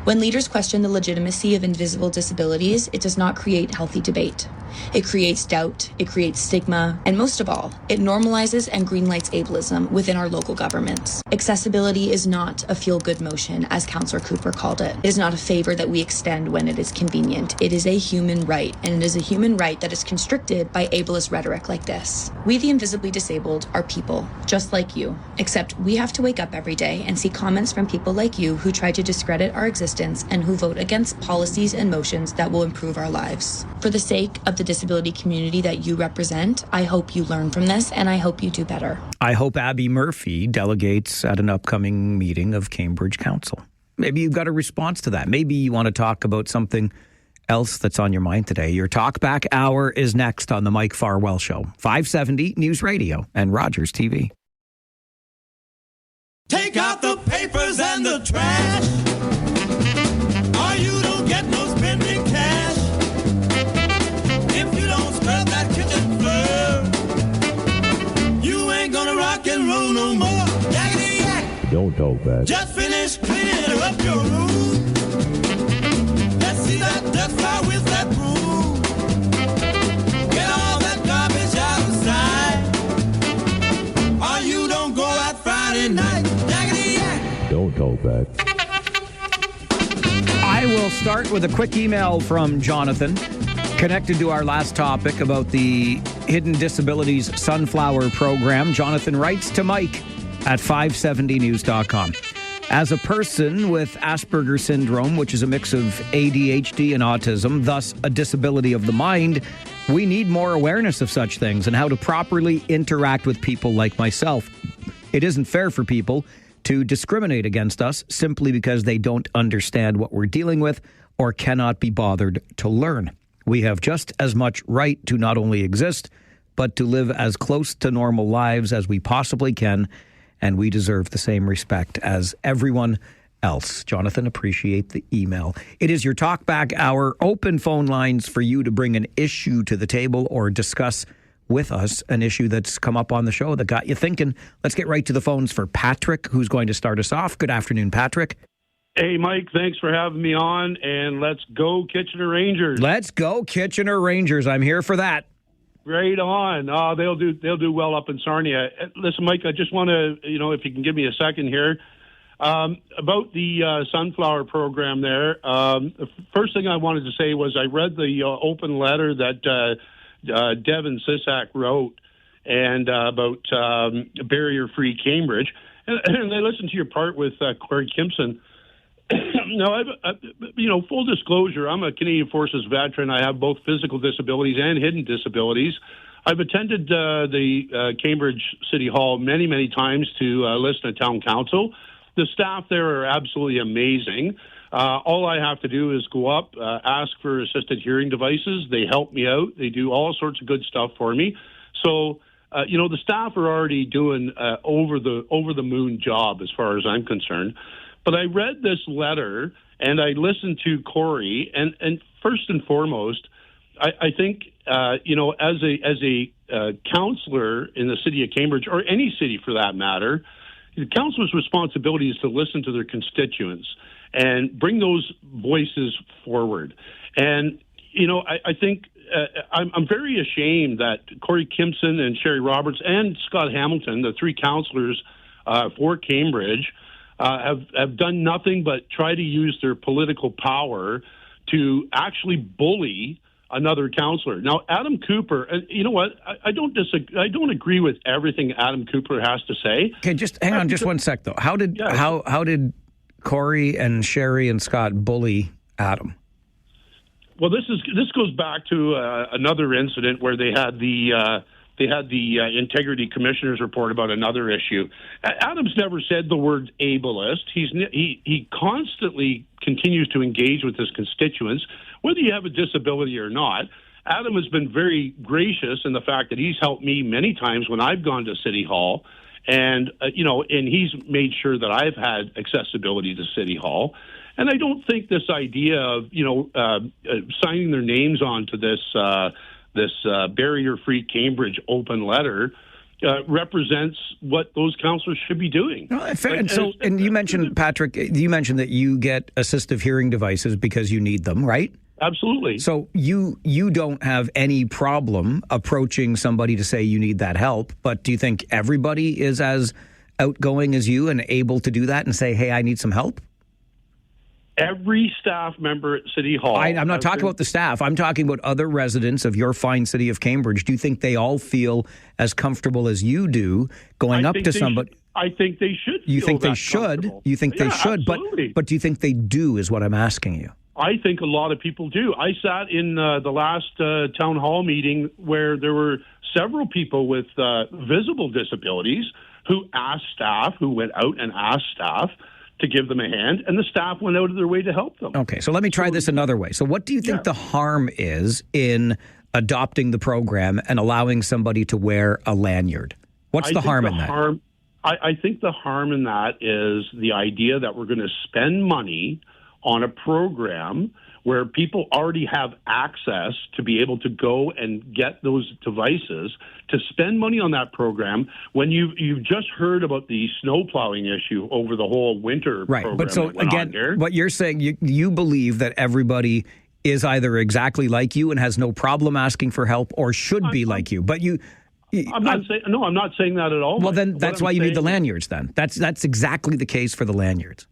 Speaker 1: When leaders question the legitimacy of invisible disabilities, it does not create healthy debate. It creates doubt, it creates stigma, and most of all, it normalizes and greenlights ableism within our local governments. Accessibility is not a feel-good motion, as Councillor Cooper called it. It is not a favor that we extend when it is convenient. It is a human right, and it is a human right that is constricted by ableist rhetoric like this. We, the invisibly disabled, are people, just like you, except we have to wake up every day and see comments from people like you who try to discredit our existence and who vote against policies and motions that will improve our lives. For the sake of the disability community that you represent, I hope you learn from this, and I hope you do better.
Speaker 4: I hope Abby Murphy delegates at an upcoming meeting of Cambridge Council. Maybe you've got a response to that. Maybe you want to talk about something else that's on your mind today. Your Talkback Hour is next on the Mike Farwell Show, 570 News Radio and Rogers TV.
Speaker 2: Take out the papers and the trash, or you don't get no spending cash. If you don't scrub that kitchen floor, you ain't gonna rock and roll no more. Yaggity yak.
Speaker 3: Don't talk back.
Speaker 2: Just finish cleaning up your room. Let's see that dust fly with that broom. Get all that garbage out of sight, or you don't go out Friday night. Yaggity yak.
Speaker 3: Don't talk back.
Speaker 4: I will start with a quick email from Jonathan, connected to our last topic about the Hidden Disabilities Sunflower Program. Jonathan writes to Mike at 570news.com. As a person with Asperger's syndrome, which is a mix of ADHD and autism, thus a disability of the mind, we need more awareness of such things and how to properly interact with people like myself. It isn't fair for people to discriminate against us simply because they don't understand what we're dealing with or cannot be bothered to learn. We have just as much right to not only exist, but to live as close to normal lives as we possibly can, and we deserve the same respect as everyone else. Jonathan, appreciate the email. It is your Talkback Hour, open phone lines for you to bring an issue to the table or discuss with us an issue that's come up on the show that got you thinking. Let's get right to the phones for Patrick, who's going to start us off. Good afternoon, Patrick.
Speaker 23: Hey, Mike, thanks for having me on, and let's go Kitchener Rangers.
Speaker 4: Let's go Kitchener Rangers. I'm here for that.
Speaker 23: Right on. They'll do well up in Sarnia. Listen, Mike, I just want to, if you can give me a second here, about the Sunflower Program there. The first thing I wanted to say was I read the open letter that Devin Sisak wrote and about barrier-free Cambridge. And I listened to your part with Corey Kimpson. Now, full disclosure, I'm a Canadian Forces veteran. I have both physical disabilities and hidden disabilities. I've attended the Cambridge City Hall many, many times to listen to town council. The staff there are absolutely amazing. All I have to do is go up, ask for assisted hearing devices. They help me out. They do all sorts of good stuff for me. So, the staff are already doing over the moon job as far as I'm concerned. But I read this letter and I listened to Corey, and first and foremost, I think as a councillor in the city of Cambridge, or any city for that matter, the councillor's responsibility is to listen to their constituents and bring those voices forward. And I think I'm very ashamed that Corey Kimpson and Sherry Roberts and Scott Hamilton, the three councillors for Cambridge, have done nothing but try to use their political power to actually bully another councillor. Now, Adam Cooper, and you know what? I don't disagree. I don't agree with everything Adam Cooper has to say.
Speaker 4: Okay, just hang on just one sec, though. How did Corey and Sherry and Scott bully Adam?
Speaker 23: Well, this goes back to another incident where they had the integrity commissioner's report about another issue. Adam's never said the word ableist. He constantly continues to engage with his constituents, whether you have a disability or not. Adam has been very gracious in the fact that he's helped me many times when I've gone to City Hall, and and he's made sure that I've had accessibility to City Hall. And I don't think this idea of signing their names onto this barrier-free Cambridge open letter represents what those councillors should be doing.
Speaker 4: And you mentioned, Patrick, that you get assistive hearing devices because you need them, right?
Speaker 23: Absolutely.
Speaker 4: So you don't have any problem approaching somebody to say you need that help, but do you think everybody is as outgoing as you and able to do that and say, hey, I need some help?
Speaker 23: Every staff member at City Hall.
Speaker 4: I'm not talking about the staff. I'm talking about other residents of your fine city of Cambridge. Do you think they all feel as comfortable as you do going up to somebody?
Speaker 23: I think they should.
Speaker 4: You think they should? You think they should?
Speaker 23: Absolutely.
Speaker 4: But do you think they do is what I'm asking you?
Speaker 23: I think a lot of people do. I sat in the last town hall meeting where there were several people with visible disabilities who went out and asked staff to give them a hand, and the staff went out of their way to help them.
Speaker 4: Okay, so let me try this another way. So what do you think the harm is in adopting the program and allowing somebody to wear a lanyard? What's the harm in that?
Speaker 23: I think the harm in that is the idea that we're going to spend money on a program where people already have access to be able to go and get those devices, to spend money on that program when you've just heard about the snow plowing issue over the whole winter program.
Speaker 4: But so again, what you're saying, you believe that everybody is either exactly like you and has no problem asking for help or should be like you. But
Speaker 23: I'm not saying that at all.
Speaker 4: Well, then that's why you need the lanyards then. That's exactly the case for the lanyards.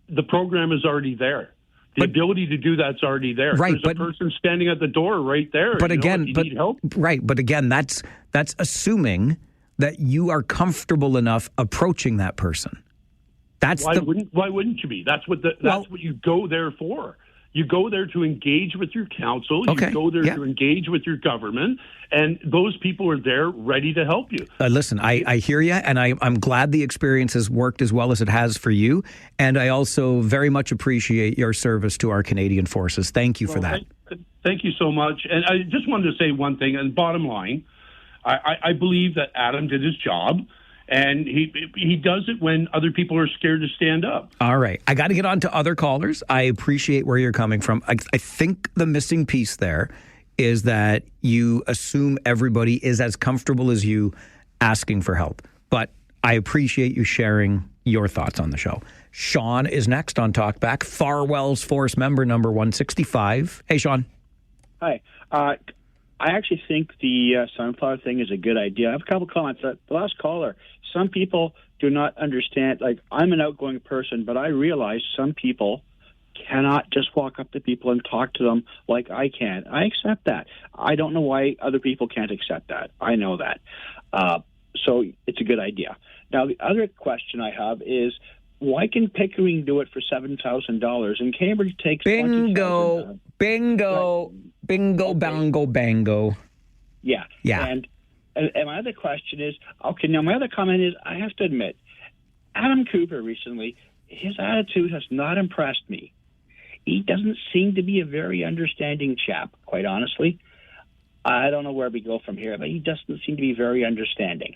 Speaker 23: The program is already there. The ability to do that's already there.
Speaker 4: Right,
Speaker 23: There's a person standing at the door right there.
Speaker 4: But again,
Speaker 23: need help.
Speaker 4: Right, but again, that's assuming that you are comfortable enough approaching that person.
Speaker 23: Why wouldn't you be? That's what you go there for. You go there to engage with your council. You go there to engage with your government, and those people are there ready to help you.
Speaker 4: Listen, I hear you, and I'm glad the experience has worked as well as it has for you, and I also very much appreciate your service to our Canadian forces. Thank you for that.
Speaker 23: Thank you so much. And I just wanted to say one thing, and bottom line, I believe that Adam did his job. And he does it when other people are scared to stand up.
Speaker 4: All right. I got to get on to other callers. I appreciate where you're coming from. I think the missing piece there is that you assume everybody is as comfortable as you asking for help. But I appreciate you sharing your thoughts on the show. Sean is next on Talkback, Farwell's Force member number 165. Hey, Sean.
Speaker 3: Hi. I actually think the sunflower thing is a good idea. I have a couple comments. The last caller, some people do not understand. Like, I'm an outgoing person, but I realize some people cannot just walk up to people and talk to them like I can. I accept that. I don't know why other people can't accept that. I know that. So it's a good idea. Now, the other question I have is, why can Pickering do it for $7,000 and Cambridge takes
Speaker 4: Bingo, bango, bango.
Speaker 3: Yeah. And my other question is, okay, now my other comment is, I have to admit, Adam Cooper recently, his attitude has not impressed me. He doesn't seem to be a very understanding chap, quite honestly. I don't know where we go from here, but he doesn't seem to be very understanding.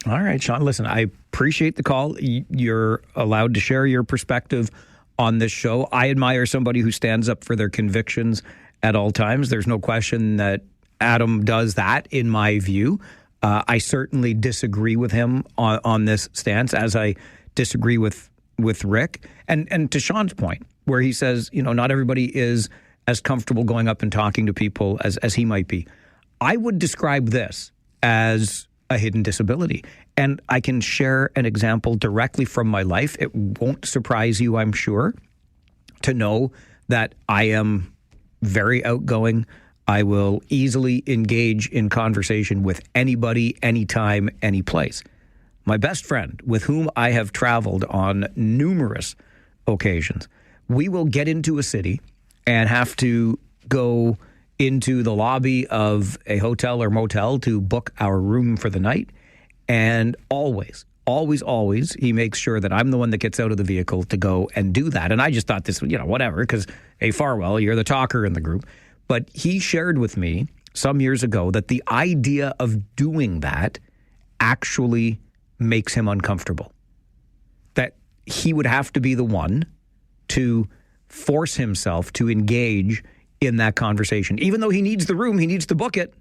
Speaker 4: All right, Sean, listen, I appreciate the call. You're allowed to share your perspective on this show. I admire somebody who stands up for their convictions at all times. There's no question that Adam does that, in my view. I certainly disagree with him on this stance, as I disagree with Rick. And to Sean's point, where he says, not everybody is as comfortable going up and talking to people as he might be. I would describe this as a hidden disability. And I can share an example directly from my life. It won't surprise you, I'm sure, to know that I am very outgoing. I will easily engage in conversation with anybody, anytime, any place. My best friend, with whom I have traveled on numerous occasions, we will get into a city and have to go into the lobby of a hotel or motel to book our room for the night. And always, he makes sure that I'm the one that gets out of the vehicle to go and do that. And I just thought this, whatever, because, hey, Farwell, you're the talker in the group. But he shared with me some years ago that the idea of doing that actually makes him uncomfortable. That he would have to be the one to force himself to engage in that conversation. Even though he needs the room, he needs to book it.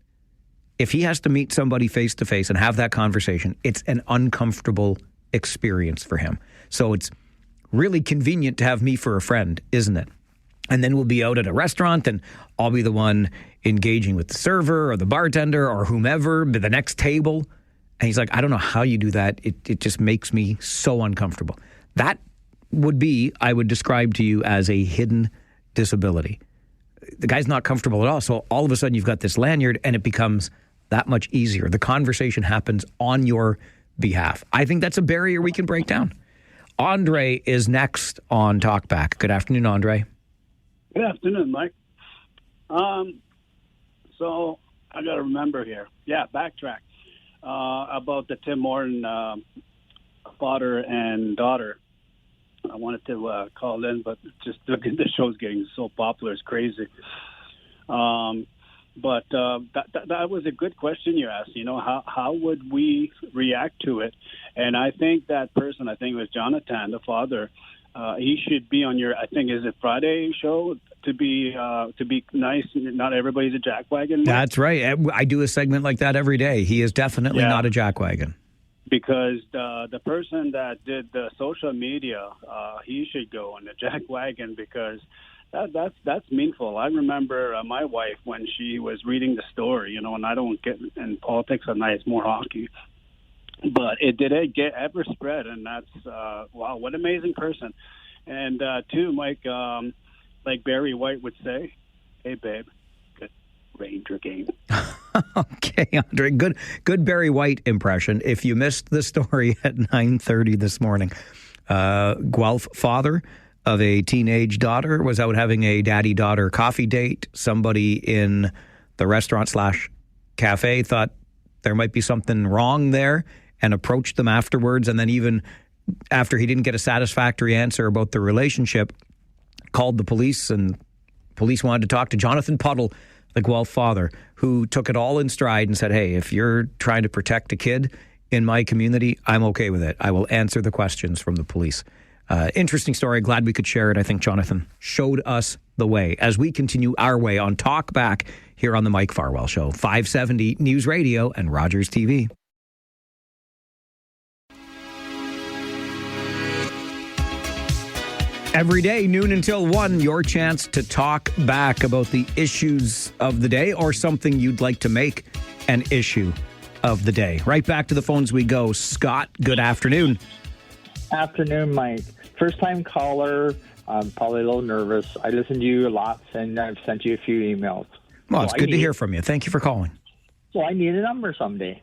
Speaker 4: If he has to meet somebody face to face and have that conversation, it's an uncomfortable experience for him. So it's really convenient to have me for a friend, isn't it? And then we'll be out at a restaurant and I'll be the one engaging with the server or the bartender or whomever, the next table. And he's like, I don't know how you do that. It just makes me so uncomfortable. That would be, I would describe to you as a hidden disability. The guy's not comfortable at all. So all of a sudden you've got this lanyard and it becomes that much easier. The conversation happens on your behalf. I think that's a barrier we can break down. Andre is next on Talkback. Good afternoon, Andre.
Speaker 5: Good afternoon, Mike. So I got to remember here. Yeah, backtrack. About the Tim Morton father and daughter. I wanted to call in, but just the show's getting so popular, it's crazy. But that was a good question you asked. How would we react to it? And I think that person, I think it was Jonathan, the father, he should be on your, I think, is it Friday show to be nice. Not everybody's a jackwagon.
Speaker 4: That's right. I do a segment like that every day. He is definitely not a jackwagon.
Speaker 5: Because the person that did the social media, he should go on the jackwagon because that's meaningful. I remember my wife when she was reading the story, and I don't get in politics at night, it's more hockey. But it did get ever spread, and that's, wow, what an amazing person. And too, Mike, like Barry White would say, hey, babe, good Ranger game.
Speaker 4: Okay, Andre, good Barry White impression. If you missed the story at 9:30 this morning, Guelph father of a teenage daughter was out having a daddy-daughter coffee date. Somebody in the restaurant/cafe thought there might be something wrong there and approached them afterwards. And then even after he didn't get a satisfactory answer about the relationship, called the police, and police wanted to talk to Jonathan Puddle, the Guelph father, who took it all in stride and said, hey, if you're trying to protect a kid in my community, I'm okay with it. I will answer the questions from the police. Interesting story. Glad we could share it. I think Jonathan showed us the way as we continue our way on Talkback here on the Mike Farwell Show, 570 News Radio and Rogers TV. Every day, noon until 1, your chance to talk back about the issues of the day or something you'd like to make an issue of the day. Right back to the phones we go. Scott, good afternoon.
Speaker 7: Afternoon, Mike. First-time caller. I'm probably a little nervous. I listen to you a lot, and I've sent you a few emails.
Speaker 4: Well, it's good to hear from you. Thank you for calling.
Speaker 7: So I need a number someday.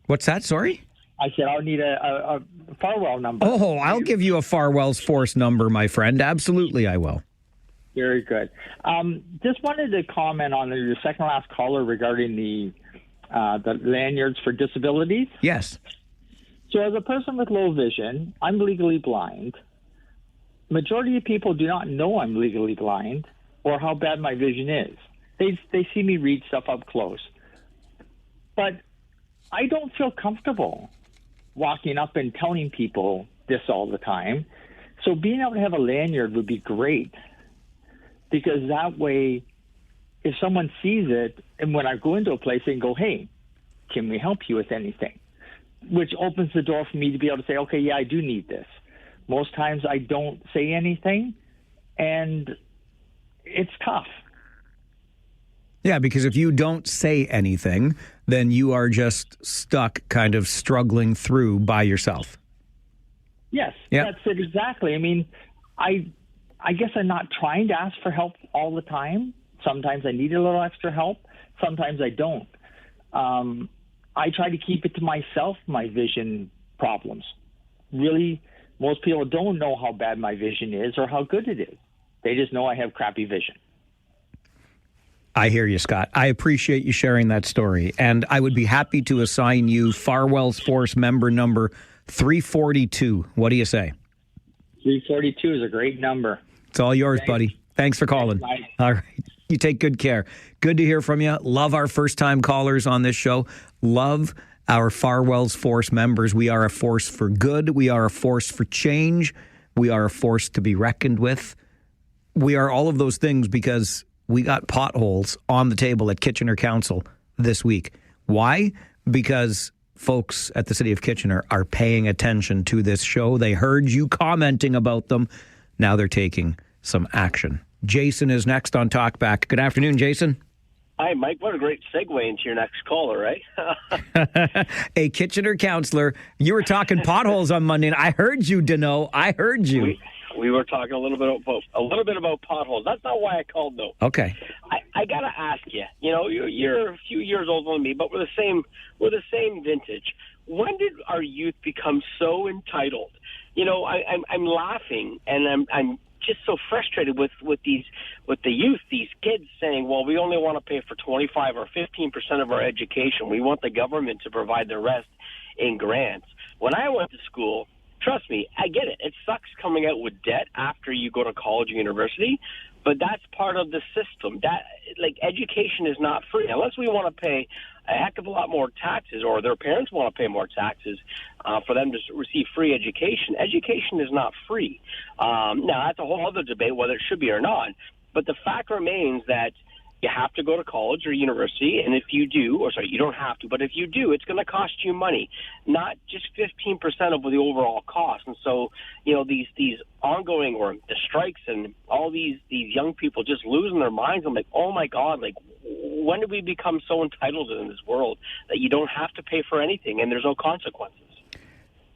Speaker 4: What's that? Sorry?
Speaker 7: I said I'll need a Farwell number.
Speaker 4: Oh, I'll give you a Farwell's Force number, my friend. Absolutely, I will.
Speaker 7: Very good. Just wanted to comment on your second last caller regarding the lanyards for disabilities.
Speaker 4: Yes.
Speaker 7: So as a person with low vision, I'm legally blind. Majority of people do not know I'm legally blind or how bad my vision is. They see me read stuff up close. But I don't feel comfortable walking up and telling people this all the time. So being able to have a lanyard would be great, because that way, if someone sees it, and when I go into a place, they can go, hey, can we help you with anything? Which opens the door for me to be able to say, okay, yeah, I do need this. Most times I don't say anything, and it's tough.
Speaker 4: Yeah, because if you don't say anything, then you are just stuck kind of struggling through by yourself.
Speaker 7: Yes, That's it exactly. I mean, I guess I'm not trying to ask for help all the time. Sometimes I need a little extra help. Sometimes I don't. I try to keep it to myself, my vision problems. Really, most people don't know how bad my vision is or how good it is. They just know I have crappy vision.
Speaker 4: I hear you, Scott. I appreciate you sharing that story. And I would be happy to assign you Farwell's Force member number 342. What do you say?
Speaker 7: 342 is a great number.
Speaker 4: It's all yours, buddy. Thanks for calling. All right. You take good care. Good to hear from you. Love our first-time callers on this show. Love our Farwell's Force members. We are a force for good. We are a force for change. We are a force to be reckoned with. We are all of those things because we got potholes on the table at Kitchener Council this week. Why? Because folks at the City of Kitchener are paying attention to this show. They heard you commenting about them. Now they're taking some action. Jason is next on Talkback. Good afternoon, Jason.
Speaker 8: Hi, Mike. What a great segue into your next caller, right?
Speaker 4: A Kitchener councillor. You were talking potholes on Monday, and I heard you, Dano. I heard you.
Speaker 8: We were talking a little bit about potholes. That's not why I called, though.
Speaker 4: Okay.
Speaker 8: I gotta ask you. You know, you're a few years older than me, but we're the same vintage. When did our youth become so entitled? You know, I'm laughing, and I'm just so frustrated with the youth, these kids saying, well, we only want to pay for 25 or 15% of our education. We want the government to provide the rest in grants. When I went to school, trust me, I get it. It sucks coming out with debt after you go to college or university, but that's part of the system. That, like, education is not free unless we want to pay a heck of a lot more taxes, or their parents want to pay more taxes for them to receive free education. Education is not free. Now, that's a whole other debate whether it should be or not. But the fact remains that you have to go to college or university, and if you do, or sorry, you don't have to, but if you do, it's going to cost you money, not just 15% of the overall cost. And so, you know, these ongoing, or the strikes, and all these young people just losing their minds. I'm like, oh my God, like, when did we become so entitled in this world that you don't have to pay for anything and there's no consequences?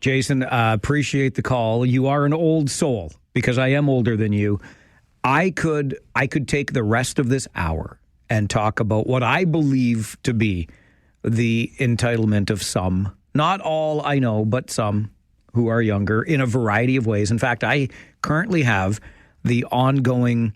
Speaker 4: Jason, appreciate the call. You are an old soul because I am older than you. I could take the rest of this hour and talk about what I believe to be the entitlement of some, not all I know, but some who are younger in a variety of ways. In fact, I currently have the ongoing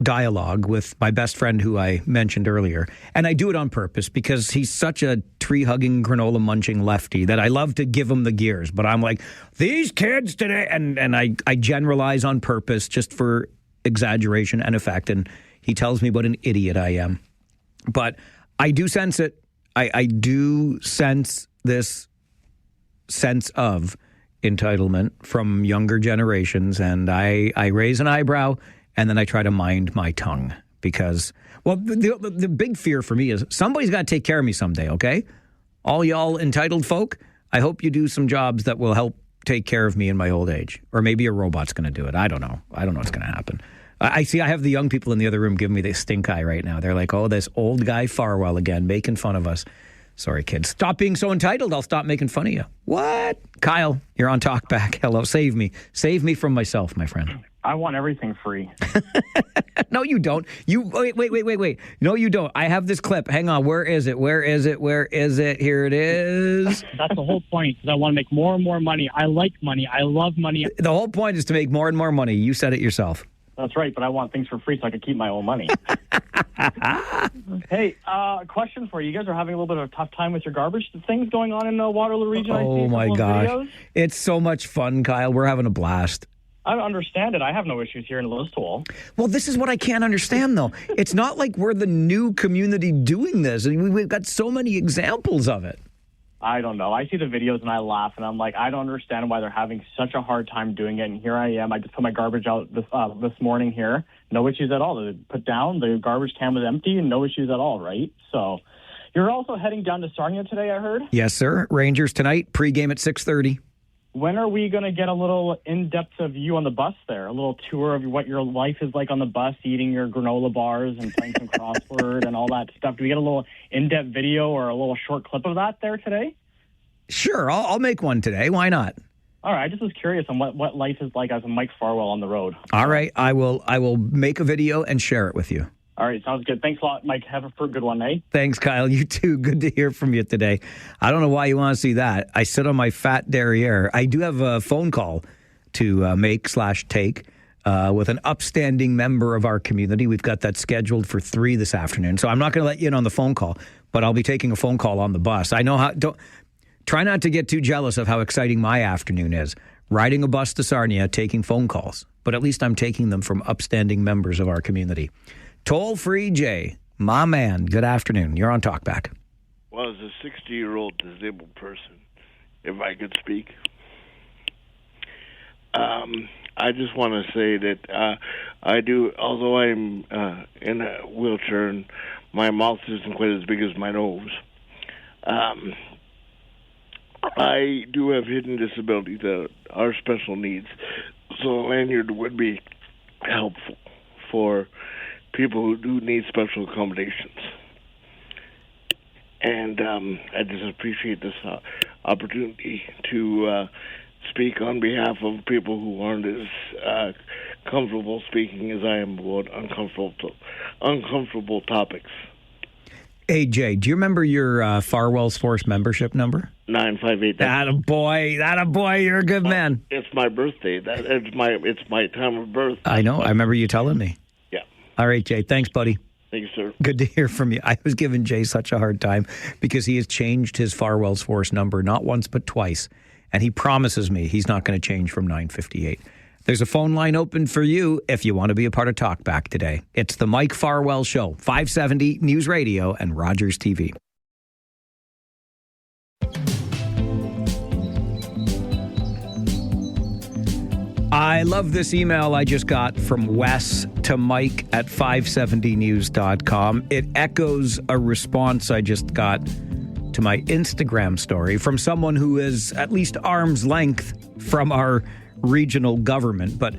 Speaker 4: dialogue with my best friend who I mentioned earlier. And I do it on purpose because he's such a tree-hugging, granola-munching lefty that I love to give him the gears. But I'm like, these kids today, and I generalize on purpose just for exaggeration and effect. And he tells me what an idiot I am. But I do sense it. I do sense this sense of entitlement from younger generations. And I raise an eyebrow, and then I try to mind my tongue because, well, the big fear for me is somebody's got to take care of me someday, okay? All y'all entitled folk, I hope you do some jobs that will help take care of me in my old age. Or maybe a robot's going to do it. I don't know. I don't know what's going to happen. I have the young people in the other room giving me the stink eye right now. They're like, oh, this old guy Farwell again, making fun of us. Sorry, kids. Stop being so entitled. I'll stop making fun of you. What? Kyle, you're on Talkback. Hello. Save me. Save me from myself, my friend.
Speaker 12: I want everything free.
Speaker 4: No, you don't. You wait. No, you don't. I have this clip. Hang on. Where is it? Here it is.
Speaker 12: That's the whole point. Because I want to make more and more money. I like money. I love money.
Speaker 4: The whole point is to make more and more money. You said it yourself.
Speaker 12: That's right, but I want things for free so I can keep my own money. Hey, question for you. You guys are having a little bit of a tough time with your garbage things going on in the Waterloo region.
Speaker 4: Oh, my gosh.
Speaker 12: Videos.
Speaker 4: It's so much fun, Kyle. We're having a blast.
Speaker 12: I don't understand it. I have no issues here in Listowel.
Speaker 4: Well, this is what I can't understand, though. It's not like we're the new community doing this. I mean, we've got so many examples of it.
Speaker 12: I don't know. I see the videos and I laugh, and I'm like, I don't understand why they're having such a hard time doing it. And here I am. I just put my garbage out this morning here. No issues at all. They put down, the garbage can was empty, and no issues at all, right? So you're also heading down to Sarnia today, I heard?
Speaker 4: Yes, sir. Rangers tonight, pregame at 6:30.
Speaker 12: When are we going to get a little in-depth of you on the bus there? A little tour of what your life is like on the bus, eating your granola bars and playing some crossword and all that stuff. Do we get a little in-depth video or a little short clip of that there today?
Speaker 4: Sure, I'll make one today. Why not?
Speaker 12: All right, I just was curious on what life is like as a Mike Farwell on the road.
Speaker 4: All right, I will make a video and share it with you.
Speaker 9: All right, sounds good. Thanks a lot, Mike. Have a good one, eh?
Speaker 4: Thanks, Kyle. You too. Good to hear from you today. I don't know why you want to see that. I sit on my fat derriere. I do have a phone call to make/take with an upstanding member of our community. We've got that scheduled for 3 this afternoon. So I'm not going to let you in on the phone call, but I'll be taking a phone call on the bus. I know try not to get too jealous of how exciting my afternoon is. Riding a bus to Sarnia, taking phone calls. But at least I'm taking them from upstanding members of our community. Toll-free Jay, my man, good afternoon. You're on Talkback.
Speaker 10: Well, as a 60-year-old disabled person, if I could speak, I just want to say that I do, although I'm in a wheelchair and my mouth isn't quite as big as my nose, I do have hidden disabilities that are special needs, so a lanyard would be helpful for people who do need special accommodations. And I just appreciate this opportunity to speak on behalf of people who aren't as comfortable speaking as I am about uncomfortable topics.
Speaker 4: Hey, Jay, do you remember your Farwell's Force membership number?
Speaker 10: 958.
Speaker 4: That a boy, you're a good man.
Speaker 10: It's my birthday. It's my time of birth.
Speaker 4: I know. I remember you telling me.
Speaker 10: Yeah.
Speaker 4: All right, Jay. Thanks, buddy.
Speaker 10: Thank you, sir.
Speaker 4: Good to hear from you. I was giving Jay such a hard time because he has changed his Farwell's Force number not once but twice, and he promises me he's not going to change from 958. There's a phone line open for you if you want to be a part of Talkback today. It's the Mike Farwell Show, 570 News Radio and Rogers TV. I love this email I just got from Wes to Mike at 570news.com. It echoes a response I just got to my Instagram story from someone who is at least arm's length from our regional government. But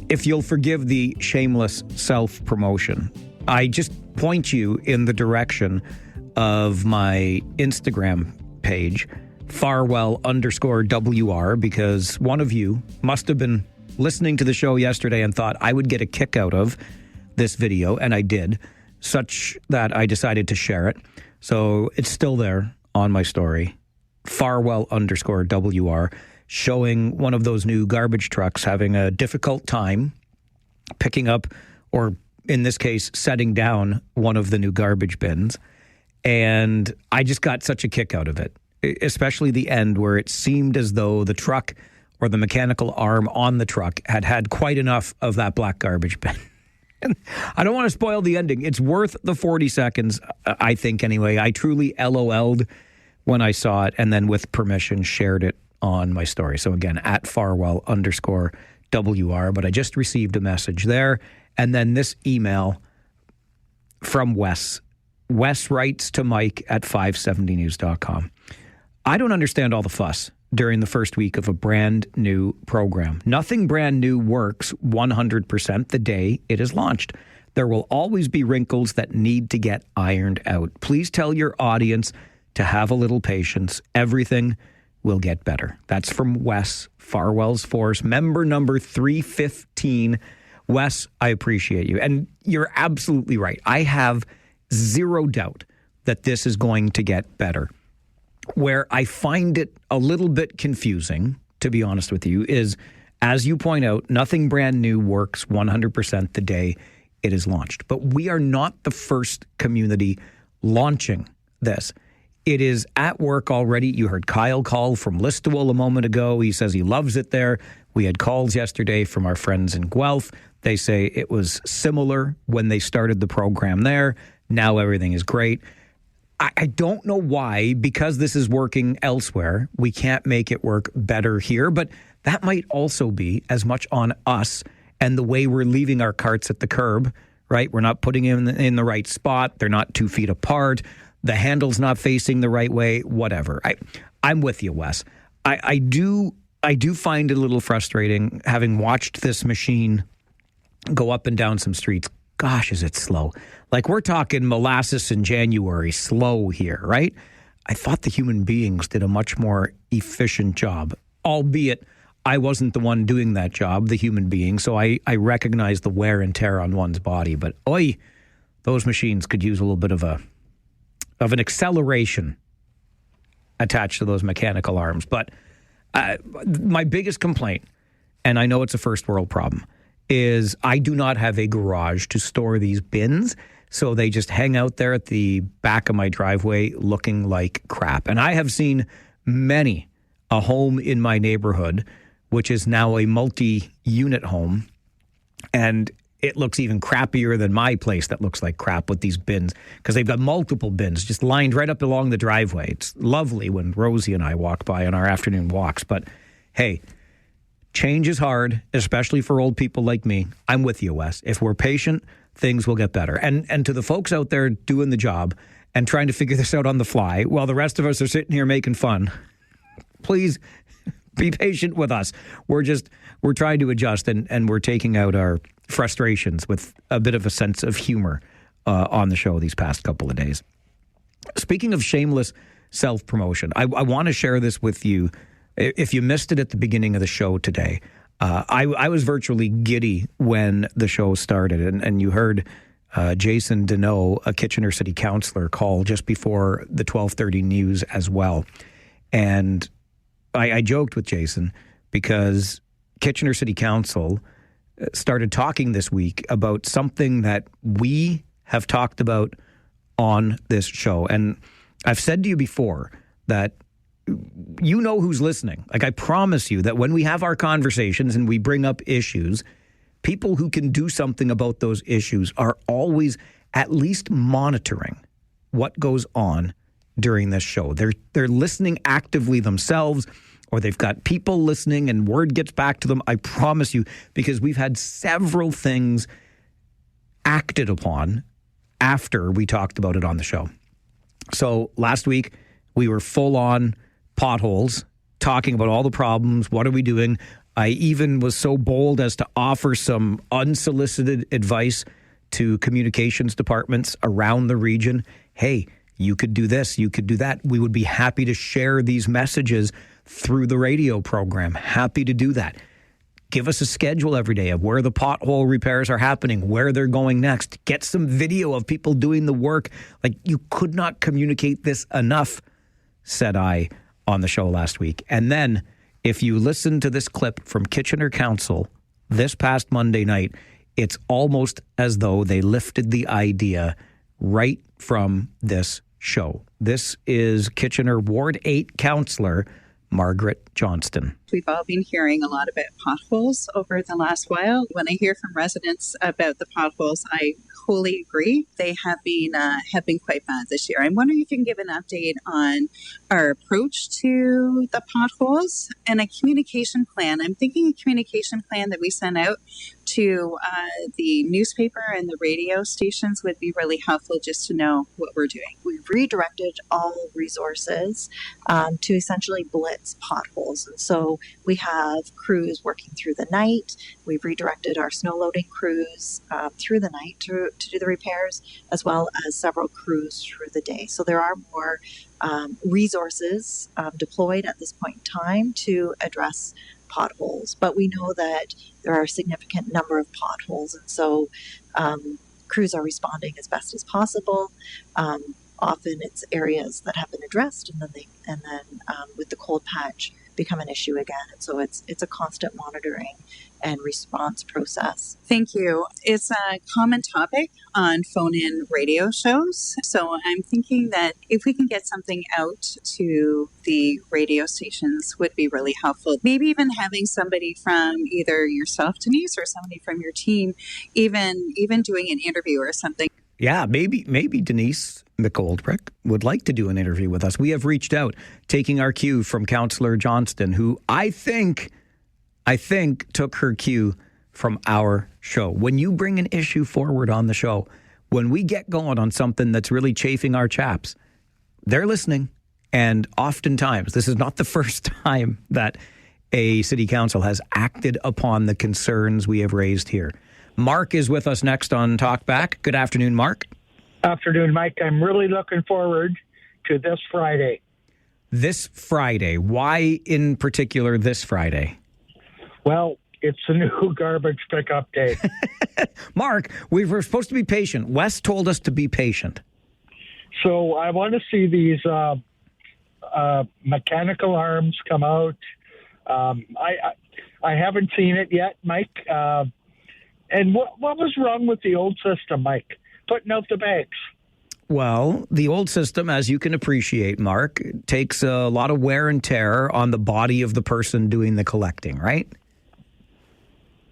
Speaker 4: if you'll forgive the shameless self-promotion, I just point you in the direction of my Instagram page, Farwell_WR, because one of you must have been listening to the show yesterday and thought I would get a kick out of this video, and I did, such that I decided to share it. So it's still there on my story, Farwell_WR, showing one of those new garbage trucks having a difficult time picking up, or in this case, setting down one of the new garbage bins. And I just got such a kick out of it, especially the end where it seemed as though the truck or the mechanical arm on the truck had quite enough of that black garbage bin. And I don't want to spoil the ending. It's worth the 40 seconds, I think, anyway. I truly LOL'd when I saw it, and then with permission shared it on my story. So again, at Farwell_WR, but I just received a message there. And then this email from Wes. Wes writes to Mike at 570news.com. I don't understand all the fuss during the first week of a brand new program. Nothing brand new works 100% the day it is launched. There will always be wrinkles that need to get ironed out. Please tell your audience to have a little patience. Everything will get better. That's from Wes, Farwell's Force, member number 315. Wes, I appreciate you. And you're absolutely right. I have zero doubt that this is going to get better. Where I find it a little bit confusing, to be honest with you, is, as you point out, nothing brand new works 100% the day it is launched. But we are not the first community launching this. It is at work already. You heard Kyle call from Listowel a moment ago. He says he loves it there. We had calls yesterday from our friends in Guelph. They say it was similar when they started the program there. Now everything is great. I don't know why, because this is working elsewhere, we can't make it work better here. But that might also be as much on us and the way we're leaving our carts at the curb, right? We're not putting them in the right spot. They're not 2 feet apart. The handle's not facing the right way, whatever. I'm with you, Wes. I do find it a little frustrating having watched this machine go up and down some streets. Gosh, is it slow. Like, we're talking molasses in January, slow here, right? I thought the human beings did a much more efficient job, albeit I wasn't the one doing that job, the human being, so I recognize the wear and tear on one's body. But, those machines could use a little bit of an acceleration attached to those mechanical arms. But my biggest complaint, and I know it's a first world problem, is I do not have a garage to store these bins, so they just hang out there at the back of my driveway looking like crap. And I have seen many a home in my neighborhood, which is now a multi-unit home, and it looks even crappier than my place that looks like crap with these bins, because they've got multiple bins just lined right up along the driveway. It's lovely when Rosie and I walk by on our afternoon walks. But hey, change is hard, especially for old people like me. I'm with you, Wes. If we're patient, things will get better. And to the folks out there doing the job and trying to figure this out on the fly while the rest of us are sitting here making fun, please be patient with us. We're trying to adjust, and we're taking out our frustrations with a bit of a sense of humor on the show these past couple of days. Speaking of shameless self-promotion, I want to share this with you. If you missed it at the beginning of the show today, I was virtually giddy when the show started, and you heard Jason Deneau, a Kitchener City Councillor, call just before the 12:30 news as well. And I joked with Jason because Kitchener City Council started talking this week about something that we have talked about on this show. And I've said to you before that you know who's listening. Like, I promise you that when we have our conversations and we bring up issues, people who can do something about those issues are always at least monitoring what goes on during this show. They're listening actively themselves, or they've got people listening and word gets back to them. I promise you, because we've had several things acted upon after we talked about it on the show. So last week, we were full on potholes, talking about all the problems. What are we doing? I even was so bold as to offer some unsolicited advice to communications departments around the region. Hey, you could do this, you could do that. We would be happy to share these messages through the radio program. Happy to do that. Give us a schedule every day of where the pothole repairs are happening, where they're going next. Get some video of people doing the work. Like, you could not communicate this enough, said I on the show last week. And then if you listen to this clip from Kitchener Council this past Monday night, it's almost as though they lifted the idea right from this show. This is Kitchener Ward 8 Councillor Margaret Johnston.
Speaker 6: We've all been hearing a lot about potholes over the last while. When I hear from residents about the potholes, I wholly agree. They have been quite bad this year. I'm wondering if you can give an update on our approach to the potholes and a communication plan. I'm thinking a communication plan that we send out to the newspaper and the radio stations would be really helpful, just to know what we're doing.
Speaker 11: We've redirected all resources to essentially blitz potholes. And so we have crews working through the night. We've redirected our snow loading crews through the night to do the repairs, as well as several crews through the day. So there are more resources deployed at this point in time to address potholes, but we know that there are a significant number of potholes, and so crews are responding as best as possible. Often it's areas that have been addressed, and then with the cold patch become an issue again. And so it's a constant monitoring and response process.
Speaker 6: Thank you. It's a common topic on phone-in radio shows. So I'm thinking that if we can get something out to the radio stations would be really helpful. Maybe even having somebody from either yourself, Denise, or somebody from your team, even doing an interview or something.
Speaker 4: Yeah, maybe Denise McGoldrick would like to do an interview with us. We have reached out, taking our cue from Councillor Johnston, who I think took her cue from our show. When you bring an issue forward on the show, when we get going on something that's really chafing our chaps, they're listening. And oftentimes, this is not the first time that a city council has acted upon the concerns we have raised here. Mark is with us next on Talkback. Good afternoon, Mark.
Speaker 13: Afternoon, Mike. I'm really looking forward to this Friday.
Speaker 4: This Friday. Why in particular this Friday?
Speaker 13: Well, it's the new garbage pickup day.
Speaker 4: Mark, we were supposed to be patient. Wes told us to be patient.
Speaker 13: So I want to see these mechanical arms come out. I haven't seen it yet, Mike. And what was wrong with the old system, Mike? Putting out the bags.
Speaker 4: Well, the old system, as you can appreciate, Mark, takes a lot of wear and tear on the body of the person doing the collecting, right?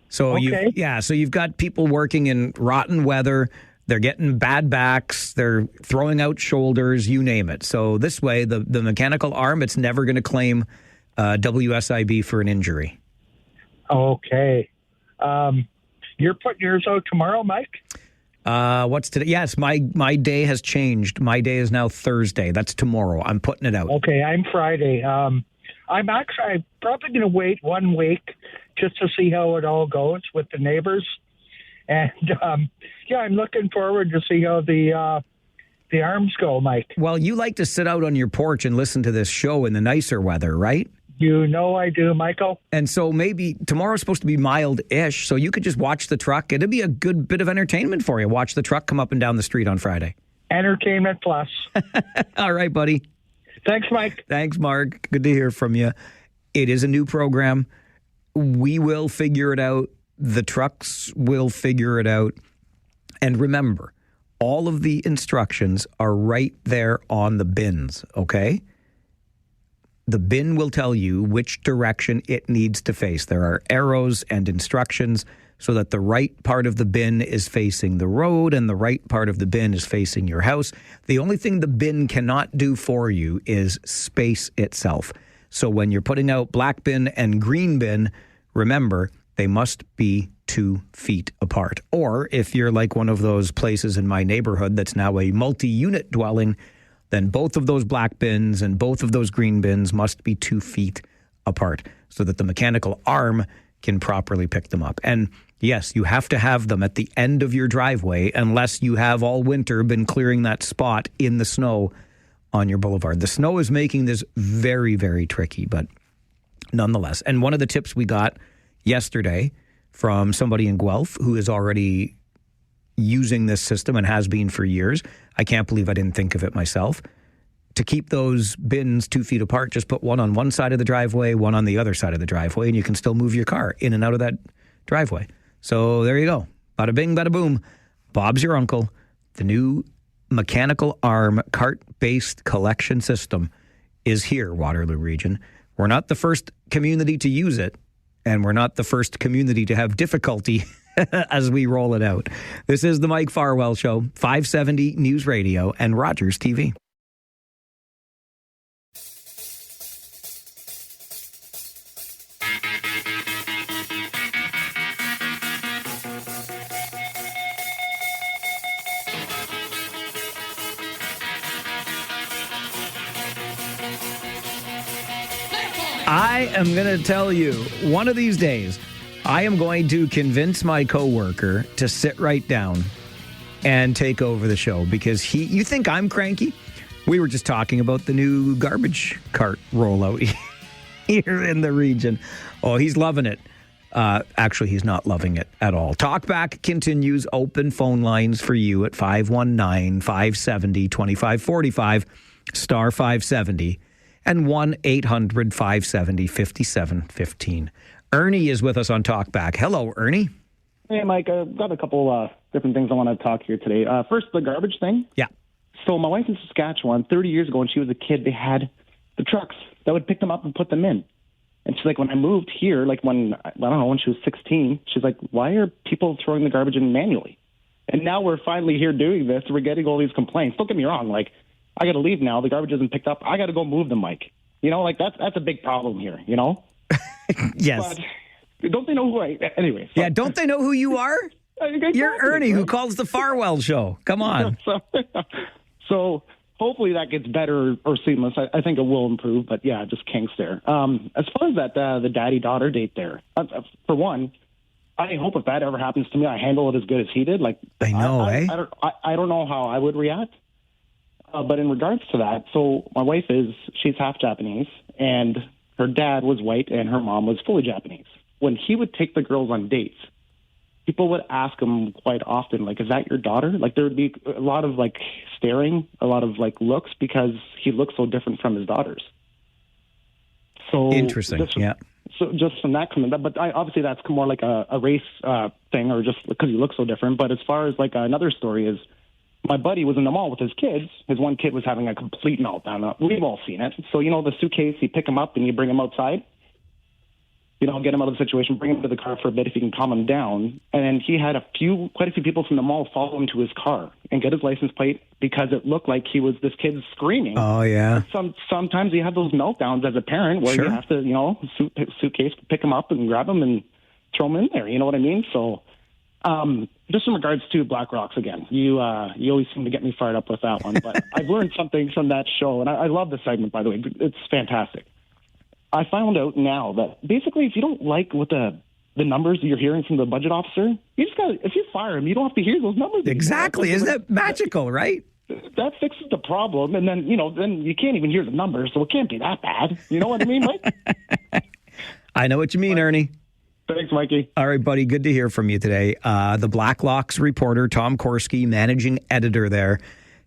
Speaker 4: So so you've got people working in rotten weather. They're getting bad backs. They're throwing out shoulders, you name it. So this way, the mechanical arm, it's never going to claim WSIB for an injury.
Speaker 13: Okay. You're putting yours out tomorrow, Mike?
Speaker 4: What's today? Yes, my day has changed. My day is now Thursday. That's tomorrow. I'm putting it out.
Speaker 13: Okay, I'm Friday. I'm probably going to wait 1 week just to see how it all goes with the neighbors. And, I'm looking forward to see how the arms go, Mike.
Speaker 4: Well, you like to sit out on your porch and listen to this show in the nicer weather, right?
Speaker 13: You know I do, Michael.
Speaker 4: And so maybe tomorrow's supposed to be mild-ish, so you could just watch the truck. It'd be a good bit of entertainment for you. Watch the truck come up and down the street on Friday.
Speaker 13: Entertainment plus.
Speaker 4: All right, buddy.
Speaker 13: Thanks, Mike.
Speaker 4: Thanks, Mark. Good to hear from you. It is a new program. We will figure it out. The trucks will figure it out. And remember, all of the instructions are right there on the bins, okay? The bin will tell you which direction it needs to face. There are arrows and instructions so that the right part of the bin is facing the road and the right part of the bin is facing your house. The only thing the bin cannot do for you is space itself. So when you're putting out black bin and green bin, remember, they must be 2 feet apart. Or if you're like one of those places in my neighborhood that's now a multi-unit dwelling, then both of those black bins and both of those green bins must be 2 feet apart so that the mechanical arm can properly pick them up. And yes, you have to have them at the end of your driveway unless you have all winter been clearing that spot in the snow on your boulevard. The snow is making this very, very tricky, but nonetheless. And one of the tips we got yesterday from somebody in Guelph who is already using this system and has been for years. I can't believe I didn't think of it myself. To keep those bins 2 feet apart, just put one on one side of the driveway, one on the other side of the driveway, and you can still move your car in and out of that driveway. So there you go. Bada bing, bada boom. Bob's your uncle. The new mechanical arm cart-based collection system is here, Waterloo Region. We're not the first community to use it, and we're not the first community to have difficulty as we roll it out. This is the Mike Farwell Show, 570 News Radio and Rogers TV. I am going to tell you, one of these days, I am going to convince my coworker to sit right down and take over the show because you think I'm cranky? We were just talking about the new garbage cart rollout here in the region. Oh, he's loving it. Actually, he's not loving it at all. Talkback continues. Open phone lines for you at 519-570-2545, star 570, and 1-800-570-5715. Ernie is with us on Talkback. Hello, Ernie.
Speaker 9: Hey, Mike. I've got a couple different things I want to talk here today. First, the garbage thing.
Speaker 4: Yeah.
Speaker 9: So my wife in Saskatchewan, 30 years ago when she was a kid, they had the trucks that would pick them up and put them in. And she's like, when I moved here, like when she was 16, she's like, why are people throwing the garbage in manually? And now we're finally here doing this. We're getting all these complaints. Don't get me wrong. Like, I got to leave now. The garbage isn't picked up. I got to go move them, Mike. You know, like that's a big problem here, you know?
Speaker 4: Yes.
Speaker 9: But don't they know who I... Anyway.
Speaker 4: Yeah, don't they know who you are? You're Ernie, who calls the Farwell Show. Come on.
Speaker 9: So hopefully that gets better or seamless. I think it will improve, but yeah, just kinks there. As far as that, the daddy-daughter date there, for one, I hope if that ever happens to me, I handle it as good as he did. Like,
Speaker 4: I know,
Speaker 9: I don't know how I would react. But in regards to that, so my wife she's half Japanese, and her dad was white and her mom was fully Japanese. when he would take the girls on dates, people would ask him quite often, like, is that your daughter? Like, there would be a lot of, like, staring, a lot of, like, looks, because he looks so different from his daughters. So
Speaker 4: interesting, yeah.
Speaker 9: So just from that coming, but obviously that's more like a race thing, or just because you look so different. But as far as, like, another story is, my buddy was in the mall with his kids. His one kid was having a complete meltdown. We've all seen it. So, you know, the suitcase, you pick him up and you bring him outside. You know, get him out of the situation, bring him to the car for a bit if you can calm him down. And he had quite a few people from the mall follow him to his car and get his license plate, because it looked like he was this kid screaming.
Speaker 4: Oh, yeah.
Speaker 9: Sometimes you have those meltdowns as a parent where you have to, you know, suitcase, pick him up and grab him and throw him in there. You know what I mean? So just in regards to Black Rocks again, you always seem to get me fired up with that one. But I've learned something from that show, and I love the segment, by the way. It's fantastic. I found out now that basically, if you don't like what the numbers you're hearing from the budget officer, you just if you fire him, you don't have to hear those numbers anymore.
Speaker 4: Exactly. Isn't that magical, right?
Speaker 9: That fixes the problem, and then, you know, then you can't even hear the numbers, so it can't be that bad. You know what I mean, Mike?
Speaker 4: I know what you mean, Ernie.
Speaker 9: Thanks, Mikey.
Speaker 4: All right, buddy. Good to hear from you today. The Blacklocks reporter, Tom Korski, managing editor there,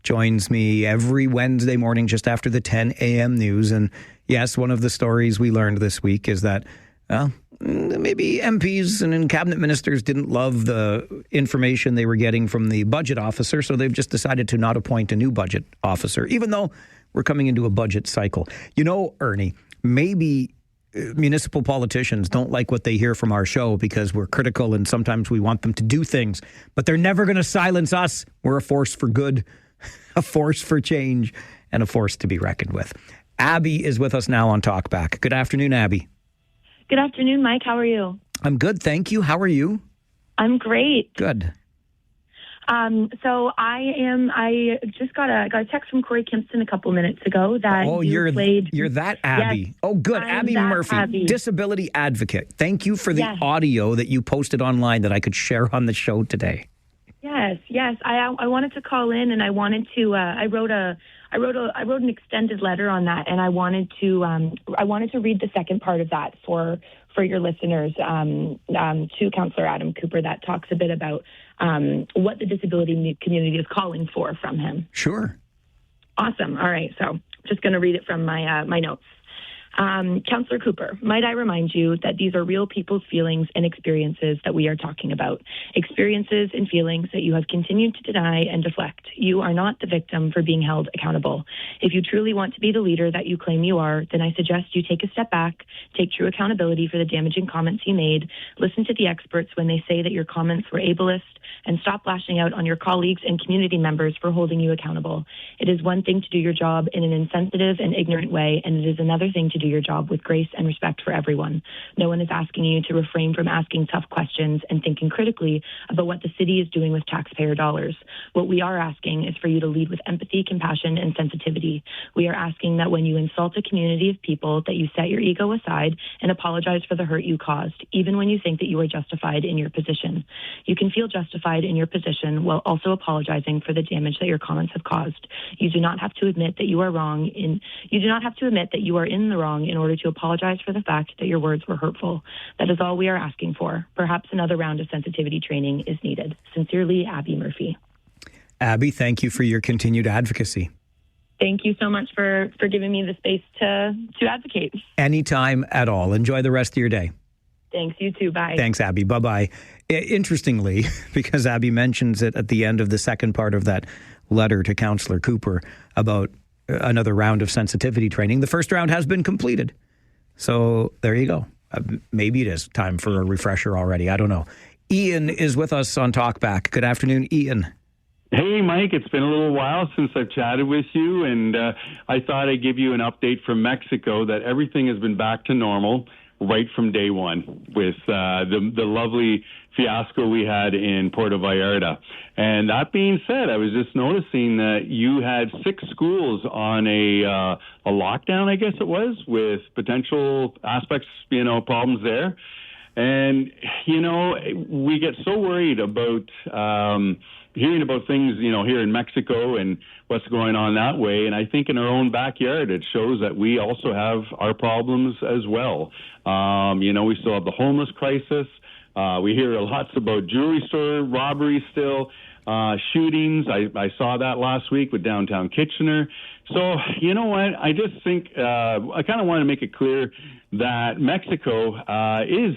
Speaker 4: joins me every Wednesday morning just after the 10 a.m. news. And yes, one of the stories we learned this week is that, well, maybe MPs and cabinet ministers didn't love the information they were getting from the budget officer, so they've just decided to not appoint a new budget officer, even though we're coming into a budget cycle. You know, Ernie, maybe municipal politicians don't like what they hear from our show because we're critical and sometimes we want them to do things, but they're never going to silence us. We're a force for good, a force for change, and a force to be reckoned with. Abby is with us now on Talkback. Good afternoon, Abby.
Speaker 14: Good afternoon, Mike. How are you?
Speaker 4: I'm good, thank you. How are you?
Speaker 14: I'm great.
Speaker 4: Good.
Speaker 14: So I just got a text from Corey Kimpson a couple minutes ago that
Speaker 4: you're that Abby.
Speaker 14: Yes,
Speaker 4: oh, good. Abby Murphy,
Speaker 14: Abby.
Speaker 4: Disability advocate. Thank you for the audio that you posted online that I could share on the show today.
Speaker 14: Yes. I wanted to call in, and I wanted to. I wrote an extended letter on that, and I wanted to read the second part of that for your listeners to Councillor Adam Cooper, that talks a bit about what the disability community is calling for from him.
Speaker 4: Sure.
Speaker 14: Awesome. All right. So I'm just going to read it from my notes. Councillor Cooper, might I remind you that these are real people's feelings and experiences that we are talking about. Experiences and feelings that you have continued to deny and deflect. You are not the victim for being held accountable. If you truly want to be the leader that you claim you are, then I suggest you take a step back, take true accountability for the damaging comments you made, listen to the experts when they say that your comments were ableist, and stop lashing out on your colleagues and community members for holding you accountable. It is one thing to do your job in an insensitive and ignorant way, and it is another thing to do your job with grace and respect for everyone. No one is asking you to refrain from asking tough questions and thinking critically about what the city is doing with taxpayer dollars. What we are asking is for you to lead with empathy, compassion, and sensitivity. We are asking that when you insult a community of people, that you set your ego aside and apologize for the hurt you caused, even when you think that you are justified in your position. You can feel justified in your position while also apologizing for the damage that your comments have caused. You do not have to admit that you are wrong. You do not have to admit that you are in the wrong in order to apologize for the fact that your words were hurtful. That is all we are asking for. Perhaps another round of sensitivity training is needed. Sincerely, Abby Murphy.
Speaker 4: Abby, thank you for your continued advocacy.
Speaker 14: Thank you so much for giving me the space to advocate.
Speaker 4: Anytime at all. Enjoy the rest of your day.
Speaker 14: Thanks, you too. Bye.
Speaker 4: Thanks, Abby. Bye-bye. Interestingly, because Abby mentions it at the end of the second part of that letter to Councillor Cooper about another round of sensitivity training, the first round has been completed. So there you go. Maybe it is time for a refresher already. I don't know. Ian is with us on Talkback. Good afternoon, Ian.
Speaker 15: Hey, Mike, it's been a little while since I've chatted with you, and I thought I'd give you an update from Mexico that everything has been back to normal right from day one with the lovely fiasco we had in Puerto Vallarta. And that being said, I was just noticing that you had 6 schools on a lockdown, I guess it was, with potential aspects, problems there. And, we get so worried about hearing about things, here in Mexico and what's going on that way. And I think in our own backyard, it shows that we also have our problems as well. We still have the homeless crisis. We hear lots about jewelry store robberies still, shootings. I saw that last week with downtown Kitchener. So, you know what? I just think I kind of want to make it clear that Mexico is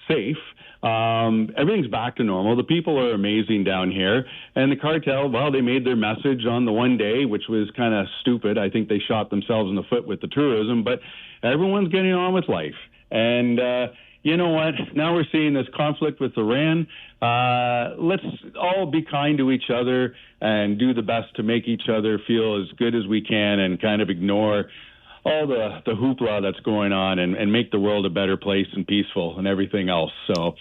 Speaker 15: safe. Everything's back to normal. The people are amazing down here. And the cartel, well, they made their message on the one day, which was kind of stupid. I think they shot themselves in the foot with the tourism, but everyone's getting on with life. And, you know what? Now we're seeing this conflict with Iran. Let's all be kind to each other and do the best to make each other feel as good as we can and kind of ignore all the hoopla that's going on and make the world a better place and peaceful and everything else. So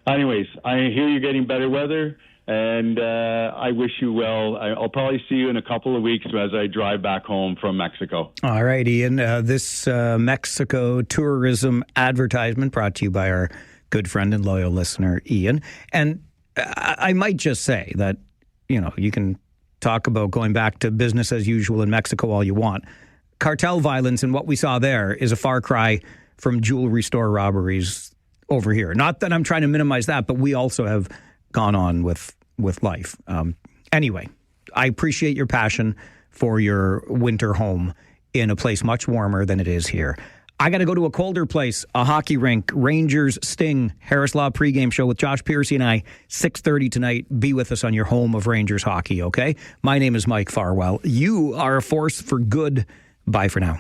Speaker 15: anyways, I hear you're getting better weather, and I wish you well. I'll probably see you in a couple of weeks as I drive back home from Mexico.
Speaker 4: All right, Ian. This Mexico tourism advertisement brought to you by our good friend and loyal listener, Ian. And I might just say that, you can talk about going back to business as usual in Mexico all you want. Cartel violence and what we saw there is a far cry from jewelry store robberies over here. Not that I'm trying to minimize that, but we also have gone on with life. Anyway, I appreciate your passion for your winter home in a place much warmer than it is here. I got to go to a colder place, a hockey rink. Rangers Sting, Harris Law pregame show with Josh Piercy and I, 6:30 tonight. Be with us on your home of Rangers hockey, okay? My name is Mike Farwell. You are a force for good. Bye for now.